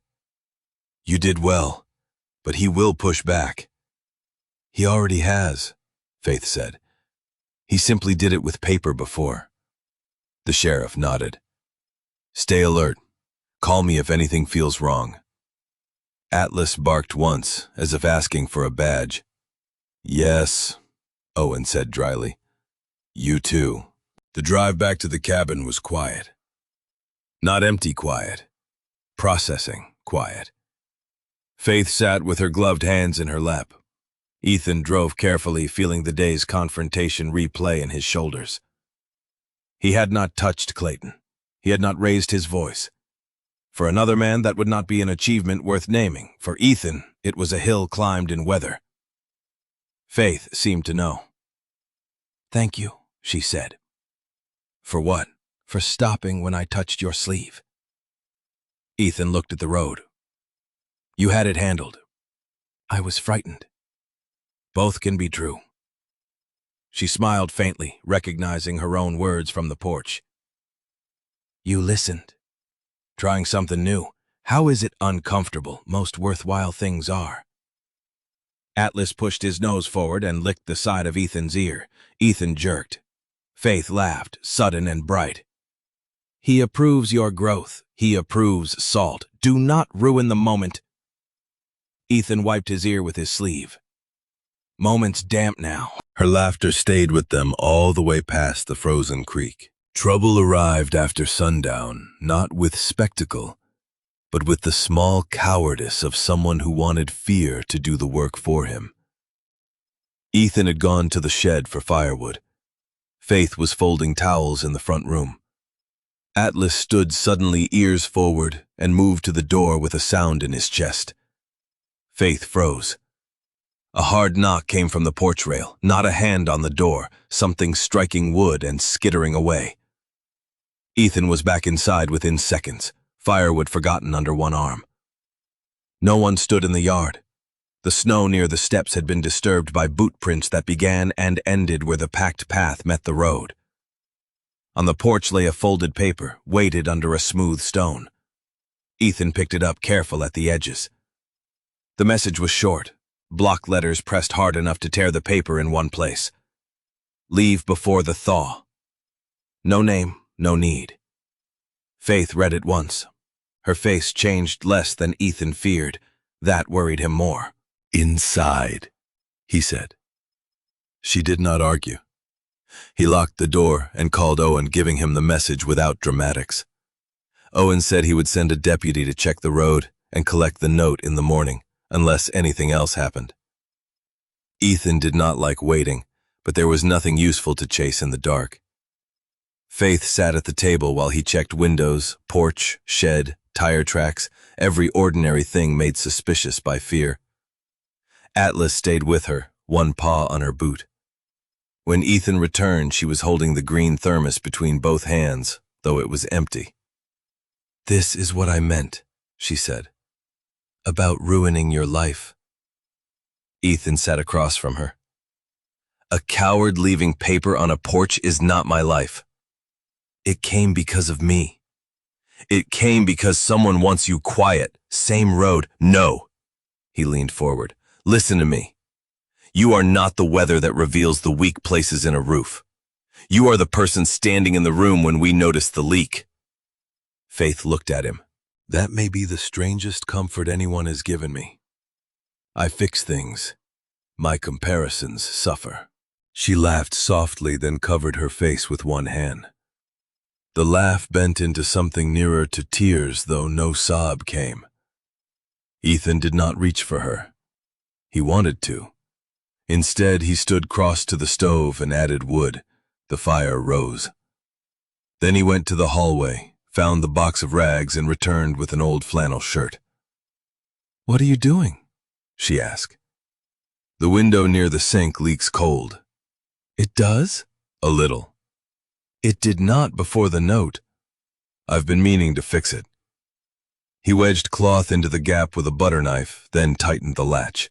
"You did well, but he will push back." "He already has," Faith said. "He simply did it with paper before." The sheriff nodded. "Stay alert. Call me if anything feels wrong." Atlas barked once, as if asking for a badge. "Yes," Owen said dryly. "You too." The drive back to the cabin was quiet. Not empty quiet. Processing quiet. Faith sat with her gloved hands in her lap. Ethan drove carefully, feeling the day's confrontation replay in his shoulders. He had not touched Clayton. He had not raised his voice. For another man, that would not be an achievement worth naming. For Ethan, it was a hill climbed in weather. Faith seemed to know. "Thank you," she said. "For what?" "For stopping when I touched your sleeve." Ethan looked at the road. "You had it handled." "I was frightened." "Both can be true." She smiled faintly, recognizing her own words from the porch. "You listened." "Trying something new. How is it uncomfortable? Most worthwhile things are." Atlas pushed his nose forward and licked the side of Ethan's ear. Ethan jerked. Faith laughed, sudden and bright. "He approves your growth. He approves salt. Do not ruin the moment." Ethan wiped his ear with his sleeve. "Moment's damp now." Her laughter stayed with them all the way past the frozen creek. Trouble arrived after sundown, not with spectacle, but with the small cowardice of someone who wanted fear to do the work for him. Ethan had gone to the shed for firewood. Faith was folding towels in the front room. Atlas stood suddenly, ears forward, and moved to the door with a sound in his chest. Faith froze. A hard knock came from the porch rail, not a hand on the door, something striking wood and skittering away. Ethan was back inside within seconds, firewood forgotten under one arm. No one stood in the yard. The snow near the steps had been disturbed by boot prints that began and ended where the packed path met the road. On the porch lay a folded paper, weighted under a smooth stone. Ethan picked it up, careful at the edges. The message was short, block letters pressed hard enough to tear the paper in one place. "Leave before the thaw." No name, no need. Faith read it once. Her face changed less than Ethan feared. That worried him more. "Inside," he said. She did not argue. He locked the door and called Owen, giving him the message without dramatics. Owen said he would send a deputy to check the road and collect the note in the morning, unless anything else happened. Ethan did not like waiting, but there was nothing useful to chase in the dark. Faith sat at the table while he checked windows, porch, shed, tire tracks, every ordinary thing made suspicious by fear. Atlas stayed with her, one paw on her boot. When Ethan returned, she was holding the green thermos between both hands, though it was empty. "This is what I meant," she said. "About ruining your life." Ethan sat across from her. "A coward leaving paper on a porch is not my life. It came because of me. It came because someone wants you quiet. Same road. No." He leaned forward. "Listen to me. You are not the weather that reveals the weak places in a roof. You are the person standing in the room when we noticed the leak." Faith looked at him. "That may be the strangest comfort anyone has given me. I fix things. My comparisons suffer." She laughed softly, then covered her face with one hand. The laugh bent into something nearer to tears, though no sob came. Ethan did not reach for her. He wanted to. Instead, he stood cross to the stove and added wood. The fire rose. Then he went to the hallway, found the box of rags, and returned with an old flannel shirt. "What are you doing?" she asked. "The window near the sink leaks cold." "It does?" "A little." "It did not before the note." "I've been meaning to fix it." He wedged cloth into the gap with a butter knife, then tightened the latch.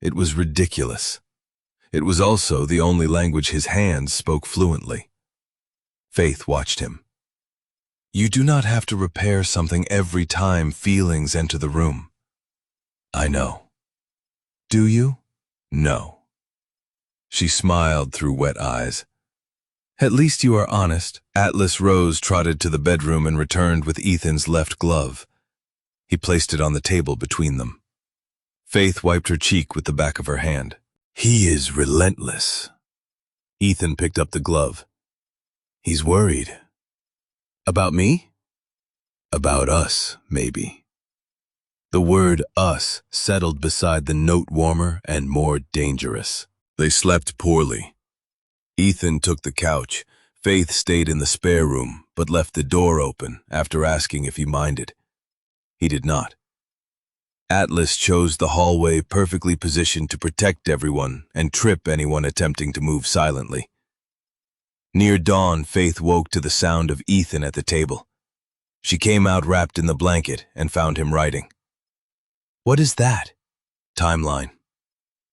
It was ridiculous. It was also the only language his hands spoke fluently. Faith watched him. "You do not have to repair something every time feelings enter the room." "I know." "Do you?" "No." She smiled through wet eyes. "At least you are honest." Atlas rose, trotted to the bedroom, and returned with Ethan's left glove. He placed it on the table between them. Faith wiped her cheek with the back of her hand. "He is relentless." Ethan picked up the glove. He's worried. About me? About us, maybe. The word us settled beside the note warmer and more dangerous. They slept poorly. Ethan took the couch. Faith stayed in the spare room, but left the door open after asking if he minded. He did not. Atlas chose the hallway perfectly positioned to protect everyone and trip anyone attempting to move silently. Near dawn, Faith woke to the sound of Ethan at the table. She came out wrapped in the blanket and found him writing. What is that? Timeline.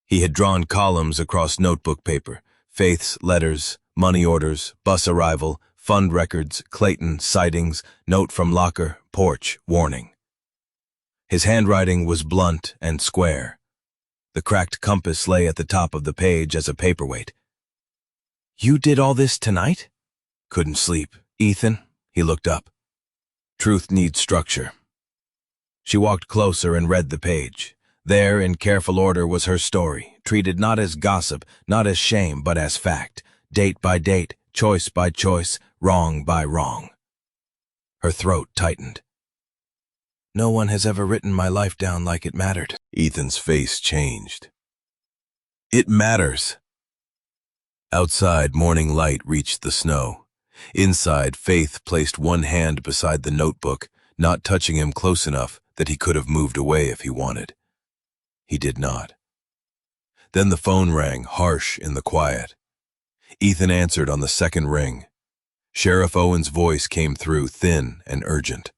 He had drawn columns across notebook paper, Faith's letters, money orders, bus arrival, fund records, Clayton, sightings, note from locker, porch, warning. His handwriting was blunt and square. The cracked compass lay at the top of the page as a paperweight. You did all this tonight? Couldn't sleep. Ethan, he looked up. Truth needs structure. She walked closer and read the page. There, in careful order, was her story, treated not as gossip, not as shame, but as fact, date by date, choice by choice, wrong by wrong. Her throat tightened. No one has ever written my life down like it mattered. Ethan's face changed. It matters. Outside, morning light reached the snow. Inside, Faith placed one hand beside the notebook, not touching him close enough that he could have moved away if he wanted. He did not. Then the phone rang, harsh in the quiet. Ethan answered on the second ring. Sheriff Owen's voice came through, thin and urgent.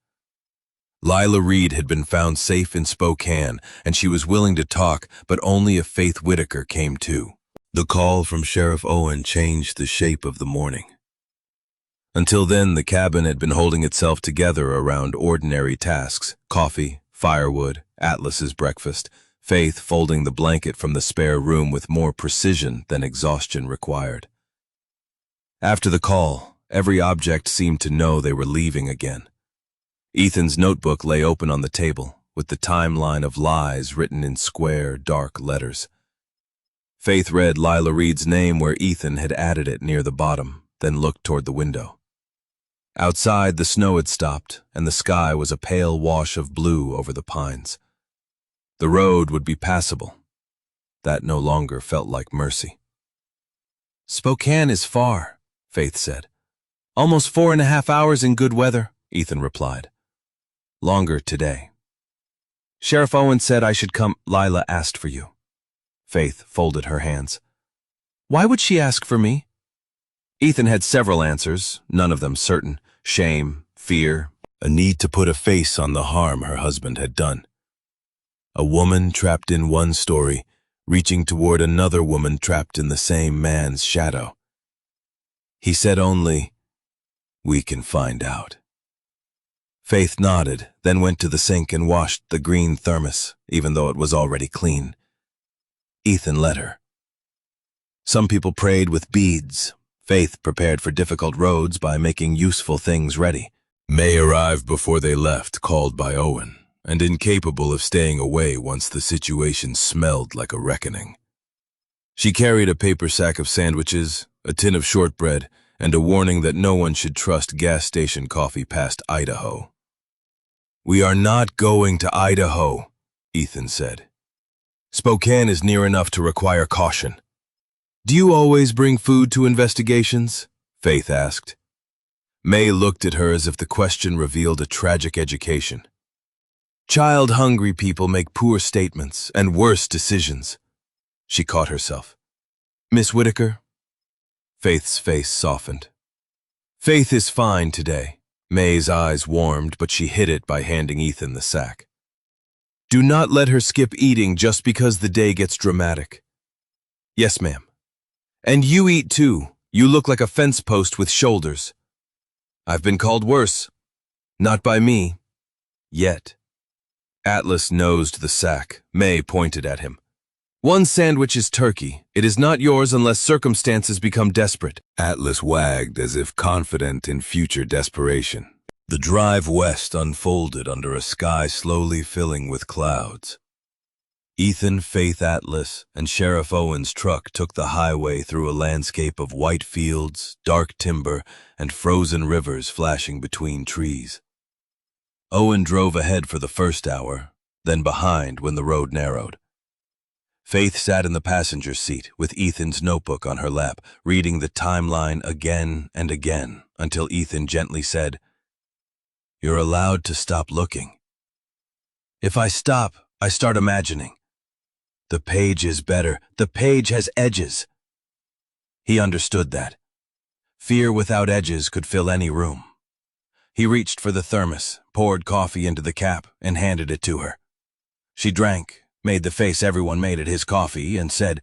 Lila Reed had been found safe in Spokane, and she was willing to talk, but only if Faith Whitaker came too. The call from Sheriff Owen changed the shape of the morning. Until then, the cabin had been holding itself together around ordinary tasks: coffee, firewood, Atlas's breakfast, Faith folding the blanket from the spare room with more precision than exhaustion required. After the call, every object seemed to know they were leaving again. Ethan's notebook lay open on the table, with the timeline of lies written in square, dark letters. Faith read Lila Reed's name where Ethan had added it near the bottom, then looked toward the window. Outside, the snow had stopped, and the sky was a pale wash of blue over the pines. The road would be passable. That no longer felt like mercy. Spokane is far, Faith said. Almost 4.5 hours in good weather, Ethan replied. Longer today. Sheriff Owen said I should come. Lila asked for you. Faith folded her hands. Why would she ask for me? Ethan had several answers, none of them certain. Shame, fear, a need to put a face on the harm her husband had done. A woman trapped in one story, reaching toward another woman trapped in the same man's shadow. He said only, "We can find out." Faith nodded, then went to the sink and washed the green thermos, even though it was already clean. Ethan let her. Some people prayed with beads. Faith prepared for difficult roads by making useful things ready. May arrived before they left, called by Owen, and incapable of staying away once the situation smelled like a reckoning. She carried a paper sack of sandwiches, a tin of shortbread, and a warning that no one should trust gas station coffee past Idaho. "We are not going to Idaho," Ethan said. "Spokane is near enough to require caution." "Do you always bring food to investigations?" Faith asked. May looked at her as if the question revealed a tragic education. "Child-hungry people make poor statements and worse decisions." She caught herself. "Miss Whitaker?" Faith's face softened. "Faith is fine today." May's eyes warmed, but she hid it by handing Ethan the sack. "Do not let her skip eating just because the day gets dramatic." "Yes, ma'am." "And you eat too. You look like a fence post with shoulders." "I've been called worse." "Not by me. Yet." Atlas nosed the sack. May pointed at him. "One sandwich is turkey. It is not yours unless circumstances become desperate." Atlas wagged as if confident in future desperation. The drive west unfolded under a sky slowly filling with clouds. Ethan, Faith, Atlas, and Sheriff Owen's truck took the highway through a landscape of white fields, dark timber, and frozen rivers flashing between trees. Owen drove ahead for the first hour, then behind when the road narrowed. Faith sat in the passenger seat with Ethan's notebook on her lap, reading the timeline again and again until Ethan gently said, "You're allowed to stop looking. If I stop, I start imagining. The page is better. The page has edges." He understood that. Fear without edges could fill any room. He reached for the thermos, poured coffee into the cap, and handed it to her. She drank, made the face everyone made at his coffee, and said,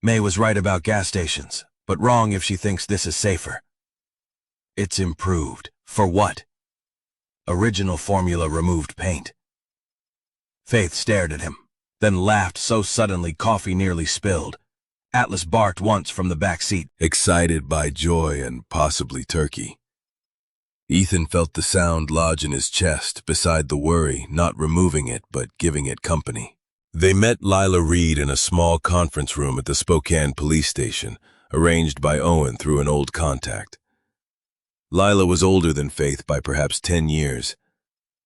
"May was right about gas stations, but wrong if she thinks this is safer." "It's improved. For what?" "Original formula removed paint." Faith stared at him, then laughed so suddenly coffee nearly spilled. Atlas barked once from the back seat, excited by joy and possibly turkey. Ethan felt the sound lodge in his chest beside the worry, not removing it but giving it company. They met Lila Reed in a small conference room at the Spokane police station, arranged by Owen through an old contact. Lila was older than Faith by perhaps 10 years.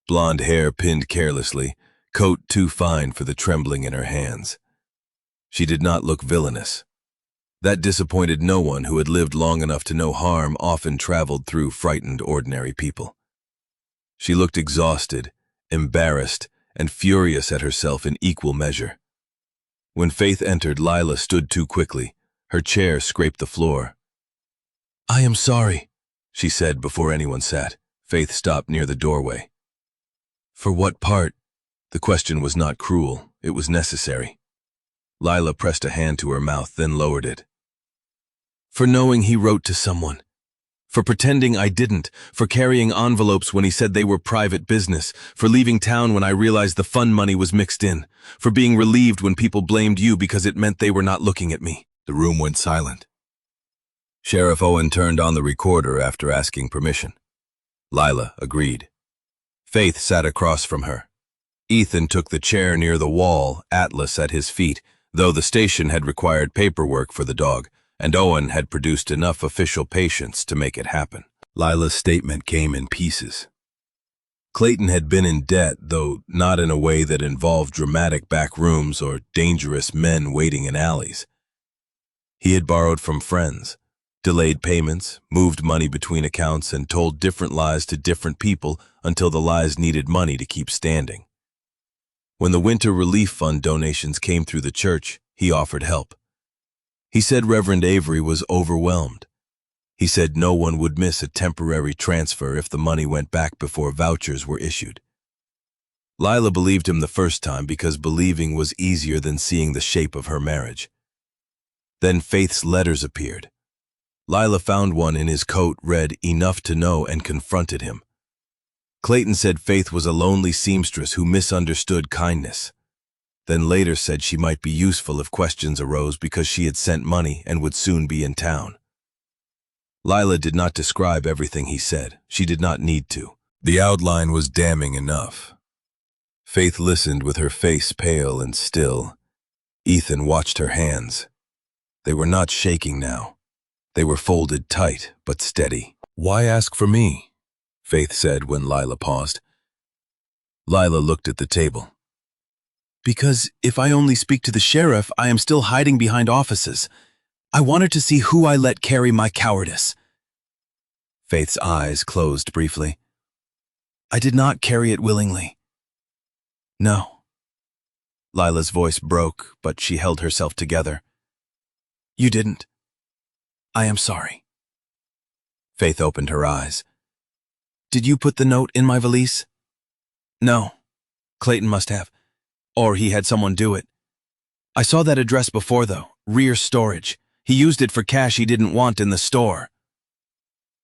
Blonde hair pinned carelessly, coat too fine for the trembling in her hands. She did not look villainous. That disappointed no one who had lived long enough to know harm often traveled through frightened ordinary people. She looked exhausted, embarrassed, and furious at herself in equal measure. When Faith entered, Lila stood too quickly. Her chair scraped the floor. "I am sorry," she said before anyone sat. Faith stopped near the doorway. "For what part?" The question was not cruel, it was necessary. Lila pressed a hand to her mouth, then lowered it. "For knowing he wrote to someone. For pretending I didn't. For carrying envelopes when he said they were private business. For leaving town when I realized the fund money was mixed in. For being relieved when people blamed you because it meant they were not looking at me." The room went silent. Sheriff Owen turned on the recorder after asking permission. Lila agreed. Faith sat across from her. Ethan took the chair near the wall, Atlas at his feet, though the station had required paperwork for the dog, and Owen had produced enough official patience to make it happen. Lila's statement came in pieces. Clayton had been in debt, though not in a way that involved dramatic back rooms or dangerous men waiting in alleys. He had borrowed from friends, delayed payments, moved money between accounts, and told different lies to different people until the lies needed money to keep standing. When the Winter Relief Fund donations came through the church, he offered help. He said Reverend Avery was overwhelmed. He said no one would miss a temporary transfer if the money went back before vouchers were issued. Lila believed him the first time because believing was easier than seeing the shape of her marriage. Then Faith's letters appeared. Lila found one in his coat, read "Enough to Know," and confronted him. Clayton said Faith was a lonely seamstress who misunderstood kindness. Then later said she might be useful if questions arose because she had sent money and would soon be in town. Lila did not describe everything he said. She did not need to. The outline was damning enough. Faith listened with her face pale and still. Ethan watched her hands. They were not shaking now. They were folded tight but steady. "Why ask for me?" Faith said when Lila paused. Lila looked at the table. "Because if I only speak to the sheriff, I am still hiding behind offices. I wanted to see who I let carry my cowardice." Faith's eyes closed briefly. "I did not carry it willingly." "No." Lila's voice broke, but she held herself together. "You didn't. I am sorry." Faith opened her eyes. "Did you put the note in my valise?" "No. Clayton must have. Or he had someone do it. I saw that address before, though. Rear storage. He used it for cash he didn't want in the store."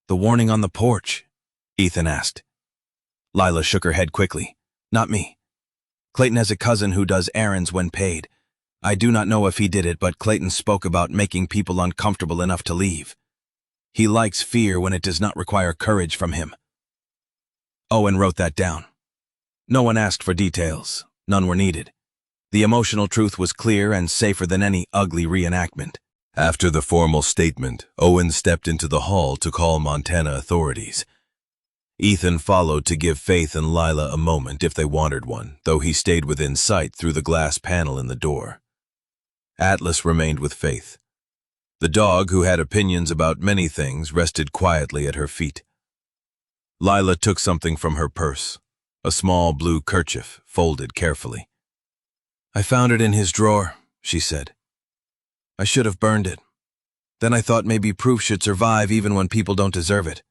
"The warning on the porch?" Ethan asked. Lila shook her head quickly. "Not me. Clayton has a cousin who does errands when paid. I do not know if he did it, but Clayton spoke about making people uncomfortable enough to leave. He likes fear when it does not require courage from him." Owen wrote that down. No one asked for details. None were needed. The emotional truth was clear and safer than any ugly reenactment. After the formal statement, Owen stepped into the hall to call Montana authorities. Ethan followed to give Faith and Lila a moment if they wanted one, though he stayed within sight through the glass panel in the door. Atlas remained with Faith. The dog, who had opinions about many things, rested quietly at her feet. Lila took something from her purse, a small blue kerchief, folded carefully. "I found it in his drawer," she said. "I should have burned it. Then I thought maybe proof should survive even when people don't deserve it."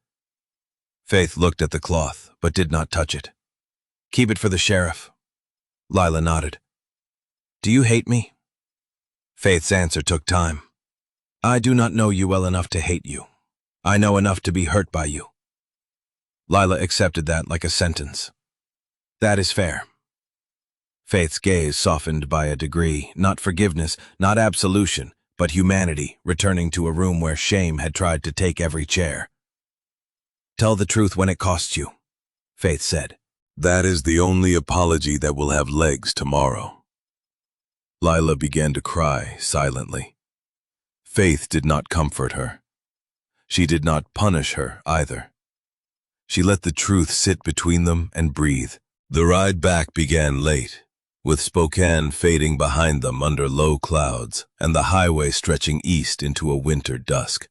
Faith looked at the cloth, but did not touch it. "Keep it for the sheriff." Lila nodded. "Do you hate me?" Faith's answer took time. "I do not know you well enough to hate you. I know enough to be hurt by you." Lila accepted that like a sentence. "That is fair." Faith's gaze softened by a degree, not forgiveness, not absolution, but humanity returning to a room where shame had tried to take every chair. "Tell the truth when it costs you," Faith said. "That is the only apology that will have legs tomorrow." Lila began to cry silently. Faith did not comfort her. She did not punish her either. She let the truth sit between them and breathe. The ride back began late, with Spokane fading behind them under low clouds and the highway stretching east into a winter dusk.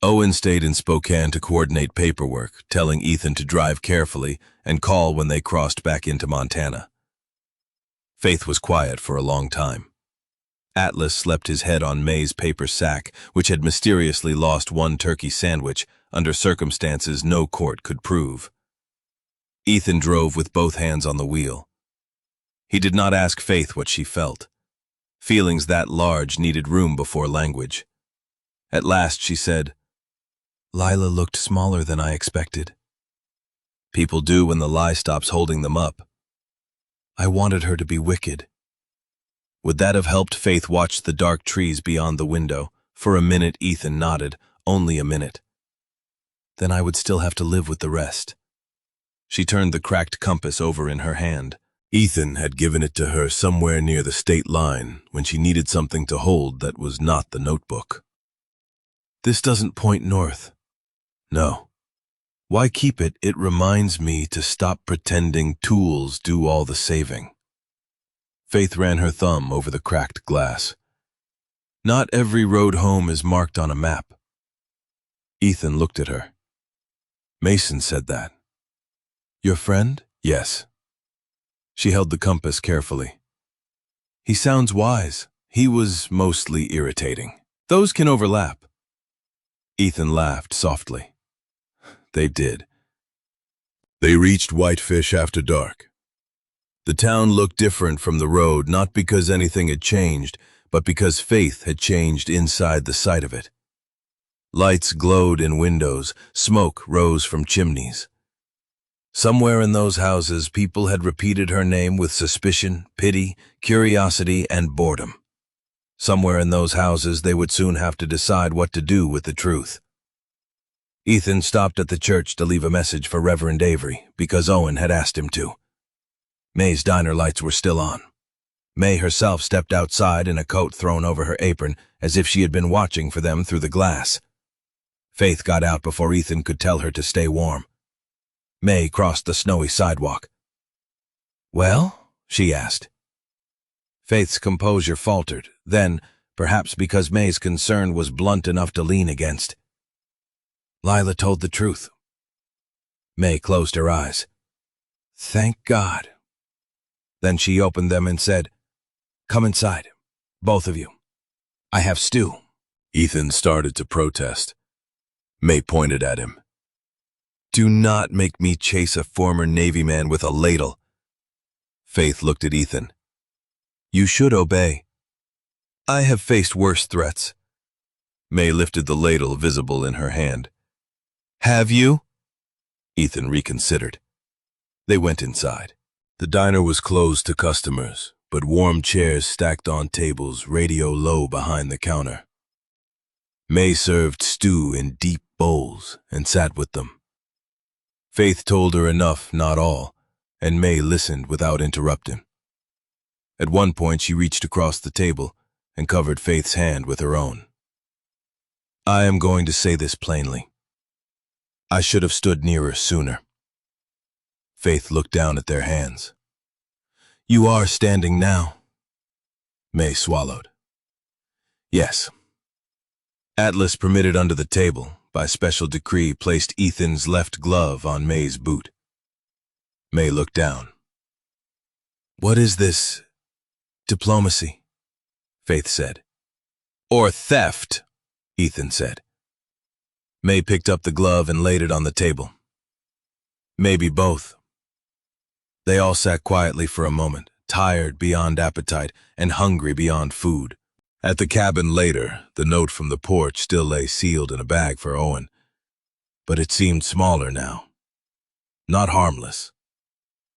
Owen stayed in Spokane to coordinate paperwork, telling Ethan to drive carefully and call when they crossed back into Montana. Faith was quiet for a long time. Atlas slept his head on May's paper sack, which had mysteriously lost one turkey sandwich under circumstances no court could prove. Ethan drove with both hands on the wheel. He did not ask Faith what she felt. Feelings that large needed room before language. At last she said, "Lila looked smaller than I expected." People do when the lie stops holding them up. "I wanted her to be wicked." Would that have helped Faith watch the dark trees beyond the window? For a minute Ethan nodded, only a minute. "Then I would still have to live with the rest." She turned the cracked compass over in her hand. Ethan had given it to her somewhere near the state line when she needed something to hold that was not the notebook. "This doesn't point north." "No. Why keep it? It reminds me to stop pretending tools do all the saving." Faith ran her thumb over the cracked glass. "Not every road home is marked on a map." Ethan looked at her. "Mason said that." "Your friend?" "Yes." She held the compass carefully. "He sounds wise. He was mostly irritating. Those can overlap." Ethan laughed softly. They did. They reached Whitefish after dark. The town looked different from the road, not because anything had changed, but because Faith had changed inside the sight of it. Lights glowed in windows, smoke rose from chimneys. Somewhere in those houses, people had repeated her name with suspicion, pity, curiosity, and boredom. Somewhere in those houses, they would soon have to decide what to do with the truth. Ethan stopped at the church to leave a message for Reverend Avery, because Owen had asked him to. May's diner lights were still on. May herself stepped outside in a coat thrown over her apron, as if she had been watching for them through the glass. Faith got out before Ethan could tell her to stay warm. May crossed the snowy sidewalk. "Well?" she asked. Faith's composure faltered, then, perhaps because May's concern was blunt enough to lean against, "Lila told the truth." May closed her eyes. "Thank God." Then she opened them and said, "Come inside, both of you. I have stew." Ethan started to protest. May pointed at him. "Do not make me chase a former Navy man with a ladle." Faith looked at Ethan. "You should obey. I have faced worse threats." May lifted the ladle visible in her hand. "Have you?" Ethan reconsidered. They went inside. The diner was closed to customers, but warm chairs stacked on tables, radio low behind the counter. May served stew in deep bowls and sat with them. Faith told her enough, not all, and May listened without interrupting. At one point, she reached across the table and covered Faith's hand with her own. I am going to say this plainly. I should have stood nearer sooner. Faith looked down at their hands. You are standing now. May swallowed. Yes. Atlas, permitted under the table, by special decree, placed Ethan's left glove on May's boot. May looked down. What is this? Diplomacy, Faith said. Or theft, Ethan said. May picked up the glove and laid it on the table. Maybe both. They all sat quietly for a moment, tired beyond appetite and hungry beyond food. At the cabin later, the note from the porch still lay sealed in a bag for Owen, but it seemed smaller now. Not harmless.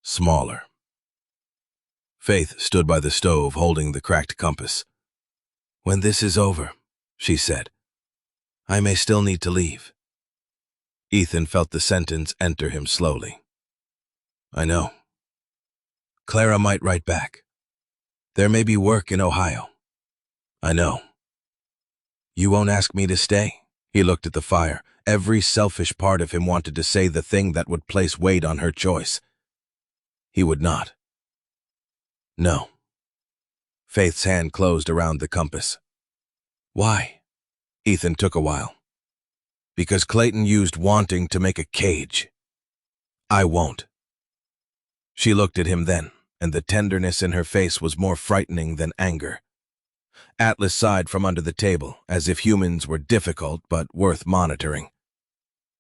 Smaller. Faith stood by the stove holding the cracked compass. When this is over, she said, I may still need to leave. Ethan felt the sentence enter him slowly. I know. Clara might write back. There may be work in Ohio. I know. You won't ask me to stay? He looked at the fire. Every selfish part of him wanted to say the thing that would place weight on her choice. He would not. No. Faith's hand closed around the compass. Why? Ethan took a while. Because Clayton used wanting to make a cage. I won't. She looked at him then, and the tenderness in her face was more frightening than anger. Atlas sighed from under the table, as if humans were difficult but worth monitoring.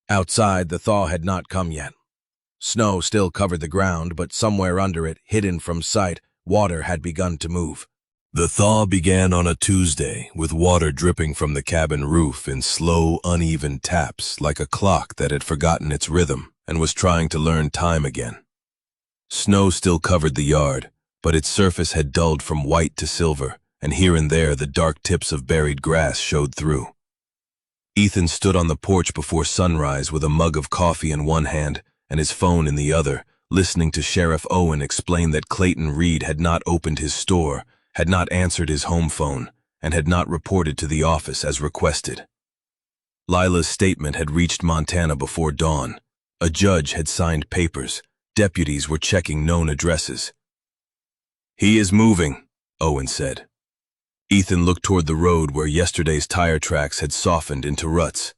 Outside, the thaw had not come yet. Snow still covered the ground, but somewhere under it, hidden from sight, water had begun to move. The thaw began on a Tuesday, with water dripping from the cabin roof in slow, uneven taps, like a clock that had forgotten its rhythm and was trying to learn time again. Snow still covered the yard, but its surface had dulled from white to silver, and here and there the dark tips of buried grass showed through. Ethan stood on the porch before sunrise with a mug of coffee in one hand and his phone in the other, listening to Sheriff Owen explain that Clayton Reed had not opened his store, had not answered his home phone, and had not reported to the office as requested. Lila's statement had reached Montana before dawn. A judge had signed papers. Deputies were checking known addresses. He is moving, Owen said. Ethan looked toward the road where yesterday's tire tracks had softened into ruts.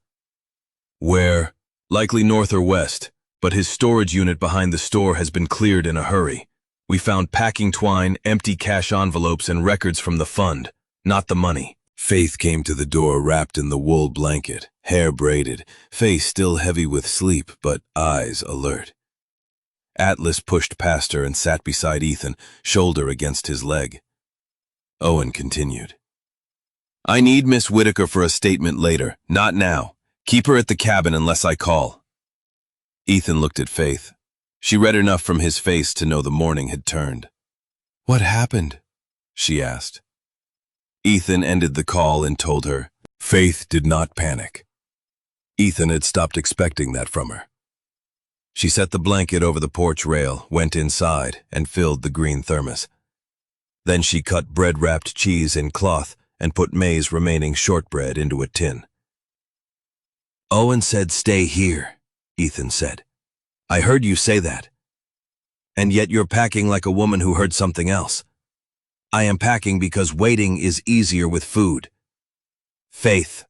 Where? Likely north or west, but his storage unit behind the store has been cleared in a hurry. We found packing twine, empty cash envelopes, and records from the fund, not the money. Faith came to the door wrapped in the wool blanket, hair braided, face still heavy with sleep, but eyes alert. Atlas pushed past her and sat beside Ethan, shoulder against his leg. Owen continued. I need Miss Whitaker for a statement later, not now. Keep her at the cabin unless I call. Ethan looked at Faith. She read enough from his face to know the morning had turned. What happened? She asked. Ethan ended the call and told her. Faith did not panic. Ethan had stopped expecting that from her. She set the blanket over the porch rail, went inside, and filled the green thermos. Then she cut bread-wrapped cheese in cloth and put May's remaining shortbread into a tin. Owen said stay here, Ethan said. I heard you say that. And yet you're packing like a woman who heard something else. I am packing because waiting is easier with food. Faith.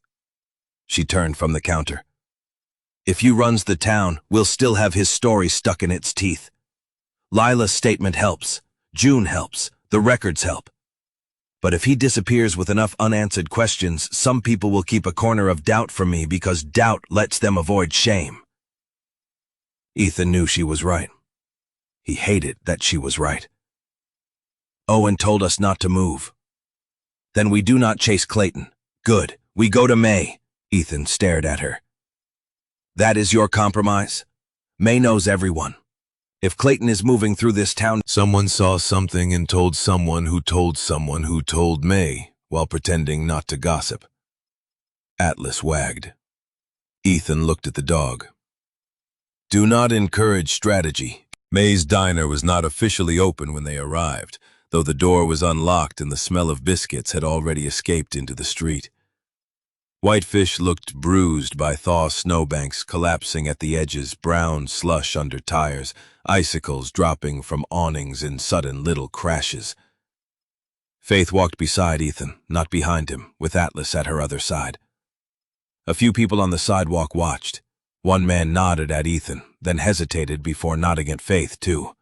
She turned from the counter. If he runs the town, we'll still have his story stuck in its teeth. Lila's statement helps. June helps. The records help. But if he disappears with enough unanswered questions, some people will keep a corner of doubt from me because doubt lets them avoid shame. Ethan knew she was right. He hated that she was right. Owen told us not to move. Then we do not chase Clayton. Good. We go to May. Ethan stared at her. That is your compromise? May knows everyone. If Clayton is moving through this town, someone saw something and told someone who told someone who told May, while pretending not to gossip. Atlas wagged. Ethan looked at the dog. Do not encourage strategy. May's diner was not officially open when they arrived. though the door was unlocked and the smell of biscuits had already escaped into the street. Whitefish looked bruised by thaw snowbanks collapsing at the edges, brown slush under tires, icicles dropping from awnings in sudden little crashes. Faith walked beside Ethan, not behind him, with Atlas at her other side. A few people on the sidewalk watched. One man nodded at Ethan, then hesitated before nodding at Faith, too.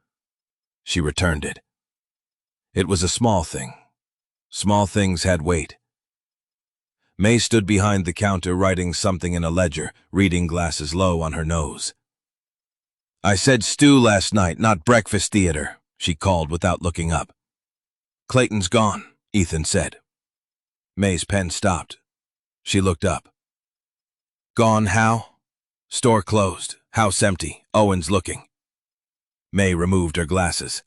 She returned it. It was a small thing. Small things had weight. May stood behind the counter writing something in a ledger, reading glasses low on her nose. "I said stew last night, not breakfast theater," she called without looking up. "Clayton's gone," Ethan said. May's pen stopped. She looked up. "Gone how?" "Store closed, house empty, Owen's looking." May removed her glasses.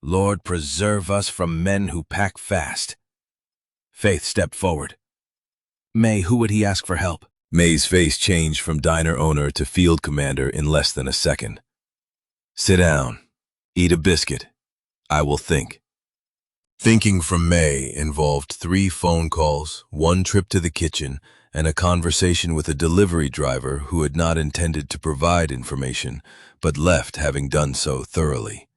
"Lord preserve us from men who pack fast." Faith stepped forward. "May, who would he ask for help?" May's face changed from diner owner to field commander in less than a second. "Sit down. Eat a biscuit. I will think." Thinking from May involved 3 phone calls, 1 trip to the kitchen, and a conversation with a delivery driver who had not intended to provide information, but left having done so thoroughly.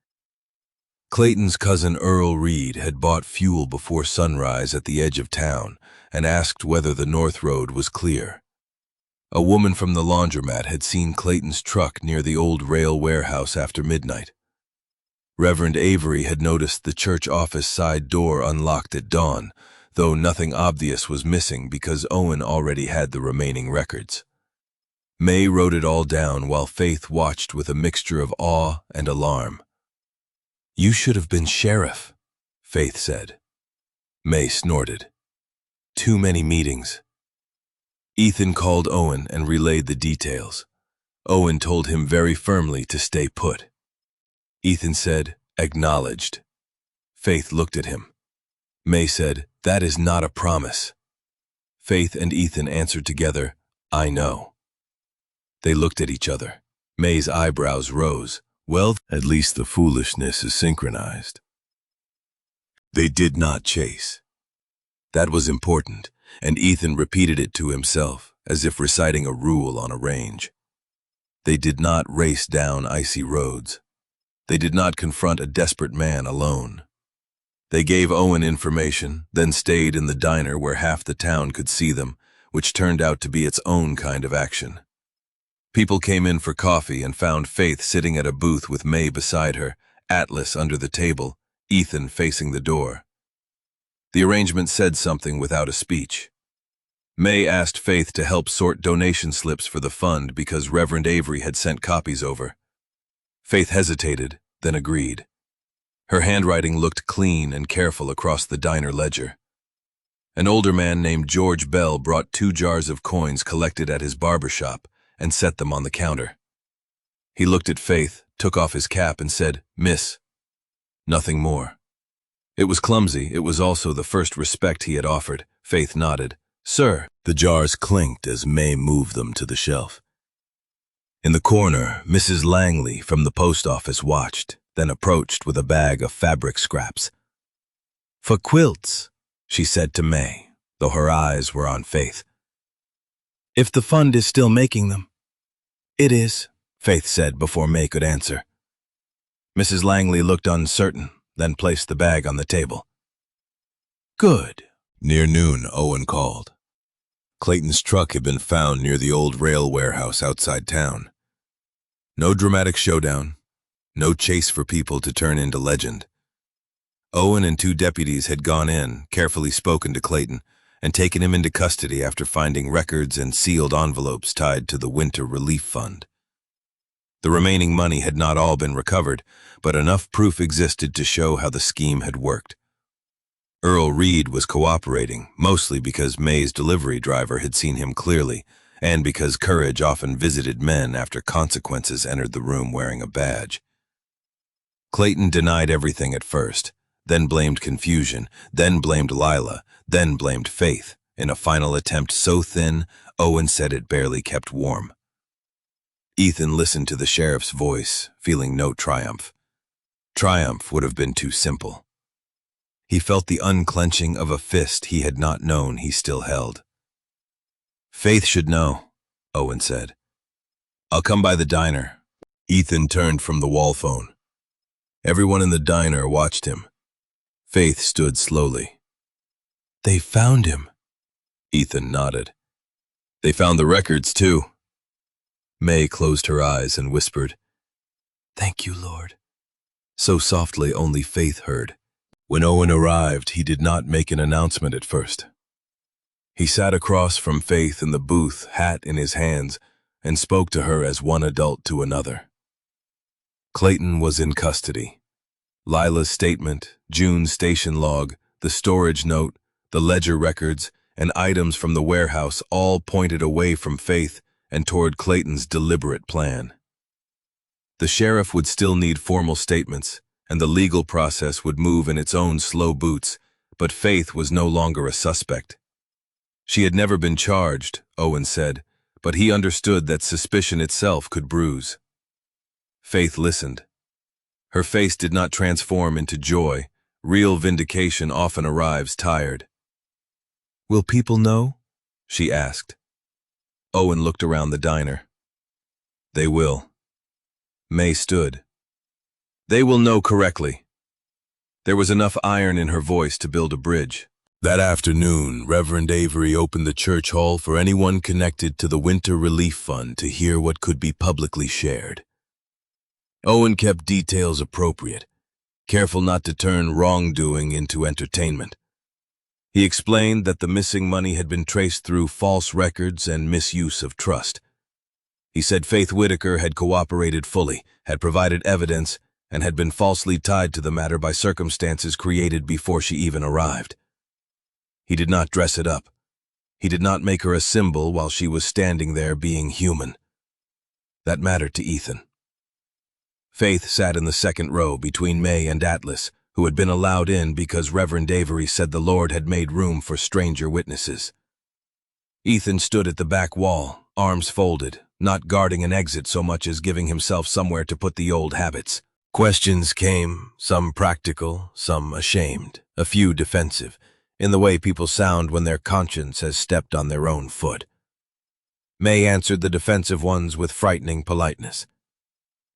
Clayton's cousin Earl Reed had bought fuel before sunrise at the edge of town and asked whether the North Road was clear. A woman from the laundromat had seen Clayton's truck near the old rail warehouse after midnight. Reverend Avery had noticed the church office side door unlocked at dawn, though nothing obvious was missing because Owen already had the remaining records. May wrote it all down while Faith watched with a mixture of awe and alarm. "You should have been sheriff," Faith said. May snorted. "Too many meetings." Ethan called Owen and relayed the details. Owen told him very firmly to stay put. Ethan said, "Acknowledged." Faith looked at him. May said, "That is not a promise." Faith and Ethan answered together, "I know." They looked at each other. May's eyebrows rose. Well, at least the foolishness is synchronized. They did not chase. That was important, and Ethan repeated it to himself, as if reciting a rule on a range. They did not race down icy roads. They did not confront a desperate man alone. They gave Owen information, then stayed in the diner where half the town could see them, which turned out to be its own kind of action. People came in for coffee and found Faith sitting at a booth with May beside her, Atlas under the table, Ethan facing the door. The arrangement said something without a speech. May asked Faith to help sort donation slips for the fund because Reverend Avery had sent copies over. Faith hesitated, then agreed. Her handwriting looked clean and careful across the diner ledger. An older man named George Bell brought 2 jars of coins collected at his barber shop and set them on the counter. He looked at Faith, took off his cap and said, "Miss." Nothing more. It was clumsy. It was also the first respect he had offered. Faith nodded. "Sir." The jars clinked as May moved them to the shelf. In the corner, Mrs. Langley from the post office watched, then approached with a bag of fabric scraps. "For quilts," she said to May, though her eyes were on Faith. "If the fund is still making them." "It is," Faith said before May could answer. Mrs. Langley looked uncertain, then placed the bag on the table. "Good." Near noon, Owen called. Clayton's truck had been found near the old rail warehouse outside town. No dramatic showdown, no chase for people to turn into legend. Owen and 2 deputies had gone in, carefully spoken to Clayton, and taken him into custody after finding records and sealed envelopes tied to the Winter Relief Fund. The remaining money had not all been recovered, but enough proof existed to show how the scheme had worked. Earl Reed was cooperating, mostly because May's delivery driver had seen him clearly, and because courage often visited men after consequences entered the room wearing a badge. Clayton denied everything at first, then blamed confusion, then blamed Lila, then blamed Faith, in a final attempt so thin, Owen said it barely kept warm. Ethan listened to the sheriff's voice, feeling no triumph. Triumph would have been too simple. He felt the unclenching of a fist he had not known he still held. "Faith should know," Owen said. "I'll come by the diner." Ethan turned from the wall phone. Everyone in the diner watched him. Faith stood slowly. "They found him." Ethan nodded. "They found the records, too." May closed her eyes and whispered, "Thank you, Lord," so softly only Faith heard. When Owen arrived, he did not make an announcement at first. He sat across from Faith in the booth, hat in his hands, and spoke to her as one adult to another. Clayton was in custody. Lila's statement, June's station log, the storage note, the ledger records, and items from the warehouse all pointed away from Faith and toward Clayton's deliberate plan. The sheriff would still need formal statements, and the legal process would move in its own slow boots, but Faith was no longer a suspect. She had never been charged, Owen said, but he understood that suspicion itself could bruise. Faith listened. Her face did not transform into joy. Real vindication often arrives tired. "Will people know?" she asked. Owen looked around the diner. "They will." May stood. "They will know correctly." There was enough iron in her voice to build a bridge. That afternoon, Reverend Avery opened the church hall for anyone connected to the Winter Relief Fund to hear what could be publicly shared. Owen kept details appropriate, careful not to turn wrongdoing into entertainment. He explained that the missing money had been traced through false records and misuse of trust. He said Faith Whitaker had cooperated fully, had provided evidence, and had been falsely tied to the matter by circumstances created before she even arrived. He did not dress it up. He did not make her a symbol while she was standing there being human. That mattered to Ethan. Faith sat in the second row between May and Atlas, who had been allowed in because Reverend Avery said the Lord had made room for stranger witnesses. Ethan stood at the back wall, arms folded, not guarding an exit so much as giving himself somewhere to put the old habits. Questions came, some practical, some ashamed, a few defensive, in the way people sound when their conscience has stepped on their own foot. May answered the defensive ones with frightening politeness.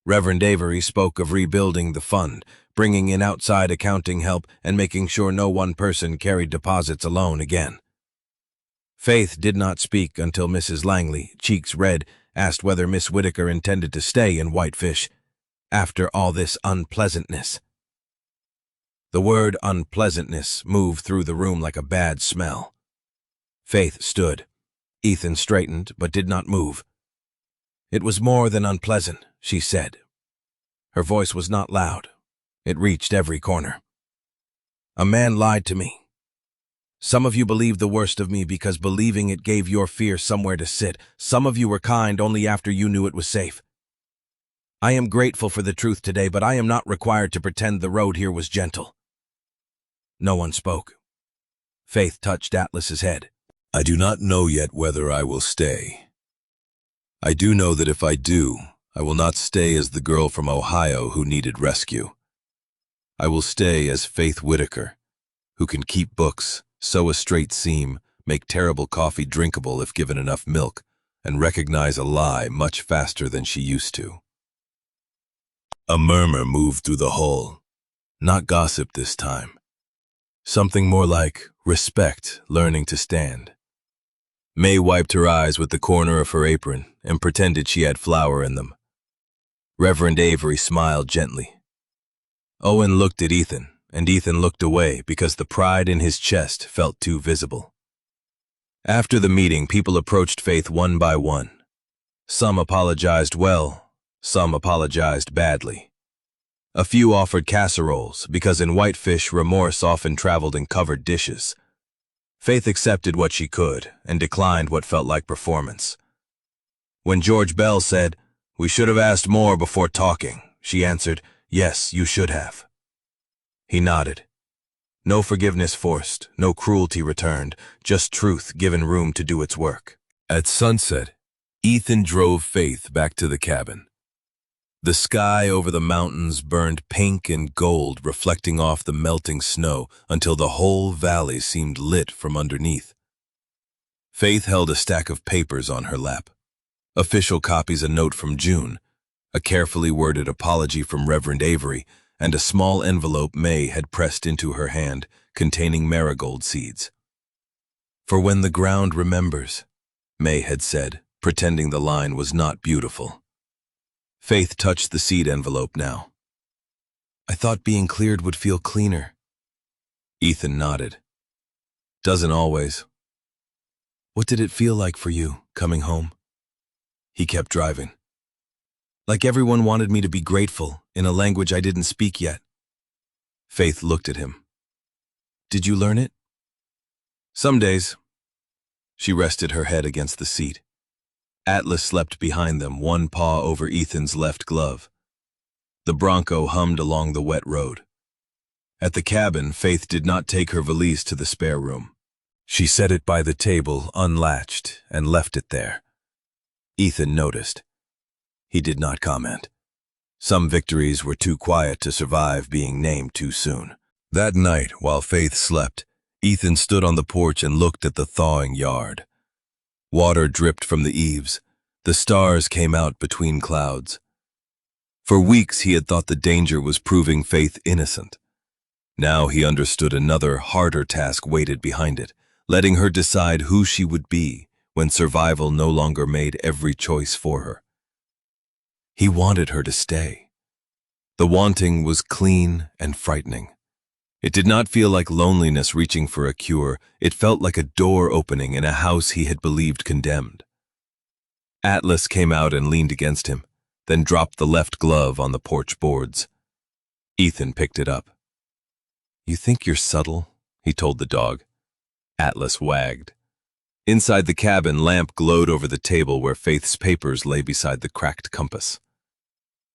Reverend Avery spoke of rebuilding the fund, bringing in outside accounting help, and making sure no one person carried deposits alone again. Faith did not speak until Mrs. Langley, cheeks red, asked whether Miss Whitaker intended to stay in Whitefish after all this unpleasantness. The word unpleasantness moved through the room like a bad smell. Faith stood. Ethan straightened, but did not move. "It was more than unpleasant," she said. Her voice was not loud. It reached every corner. "A man lied to me. Some of you believed the worst of me because believing it gave your fear somewhere to sit. Some of you were kind only after you knew it was safe. I am grateful for the truth today, but I am not required to pretend the road here was gentle." No one spoke. Faith touched Atlas's head. "I do not know yet whether I will stay. I do know that if I do, I will not stay as the girl from Ohio who needed rescue. I will stay as Faith Whitaker, who can keep books, sew a straight seam, make terrible coffee drinkable if given enough milk, and recognize a lie much faster than she used to." A murmur moved through the hall. Not gossip this time. Something more like respect learning to stand. May wiped her eyes with the corner of her apron and pretended she had flour in them. Reverend Avery smiled gently. Owen looked at Ethan, and Ethan looked away because the pride in his chest felt too visible. After the meeting, people approached Faith one by one. Some apologized well, some apologized badly. A few offered casseroles because in Whitefish remorse often traveled in covered dishes. Faith accepted what she could and declined what felt like performance. When George Bell said, "We should have asked more before talking," she answered, "Yes, you should have." He nodded. No forgiveness forced, no cruelty returned, just truth given room to do its work. At sunset, Ethan drove Faith back to the cabin. The sky over the mountains burned pink and gold, reflecting off the melting snow until the whole valley seemed lit from underneath. Faith held a stack of papers on her lap. Official copies, a note from June, a carefully worded apology from Reverend Avery, and a small envelope May had pressed into her hand, containing marigold seeds. "For when the ground remembers," May had said, pretending the line was not beautiful. Faith touched the seed envelope now. "I thought being cleared would feel cleaner." Ethan nodded. "Doesn't always." "What did it feel like for you, coming home?" He kept driving. "Like everyone wanted me to be grateful, in a language I didn't speak yet." Faith looked at him. "Did you learn it?" "Some days." She rested her head against the seat. Atlas slept behind them, one paw over Ethan's left glove. The Bronco hummed along the wet road. At the cabin, Faith did not take her valise to the spare room. She set it by the table, unlatched, and left it there. Ethan noticed. He did not comment. Some victories were too quiet to survive being named too soon. That night, while Faith slept, Ethan stood on the porch and looked at the thawing yard. Water dripped from the eaves. The stars came out between clouds. For weeks he had thought the danger was proving Faith innocent. Now he understood another, harder task waited behind it, letting her decide who she would be when survival no longer made every choice for her. He wanted her to stay. The wanting was clean and frightening. It did not feel like loneliness reaching for a cure. It felt like a door opening in a house he had believed condemned. Atlas came out and leaned against him, then dropped the left glove on the porch boards. Ethan picked it up. "You think you're subtle?" he told the dog. Atlas wagged. Inside the cabin, lamp glowed over the table where Faith's papers lay beside the cracked compass.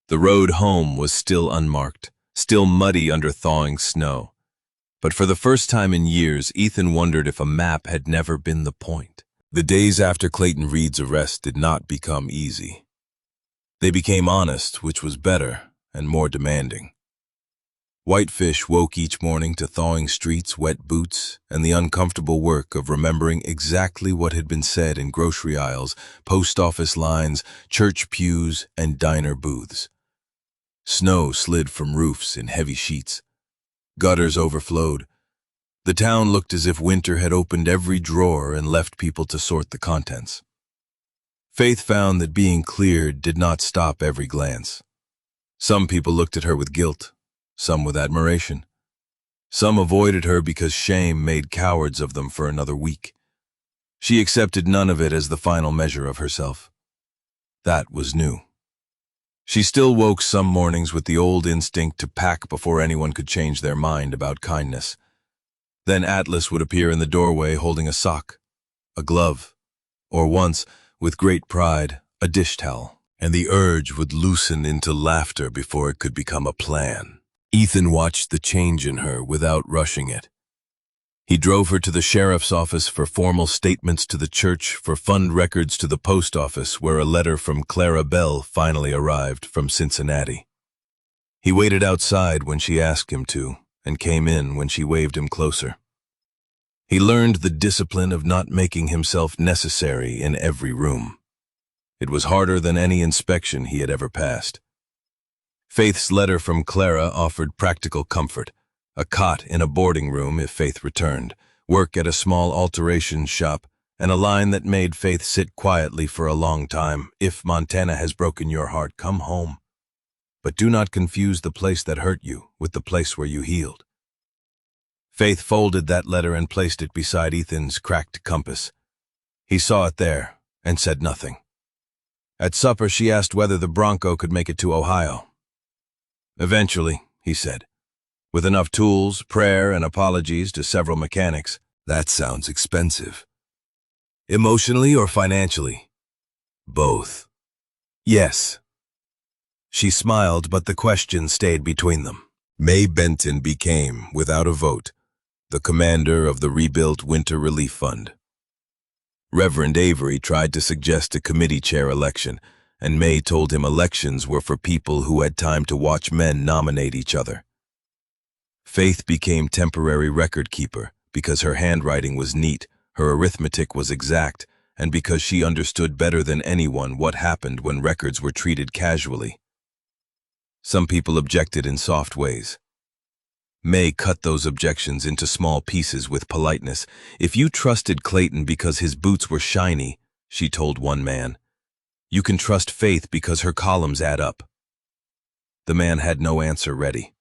The road home was still unmarked, still muddy under thawing snow. But for the first time in years, Ethan wondered if a map had never been the point. The days after Clayton Reed's arrest did not become easy. They became honest, which was better and more demanding. Whitefish woke each morning to thawing streets, wet boots, and the uncomfortable work of remembering exactly what had been said in grocery aisles, post office lines, church pews, and diner booths. Snow slid from roofs in heavy sheets. Gutters overflowed. The town looked as if winter had opened every drawer and left people to sort the contents. Faith found that being cleared did not stop every glance. Some people looked at her with guilt, some with admiration. Some avoided her because shame made cowards of them for another week. She accepted none of it as the final measure of herself. That was new. She still woke some mornings with the old instinct to pack before anyone could change their mind about kindness. Then Atlas would appear in the doorway holding a sock, a glove, or once, with great pride, a dish towel, and the urge would loosen into laughter before it could become a plan. Ethan watched the change in her without rushing it. He drove her to the sheriff's office for formal statements to the church, for fund records to the post office, where a letter from Clara Bell finally arrived from Cincinnati. He waited outside when she asked him to, and came in when she waved him closer. He learned the discipline of not making himself necessary in every room. It was harder than any inspection he had ever passed. Faith's letter from Clara offered practical comfort. A cot in a boarding room if Faith returned, work at a small alterations shop, and a line that made Faith sit quietly for a long time. "If Montana has broken your heart, come home. But do not confuse the place that hurt you with the place where you healed." Faith folded that letter and placed it beside Ethan's cracked compass. He saw it there and said nothing. At supper, she asked whether the Bronco could make it to Ohio. "Eventually," he said. "With enough tools, prayer, and apologies to several mechanics." "That sounds expensive." "Emotionally or financially?" "Both." "Yes." She smiled, but the question stayed between them. May Benton became, without a vote, the commander of the rebuilt Winter Relief Fund. Reverend Avery tried to suggest a committee chair election, and May told him elections were for people who had time to watch men nominate each other. Faith became temporary record keeper because her handwriting was neat, her arithmetic was exact, and because she understood better than anyone what happened when records were treated casually. Some people objected in soft ways. May cut those objections into small pieces with politeness. "If you trusted Clayton because his boots were shiny," she told one man, "you can trust Faith because her columns add up." The man had no answer ready.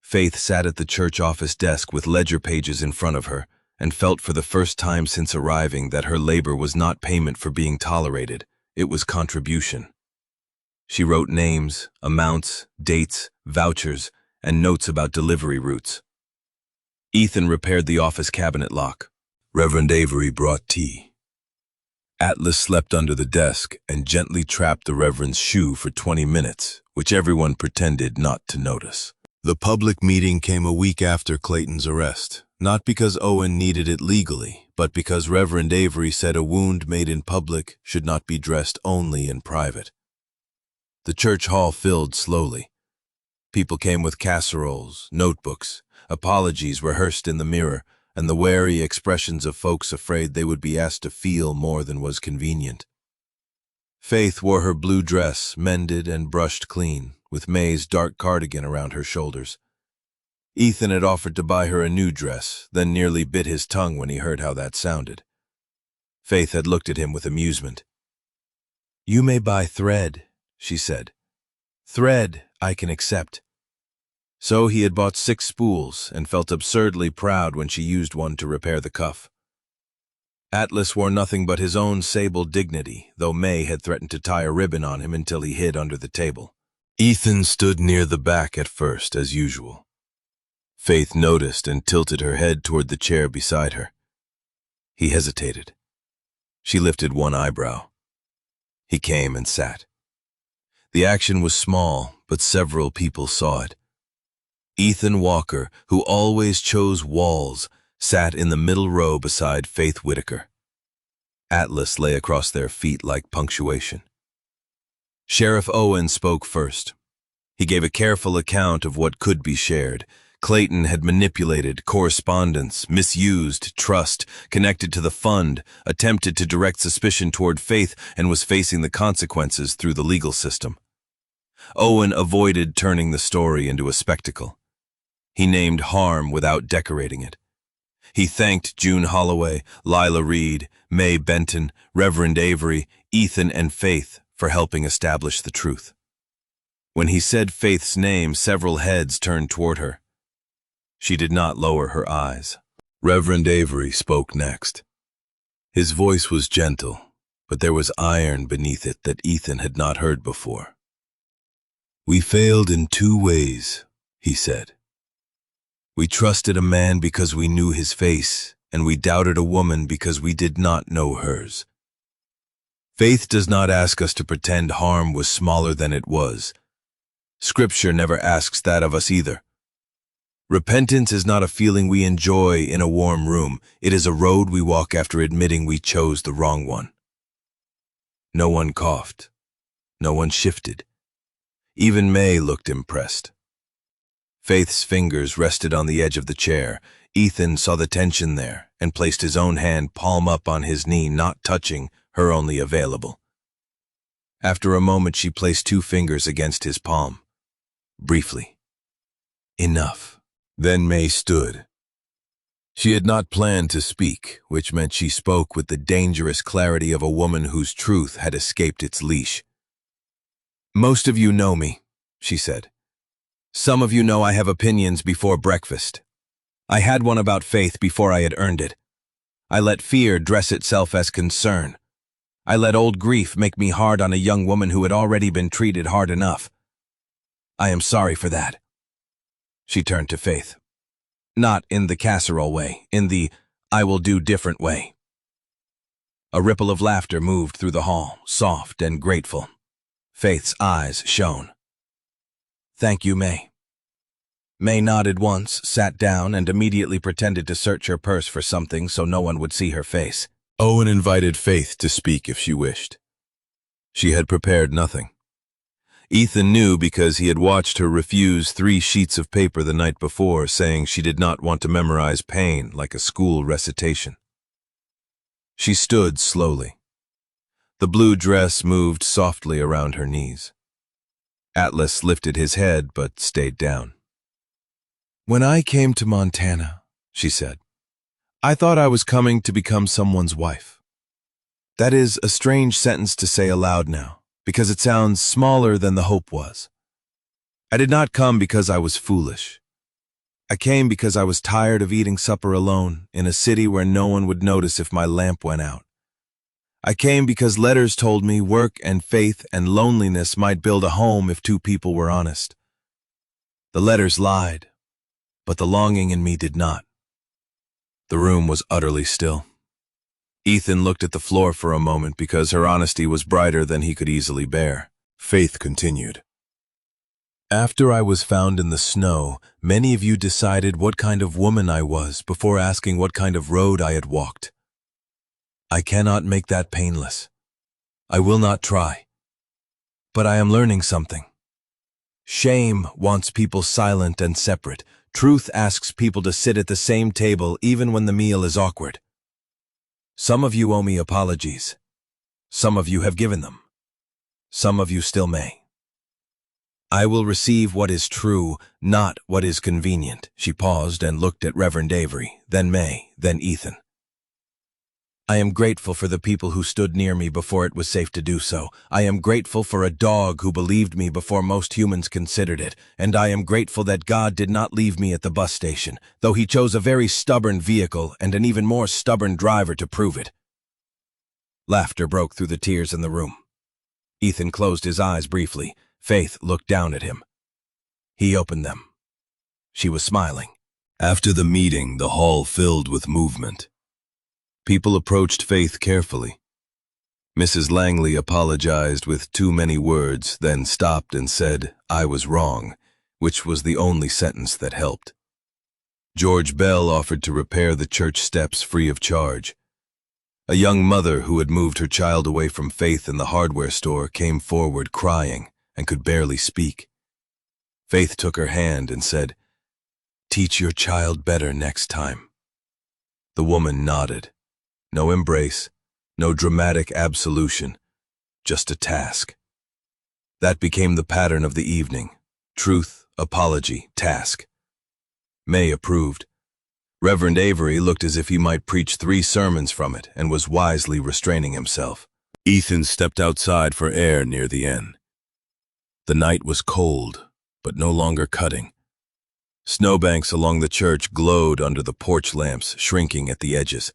Faith sat at the church office desk with ledger pages in front of her and felt for the first time since arriving that her labor was not payment for being tolerated, it was contribution. She wrote names, amounts, dates, vouchers, and notes about delivery routes. Ethan repaired the office cabinet lock. Reverend Avery brought tea. Atlas slept under the desk and gently trapped the Reverend's shoe for 20 minutes, which everyone pretended not to notice. The public meeting came a week after Clayton's arrest, not because Owen needed it legally, but because Reverend Avery said a wound made in public should not be dressed only in private. The church hall filled slowly. People came with casseroles, notebooks, apologies rehearsed in the mirror, and the wary expressions of folks afraid they would be asked to feel more than was convenient. Faith wore her blue dress, mended and brushed clean, with May's dark cardigan around her shoulders. Ethan had offered to buy her a new dress, then nearly bit his tongue when he heard how that sounded. Faith had looked at him with amusement. "You may buy thread," she said. "Thread I can accept." So he had bought 6 spools and felt absurdly proud when she used one to repair the cuff. Atlas wore nothing but his own sable dignity, though May had threatened to tie a ribbon on him until he hid under the table. Ethan stood near the back at first, as usual. Faith noticed and tilted her head toward the chair beside her. He hesitated. She lifted one eyebrow. He came and sat. The action was small, but several people saw it. Ethan Walker, who always chose walls, sat in the middle row beside Faith Whitaker. Atlas lay across their feet like punctuation. Sheriff Owen spoke first. He gave a careful account of what could be shared. Clayton had manipulated correspondence, misused trust, connected to the fund, attempted to direct suspicion toward Faith, and was facing the consequences through the legal system. Owen avoided turning the story into a spectacle. He named harm without decorating it. He thanked June Holloway, Lila Reed, May Benton, Reverend Avery, Ethan, and Faith for helping establish the truth. When he said Faith's name, several heads turned toward her. She did not lower her eyes. Reverend Avery spoke next. His voice was gentle, but there was iron beneath it that Ethan had not heard before. "We failed in 2 ways, he said. We trusted a man because we knew his face, and we doubted a woman because we did not know hers. Faith does not ask us to pretend harm was smaller than it was. Scripture never asks that of us either. Repentance is not a feeling we enjoy in a warm room. It is a road we walk after admitting we chose the wrong one." No one coughed. No one shifted. Even May looked impressed. Faith's fingers rested on the edge of the chair. Ethan saw the tension there and placed his own hand palm up on his knee, not touching, her only available. After a moment, she placed 2 fingers against his palm. Briefly. "Enough." Then May stood. She had not planned to speak, which meant she spoke with the dangerous clarity of a woman whose truth had escaped its leash. "Most of you know me," she said. "Some of you know I have opinions before breakfast. I had one about Faith before I had earned it. I let fear dress itself as concern. I let old grief make me hard on a young woman who had already been treated hard enough. I am sorry for that." She turned to Faith. Not in the casserole way, in the "I will do different" way. A ripple of laughter moved through the hall, soft and grateful. Faith's eyes shone. "Thank you, May." May nodded once, sat down, and immediately pretended to search her purse for something so no one would see her face. Owen invited Faith to speak if she wished. She had prepared nothing. Ethan knew because he had watched her refuse 3 sheets of paper the night before, saying she did not want to memorize pain like a school recitation. She stood slowly. The blue dress moved softly around her knees. Atlas lifted his head but stayed down. "When I came to Montana," she said, "I thought I was coming to become someone's wife." That is a strange sentence to say aloud now, because it sounds smaller than the hope was. I did not come because I was foolish. I came because I was tired of eating supper alone in a city where no one would notice if my lamp went out. I came because letters told me work and faith and loneliness might build a home if 2 people were honest. The letters lied, but the longing in me did not. The room was utterly still. Ethan looked at the floor for a moment because her honesty was brighter than he could easily bear. Faith continued. "After I was found in the snow, many of you decided what kind of woman I was before asking what kind of road I had walked. I cannot make that painless. I will not try. But I am learning something. Shame wants people silent and separate. Truth asks people to sit at the same table even when the meal is awkward. Some of you owe me apologies. Some of you have given them. Some of you still may. I will receive what is true, not what is convenient." She paused and looked at Reverend Avery, then May, then Ethan. "I am grateful for the people who stood near me before it was safe to do so. I am grateful for a dog who believed me before most humans considered it. And I am grateful that God did not leave me at the bus station, though he chose a very stubborn vehicle and an even more stubborn driver to prove it." Laughter broke through the tears in the room. Ethan closed his eyes briefly. Faith looked down at him. He opened them. She was smiling. After the meeting, the hall filled with movement. People approached Faith carefully. Mrs. Langley apologized with too many words, then stopped and said, "I was wrong," which was the only sentence that helped. George Bell offered to repair the church steps free of charge. A young mother who had moved her child away from Faith in the hardware store came forward crying and could barely speak. Faith took her hand and said, "Teach your child better next time." The woman nodded. No embrace, no dramatic absolution, just a task. That became the pattern of the evening. Truth, apology, task. May approved. Reverend Avery looked as if he might preach 3 sermons from it and was wisely restraining himself. Ethan stepped outside for air near the end. The night was cold, but no longer cutting. Snowbanks along the church glowed under the porch lamps, shrinking at the edges.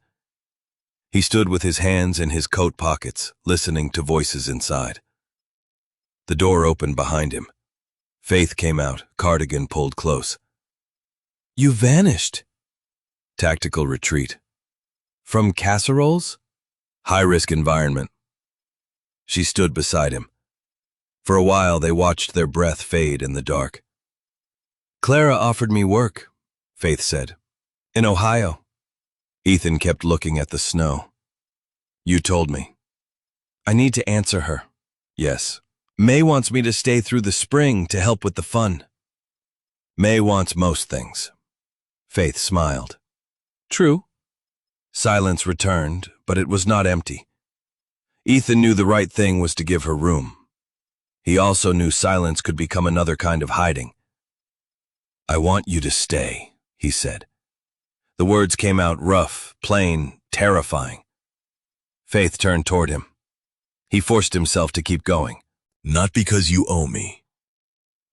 He stood with his hands in his coat pockets, listening to voices inside. The door opened behind him. Faith came out, cardigan pulled close. "You vanished." Tactical retreat. "From casseroles?" "High-risk environment." She stood beside him. For a while they watched their breath fade in the dark. "Clara offered me work," Faith said. "In Ohio." Ethan kept looking at the snow. "You told me." "I need to answer her." "Yes." "May wants me to stay through the spring to help with the fun." "May wants most things." Faith smiled. "True." Silence returned, but it was not empty. Ethan knew the right thing was to give her room. He also knew silence could become another kind of hiding. "I want you to stay," he said. The words came out rough, plain, terrifying. Faith turned toward him. He forced himself to keep going. "Not because you owe me.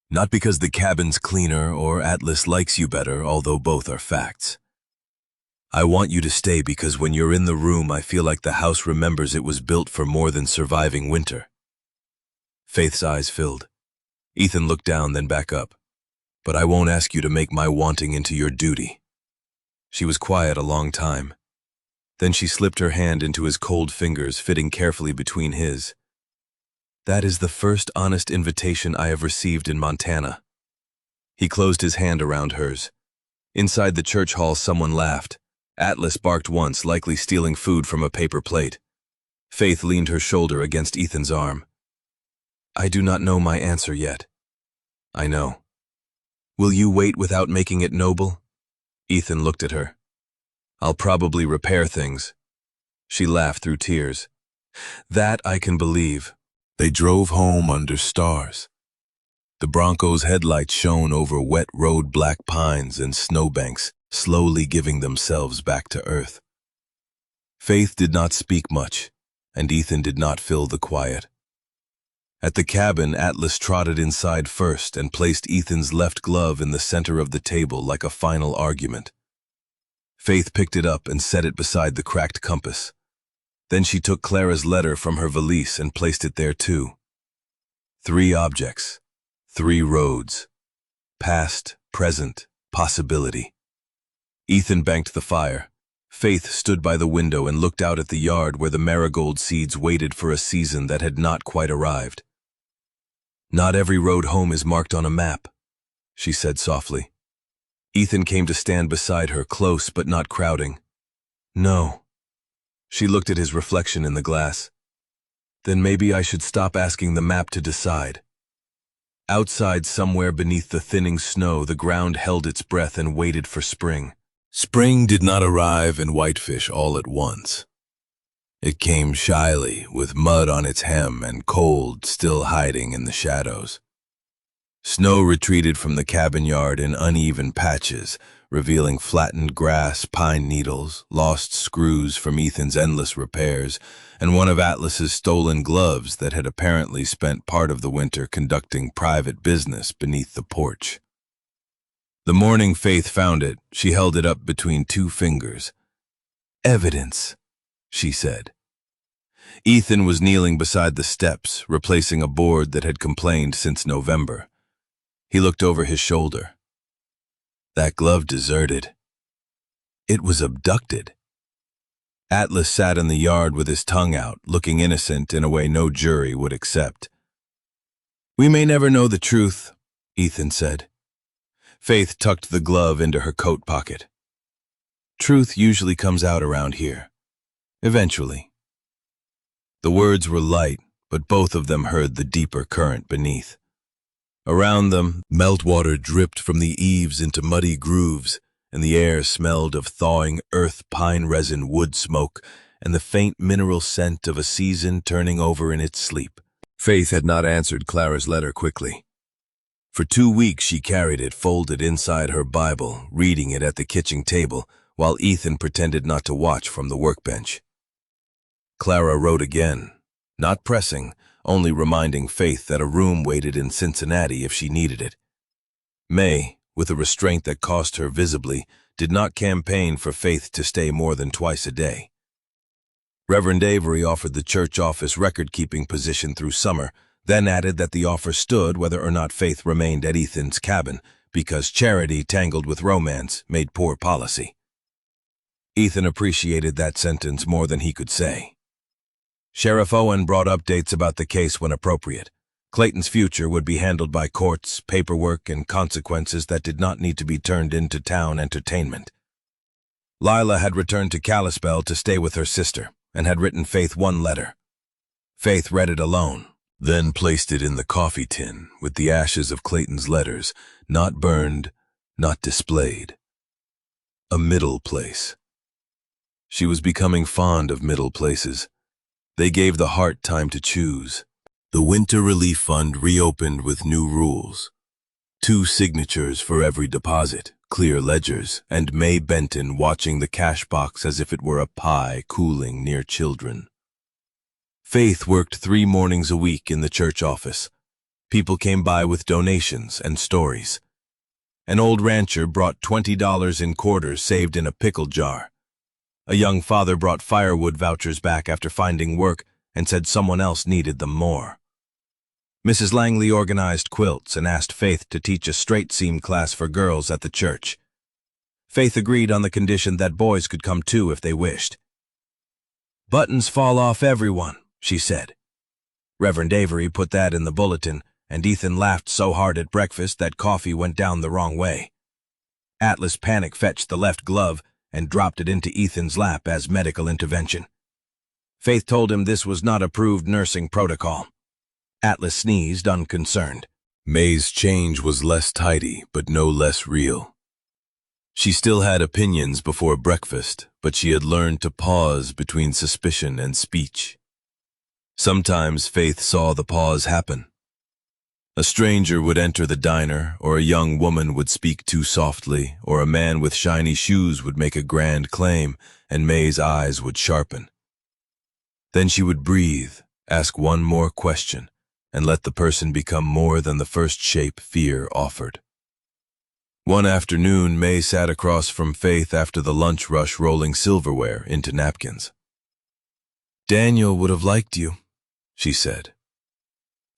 Not because the cabin's cleaner or Atlas likes you better, although both are facts. I want you to stay because when you're in the room, I feel like the house remembers it was built for more than surviving winter." Faith's eyes filled. Ethan looked down, then back up. "But I won't ask you to make my wanting into your duty." She was quiet a long time. Then she slipped her hand into his cold fingers, fitting carefully between his. "That is the first honest invitation I have received in Montana." He closed his hand around hers. Inside the church hall, someone laughed. Atlas barked once, likely stealing food from a paper plate. Faith leaned her shoulder against Ethan's arm. I do not know my answer yet. I know. Will you wait without making it noble? Ethan looked at her. I'll probably repair things. She laughed through tears. That I can believe. They drove home under stars. The Bronco's headlights shone over wet road black pines and snowbanks, slowly giving themselves back to earth. Faith did not speak much, and Ethan did not fill the quiet. At the cabin, Atlas trotted inside first and placed Ethan's left glove in the center of the table like a final argument. Faith picked it up and set it beside the cracked compass. Then she took Clara's letter from her valise and placed it there too. 3 objects, 3 roads. Past, present, possibility. Ethan banked the fire. Faith stood by the window and looked out at the yard where the marigold seeds waited for a season that had not quite arrived. Not every road home is marked on a map, she said softly. Ethan came to stand beside her, close but not crowding. No. She looked at his reflection in the glass. Then maybe I should stop asking the map to decide. Outside, somewhere beneath the thinning snow, the ground held its breath and waited for spring. Spring did not arrive in Whitefish all at once. It came shyly, with mud on its hem and cold still hiding in the shadows. Snow retreated from the cabin yard in uneven patches, revealing flattened grass, pine needles, lost screws from Ethan's endless repairs, and one of Atlas's stolen gloves that had apparently spent part of the winter conducting private business beneath the porch. The morning Faith found it, she held it up between 2 fingers. Evidence, she said. Ethan was kneeling beside the steps, replacing a board that had complained since November. He looked over his shoulder. That glove deserted. It was abducted. Atlas sat in the yard with his tongue out, looking innocent in a way no jury would accept. We may never know the truth, Ethan said. Faith tucked the glove into her coat pocket. Truth usually comes out around here. Eventually. The words were light, but both of them heard the deeper current beneath. Around them, meltwater dripped from the eaves into muddy grooves, and the air smelled of thawing earth, pine resin, wood smoke, and the faint mineral scent of a season turning over in its sleep. Faith had not answered Clara's letter quickly. For 2 weeks she carried it folded inside her Bible, reading it at the kitchen table, while Ethan pretended not to watch from the workbench. Clara wrote again, not pressing, only reminding Faith that a room waited in Cincinnati if she needed it. May, with a restraint that cost her visibly, did not campaign for Faith to stay more than twice a day. Reverend Avery offered the church office record-keeping position through summer, then added that the offer stood whether or not Faith remained at Ethan's cabin, because charity tangled with romance made poor policy. Ethan appreciated that sentence more than he could say. Sheriff Owen brought updates about the case when appropriate. Clayton's future would be handled by courts, paperwork, and consequences that did not need to be turned into town entertainment. Lila had returned to Kalispell to stay with her sister, and had written Faith 1 letter. Faith read it alone, then placed it in the coffee tin with the ashes of Clayton's letters, not burned, not displayed. A middle place. She was becoming fond of middle places. They gave the heart time to choose. The Winter Relief Fund reopened with new rules. 2 signatures for every deposit, clear ledgers, and May Benton watching the cash box as if it were a pie cooling near children. Faith worked 3 mornings a week in the church office. People came by with donations and stories. An old rancher brought $20 in quarters saved in a pickle jar. A young father brought firewood vouchers back after finding work and said someone else needed them more. Mrs. Langley organized quilts and asked Faith to teach a straight seam class for girls at the church. Faith agreed on the condition that boys could come too if they wished. Buttons fall off everyone, she said. Reverend Avery put that in the bulletin, and Ethan laughed so hard at breakfast that coffee went down the wrong way. Atlas panic-fetched the left glove and dropped it into Ethan's lap as medical intervention. Faith told him this was not approved nursing protocol. Atlas sneezed, unconcerned. May's change was less tidy, but no less real. She still had opinions before breakfast, but she had learned to pause between suspicion and speech. Sometimes Faith saw the pause happen. A stranger would enter the diner, or a young woman would speak too softly, or a man with shiny shoes would make a grand claim, and May's eyes would sharpen. Then she would breathe, ask one more question, and let the person become more than the first shape fear offered. One afternoon, May sat across from Faith after the lunch rush, rolling silverware into napkins. "Daniel would have liked you," she said.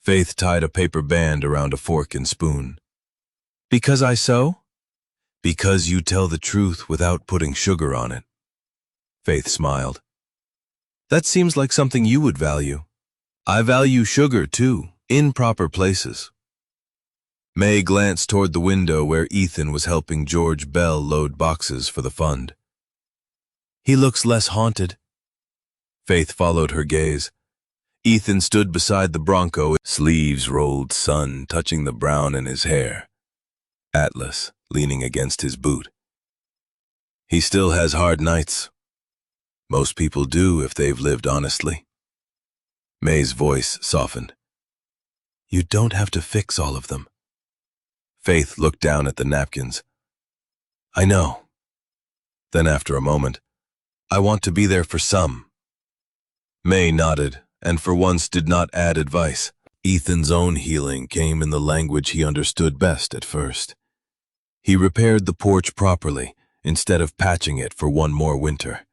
Faith tied a paper band around a fork and spoon. "Because I sew?" "Because you tell the truth without putting sugar on it." Faith smiled. "That seems like something you would value." "I value sugar, too, in proper places." May glanced toward the window where Ethan was helping George Bell load boxes for the fund. "He looks less haunted." Faith followed her gaze. Ethan stood beside the Bronco, sleeves rolled, sun touching the brown in his hair. Atlas leaning against his boot. "He still has hard nights. Most people do if they've lived honestly." May's voice softened. "You don't have to fix all of them." Faith looked down at the napkins. "I know." Then after a moment, "I want to be there for some." May nodded, and for once did not add advice. Ethan's own healing came in the language he understood best at first. He repaired the porch properly, instead of patching it for one more winter.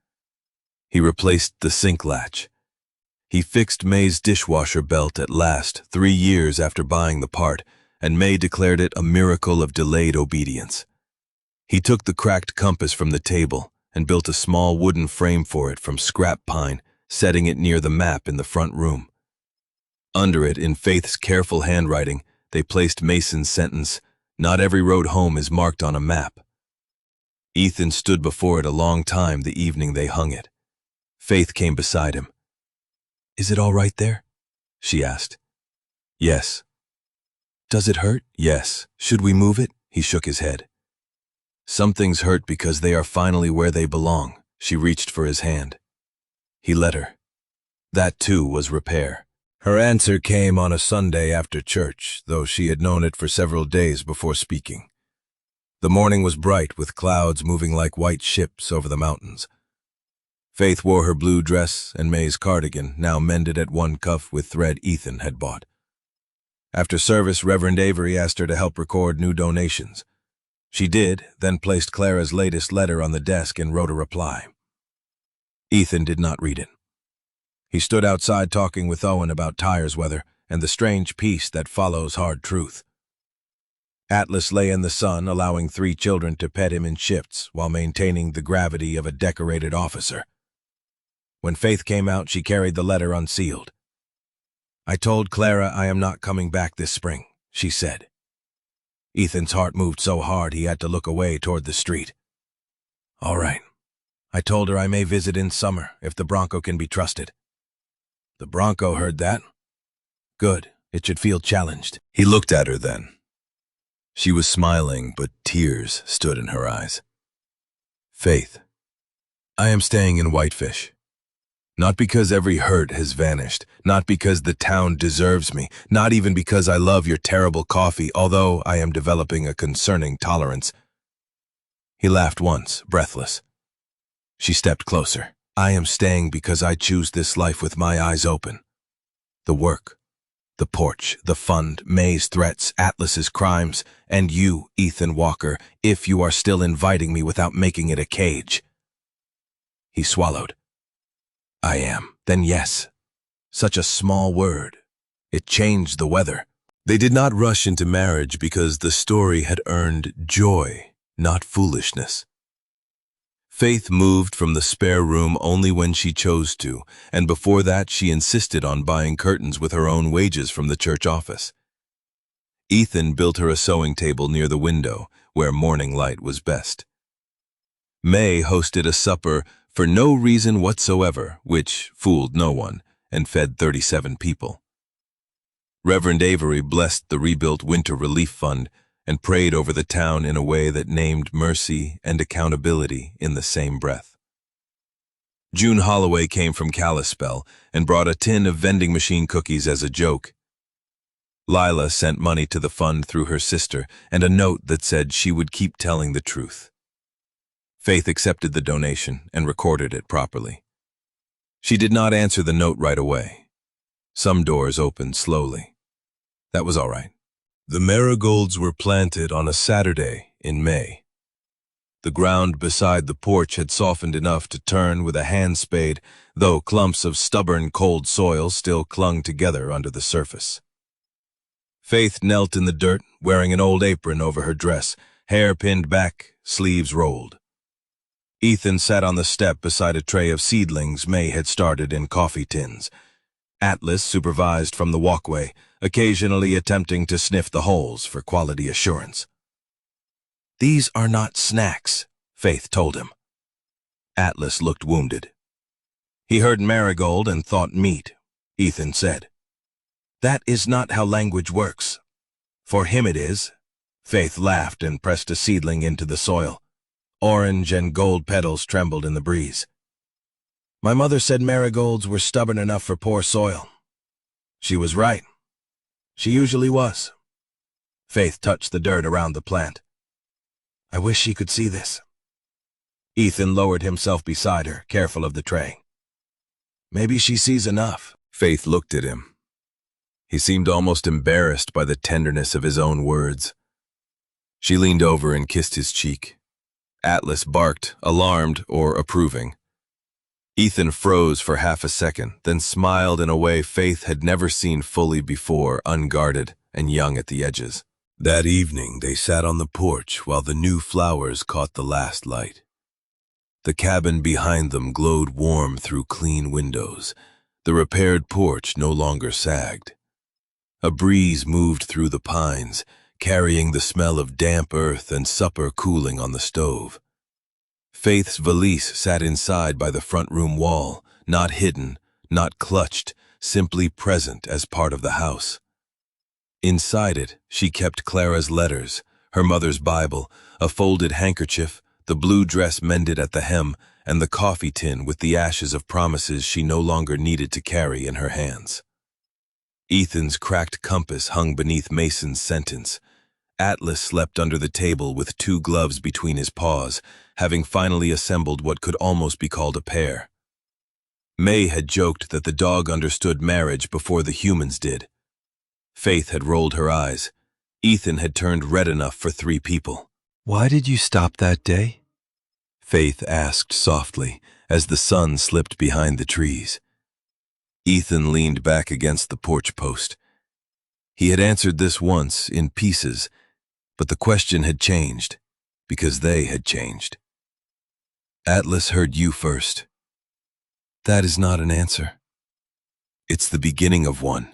He replaced the sink latch. He fixed May's dishwasher belt at last, 3 years after buying the part, and May declared it a miracle of delayed obedience. He took the cracked compass from the table and built a small wooden frame for it from scrap pine, setting it near the map in the front room. Under it, in Faith's careful handwriting, they placed Mason's sentence, "Not every road home is marked on a map." Ethan stood before it a long time the evening they hung it. Faith came beside him. "Is it all right there?" she asked. "Yes." "Does it hurt?" "Yes." "Should we move it?" He shook his head. "Some things hurt because they are finally where they belong." She reached for his hand. He let her. That, too, was repair. Her answer came on a Sunday after church, though she had known it for several days before speaking. The morning was bright, with clouds moving like white ships over the mountains. Faith wore her blue dress and May's cardigan, now mended at one cuff with thread Ethan had bought. After service, Reverend Avery asked her to help record new donations. She did, then placed Clara's latest letter on the desk and wrote a reply. Ethan did not read it. He stood outside talking with Owen about tires weather and the strange peace that follows hard truth. Atlas lay in the sun, allowing 3 children to pet him in shifts while maintaining the gravity of a decorated officer. When Faith came out, she carried the letter unsealed. "I told Clara I am not coming back this spring," she said. Ethan's heart moved so hard he had to look away toward the street. "All right. I told her I may visit in summer if the Bronco can be trusted." "The Bronco heard that." "Good. It should feel challenged." He looked at her then. She was smiling, but tears stood in her eyes. "Faith, I am staying in Whitefish. Not because every hurt has vanished, not because the town deserves me, not even because I love your terrible coffee, although I am developing a concerning tolerance." He laughed once, breathless. She stepped closer. "I am staying because I choose this life with my eyes open. The work, the porch, the fund, May's threats, Atlas's crimes, and you, Ethan Walker, if you are still inviting me without making it a cage." He swallowed. "I am. Then yes." Such a small word. It changed the weather. They did not rush into marriage because the story had earned joy, not foolishness. Faith moved from the spare room only when she chose to, and before that she insisted on buying curtains with her own wages from the church office. Ethan built her a sewing table near the window, where morning light was best. May hosted a supper for no reason whatsoever, which fooled no one, and fed 37 people. Reverend Avery blessed the rebuilt Winter Relief Fund and prayed over the town in a way that named mercy and accountability in the same breath. June Holloway came from Kalispell and brought a tin of vending machine cookies as a joke. Lila sent money to the fund through her sister and a note that said she would keep telling the truth. Faith accepted the donation and recorded it properly. She did not answer the note right away. Some doors opened slowly. That was all right. The marigolds were planted on a Saturday in May. The ground beside the porch had softened enough to turn with a hand spade, though clumps of stubborn, cold soil still clung together under the surface. Faith knelt in the dirt, wearing an old apron over her dress, hair pinned back, sleeves rolled. Ethan sat on the step beside a tray of seedlings May had started in coffee tins. Atlas supervised from the walkway, occasionally attempting to sniff the holes for quality assurance. "These are not snacks," Faith told him. Atlas looked wounded. He heard marigold and thought meat, Ethan said. "That is not how language works. For him it is." Faith laughed and pressed a seedling into the soil. Orange and gold petals trembled in the breeze. "My mother said marigolds were stubborn enough for poor soil. She was right. She usually was." Faith touched the dirt around the plant. "I wish she could see this." Ethan lowered himself beside her, careful of the tray. "Maybe she sees enough." Faith looked at him. He seemed almost embarrassed by the tenderness of his own words. She leaned over and kissed his cheek. Atlas barked, alarmed or approving. Ethan froze for half a second, then smiled in a way Faith had never seen fully before, unguarded and young at the edges. That evening they sat on the porch while the new flowers caught the last light. The cabin behind them glowed warm through clean windows. The repaired porch no longer sagged. A breeze moved through the pines, carrying the smell of damp earth and supper cooling on the stove. Faith's valise sat inside by the front room wall, not hidden, not clutched, simply present as part of the house. Inside it, she kept Clara's letters, her mother's Bible, a folded handkerchief, the blue dress mended at the hem, and the coffee tin with the ashes of promises she no longer needed to carry in her hands. Ethan's cracked compass hung beneath Mason's sentence. Atlas slept under the table with 2 gloves between his paws, having finally assembled what could almost be called a pair. May had joked that the dog understood marriage before the humans did. Faith had rolled her eyes. Ethan had turned red enough for 3 people. "Why did you stop that day?" Faith asked softly as the sun slipped behind the trees. Ethan leaned back against the porch post. He had answered this once, in pieces, but the question had changed, because they had changed. "Atlas heard you first." "That is not an answer." "It's the beginning of one."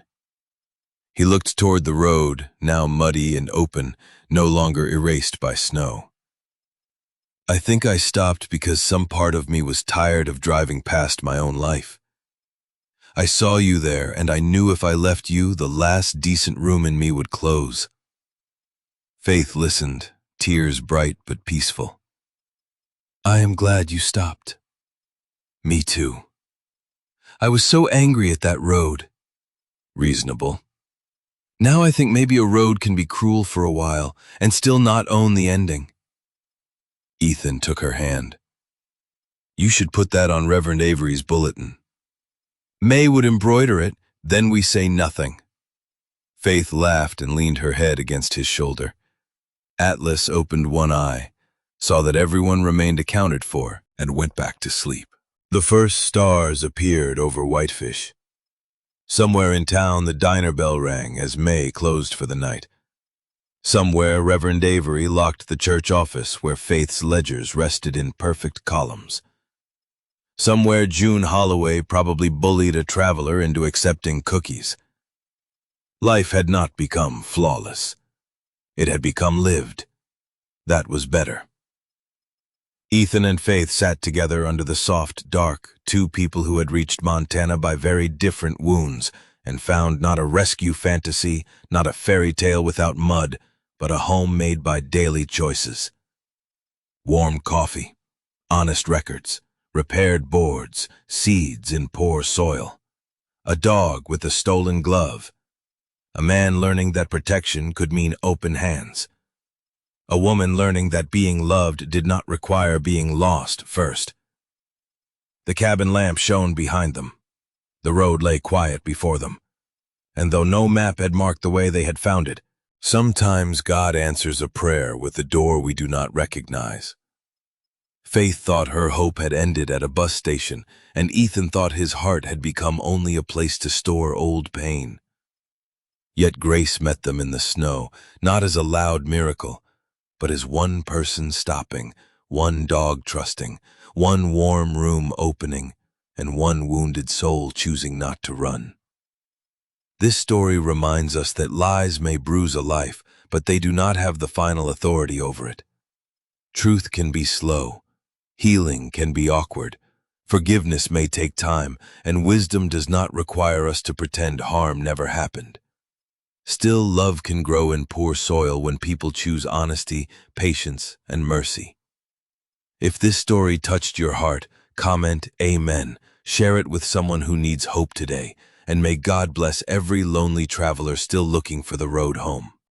He looked toward the road, now muddy and open, no longer erased by snow. "I think I stopped because some part of me was tired of driving past my own life. I saw you there, and I knew if I left you, the last decent room in me would close." Faith listened, tears bright but peaceful. "I am glad you stopped." "Me too. I was so angry at that road." "Reasonable. Now I think maybe a road can be cruel for a while and still not own the ending." Ethan took her hand. "You should put that on Reverend Avery's bulletin. May would embroider it, then we say nothing." Faith laughed and leaned her head against his shoulder. Atlas opened one eye, saw that everyone remained accounted for, and went back to sleep. The first stars appeared over Whitefish. Somewhere in town the diner bell rang as May closed for the night. Somewhere Reverend Avery locked the church office where Faith's ledgers rested in perfect columns. Somewhere June Holloway probably bullied a traveler into accepting cookies. Life had not become flawless. It had become lived. That was better. Ethan and Faith sat together under the soft dark, 2 people who had reached Montana by very different wounds and found not a rescue fantasy, not a fairy tale without mud, but a home made by daily choices. Warm coffee, honest records, repaired boards, seeds in poor soil. A dog with a stolen glove. A man learning that protection could mean open hands. A woman learning that being loved did not require being lost first. The cabin lamp shone behind them. The road lay quiet before them. And though no map had marked the way they had found it, sometimes God answers a prayer with a door we do not recognize. Faith thought her hope had ended at a bus station, and Ethan thought his heart had become only a place to store old pain. Yet grace met them in the snow, not as a loud miracle, but as one person stopping, one dog trusting, one warm room opening, and one wounded soul choosing not to run. This story reminds us that lies may bruise a life, but they do not have the final authority over it. Truth can be slow. Healing can be awkward. Forgiveness may take time, and wisdom does not require us to pretend harm never happened. Still, love can grow in poor soil when people choose honesty, patience, and mercy. If this story touched your heart, comment Amen, share it with someone who needs hope today, and may God bless every lonely traveler still looking for the road home.